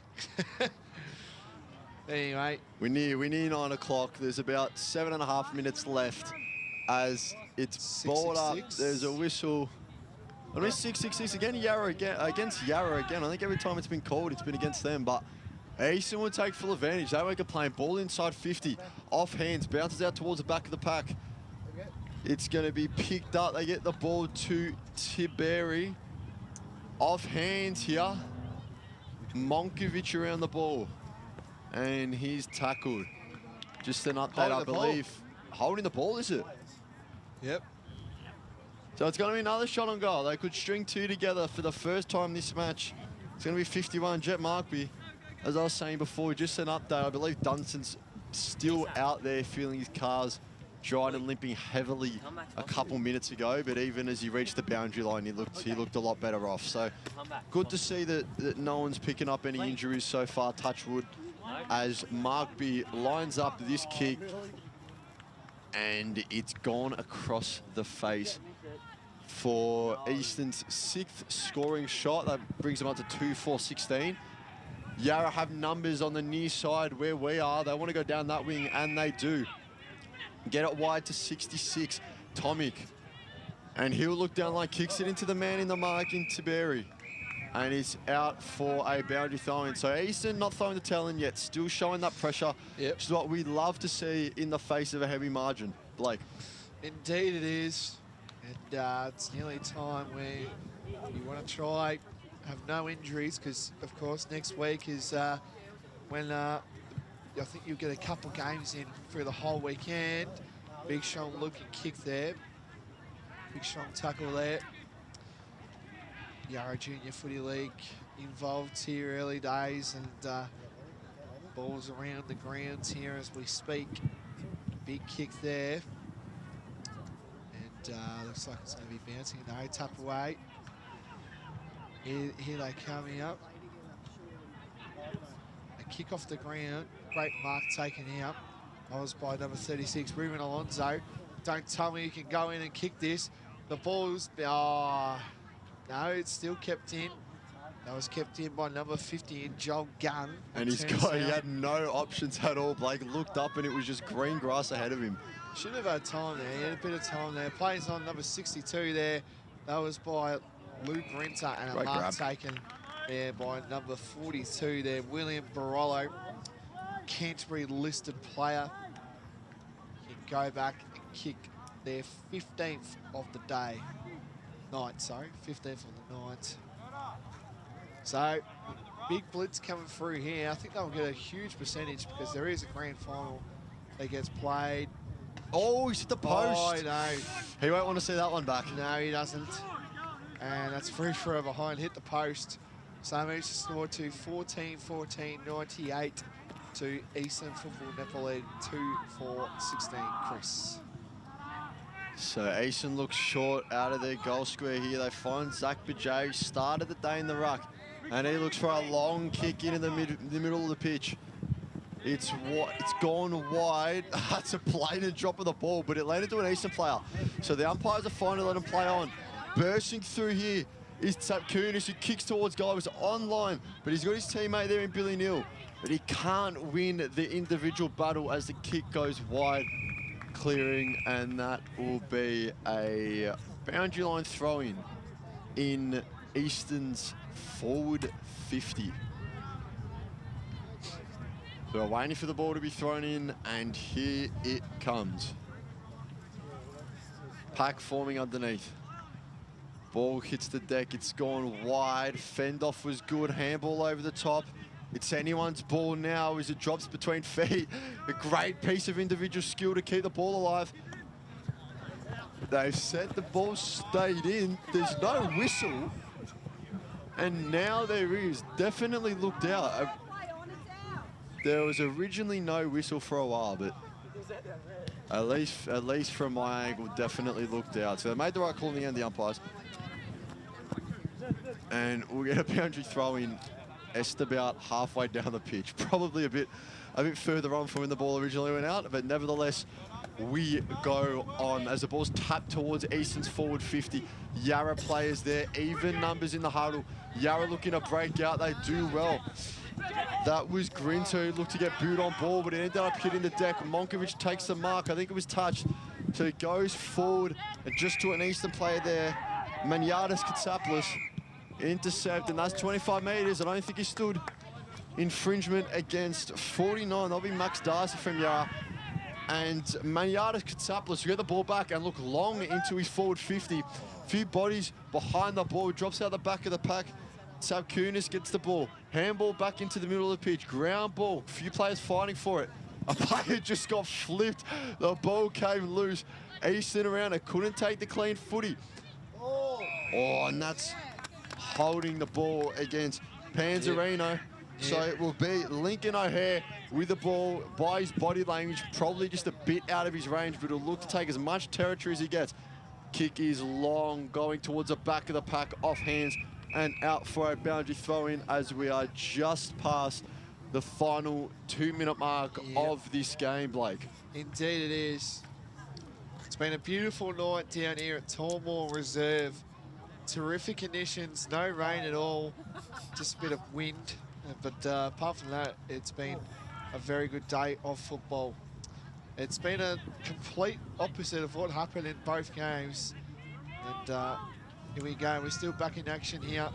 Anyway. We're near 9 o'clock. There's about 7.5 minutes left as it's balled up. There's a whistle. I mean, 6-6-6 again. Yarra against Yarra again. I think every time it's been called, it's been against them. But Eastern will take full advantage. They make a play. Ball inside 50, off hands, bounces out towards the back of the pack. It's going to be picked up. They get the ball to Tiberi. Off hands here. Monkovic around the ball, and he's tackled. Just an update, I believe. holding the ball, is it? Yep. So it's going to be another shot on goal. They could string 2 together for the first time this match. It's going to be 51. Jet Markby, as I was saying before, just an update. I believe Dunson's still out there feeling his calves dried and limping heavily a couple minutes ago. But even as he reached the boundary line, he looked a lot better off. So good to see that no one's picking up any injuries so far, touch wood, as Markby lines up this kick. And it's gone across the face for Eastern's 6th scoring shot. That brings them up to 2-4-16. Yarra have numbers on the near side where we are. They want to go down that wing, and they do. Get it wide to 66. Tomic. And he'll look down line, kicks it into the man in the mark in Tiberi. And he's out for a boundary throw-in. So Eastern not throwing the tail in yet, still showing that pressure, which is what we love to see in the face of a heavy margin. Blake. Indeed it is. And it's nearly time where you want to try, have no injuries, because, of course, next week is when I think you'll get a couple games in through the whole weekend. Big Sean looking kick there. Big Sean tackle there. Yarra Junior Footy League involved here early days, and balls around the grounds here as we speak. Big kick there. And looks like it's going to be bouncing. No, tap away. Here they coming up. A kick off the ground. Great mark taken out. That was by number 36, Ruben Alonso. Don't tell me you can go in and kick this. The ball's... Oh, no, it's still kept in. That was kept in by number 50, Joel Gunn. And he had no options at all. Blake looked up and it was just green grass ahead of him. Should have had time there. He had a bit of time there. Plays on number 62 there. That was by Luke Renter, and a mark taken there by number 42 there, William Barolo. Canterbury listed player. He can go back and kick their 15th of the day. 15th of the night. So, big blitz coming through here. I think they'll get a huge percentage because there is a grand final that gets played. Oh, he's hit the post. Oh, no. He won't want to see that one back. No, he doesn't. And that's free throw behind, hit the post. So moves the score to 14-14, 98 to Eastern Football Netball League, 2-4-16. Chris. So Eastern looks short out of their goal square here. They find Zach Bajay, started the day in the ruck, and he looks for a long kick into the middle of the pitch. It's gone wide. That's a blatant drop of the ball, but it landed to an Eastern player. So the umpires are fine to let him play on. Bursting through here is Tsapkunis, who kicks towards goal. He was on line, but he's got his teammate there in Billy Neal. But he can't win the individual battle as the kick goes wide, clearing, and that will be a boundary line throw-in in Eastern's forward 50. So we're waiting for the ball to be thrown in, and here it comes. Pack forming underneath. Ball hits the deck, it's gone wide. Fendoff was good, handball over the top. It's anyone's ball now as it drops between feet. A great piece of individual skill to keep the ball alive. They've said the ball stayed in. There's no whistle. And now there is. Definitely looked out. There was originally no whistle for a while, but at least from my angle, definitely looked out. So they made the right call in the end, the umpires. And we'll get a boundary throw in just about halfway down the pitch. Probably a bit further on from when the ball originally went out, but nevertheless, we go on as the ball's tapped towards Eastern's forward 50. Yarra players there, even numbers in the huddle. Yarra looking to break out, they do well. That was Grinter who looked to get booed on ball, but it ended up hitting the deck. Monkovic takes the mark, I think it was touched. So he goes forward, and just to an Eastern player there, Maniatis Katsaplis. Intercept, and that's 25 metres. I don't think he stood infringement against 49. That'll be Max Darcy from Yarra. And Maniatis Katsaplis will get the ball back and look long into his forward 50. Few bodies behind the ball, drops out the back of the pack. Tsapkunis gets the ball. Handball back into the middle of the pitch. Ground ball, few players fighting for it. A player just got flipped. The ball came loose. Easton around it, couldn't take the clean footy. Oh, and that's holding the ball against Panzarino. So it will be Lincoln O'Hare with the ball by his body language, probably just a bit out of his range, but he'll look to take as much territory as he gets. Kick is long, going towards the back of the pack, off hands and out for a boundary throw in as we are just past the final 2-minute mark of this game, Blake. Indeed it is. It's been a beautiful night down here at Tormore Reserve. Terrific conditions, no rain at all, just a bit of wind. But apart from that, it's been a very good day of football. It's been a complete opposite of what happened in both games. And here we go, we're still back in action here.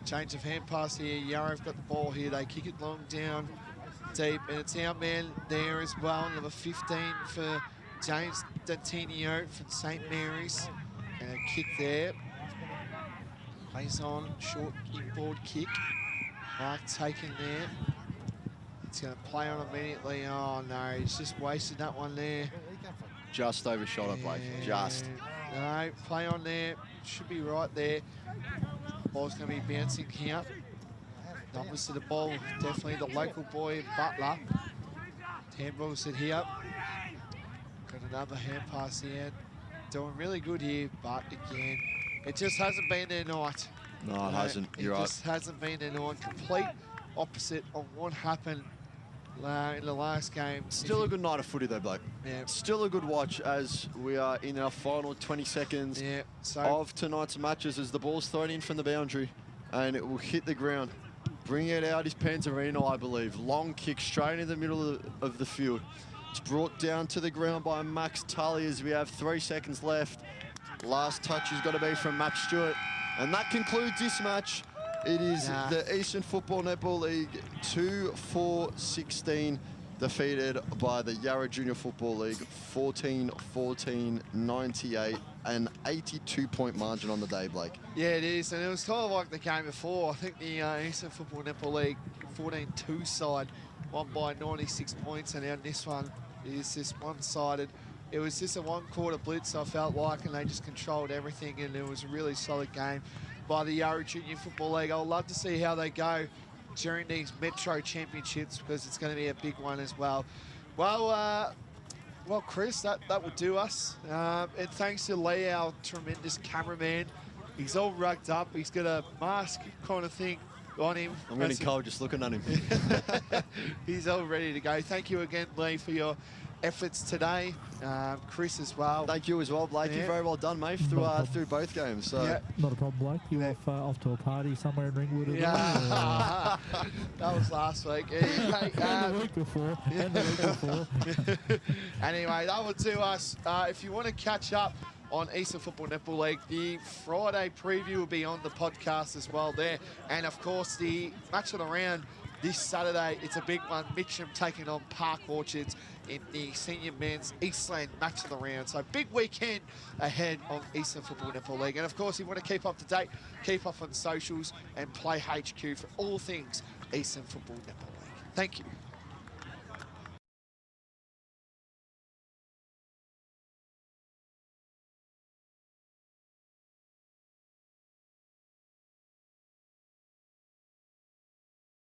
Change of hand pass here, Yarrow've got the ball here, they kick it long down deep, and it's our man there as well, number 15 for James Dantinio from St. Mary's. And a kick there. Plays on, short inboard kick. Mark taken there. It's going to play on immediately. Oh no, he's just wasted that one there. Just overshot it, Blake. Just. No, play on there. Should be right there. Ball's going to be bouncing here. Numbers to the ball. Definitely the local boy, Butler. Handballs it here. Got another hand pass here. Doing really good here, but again, it just hasn't been their night. No, it hasn't. You're right. It just hasn't been their night. Complete opposite of what happened in the last game. Still a good night of footy though, Blake. Yeah. Still a good watch as we are in our final 20 seconds of tonight's matches as the ball's thrown in from the boundary and it will hit the ground. Bring it out is Panzarino, I believe. Long kick straight in the middle of the field. It's brought down to the ground by Max Tully as we have 3 seconds left. Last touch has got to be from Matt Stewart. And that concludes this match. It is the Eastern Football Netball League 2-4-16 defeated by the Yarra Junior Football League 14-14, 98, an 82-point margin on the day, Blake. Yeah, it is. And it was kind of like the game before. I think the Eastern Football Netball League 14-2 side won by 96 points, and now this one is just one-sided. It was just a one-quarter blitz, I felt like, and they just controlled everything, and it was a really solid game by the Yarra Junior Football League. I'd love to see how they go during these Metro Championships because it's going to be a big one as well. Well, Chris, that will do us. And thanks to Lee, our tremendous cameraman. He's all rugged up. He's got a mask kind of thing on him. I'm getting cold just looking at him. He's all ready to go. Thank you again, Lee, for your efforts today. Chris as well. Thank you as well, Blake. You're very well done, mate, through both games. So. Not a problem, Blake. You off to a party somewhere in Ringwood as well? That was last week. And the week before. And the week before. Anyway, that will do us. If you want to catch up on Eastern Football Netball League, the Friday preview will be on the podcast as well there. And, of course, the match of the round this Saturday, it's a big one. Mitcham taking on Park Orchards in the senior men's Eastland match of the round. So big weekend ahead of Eastern Football Netball League. And of course, if you want to keep up to date, keep up on socials and Play HQ for all things Eastern Football Netball League. Thank you.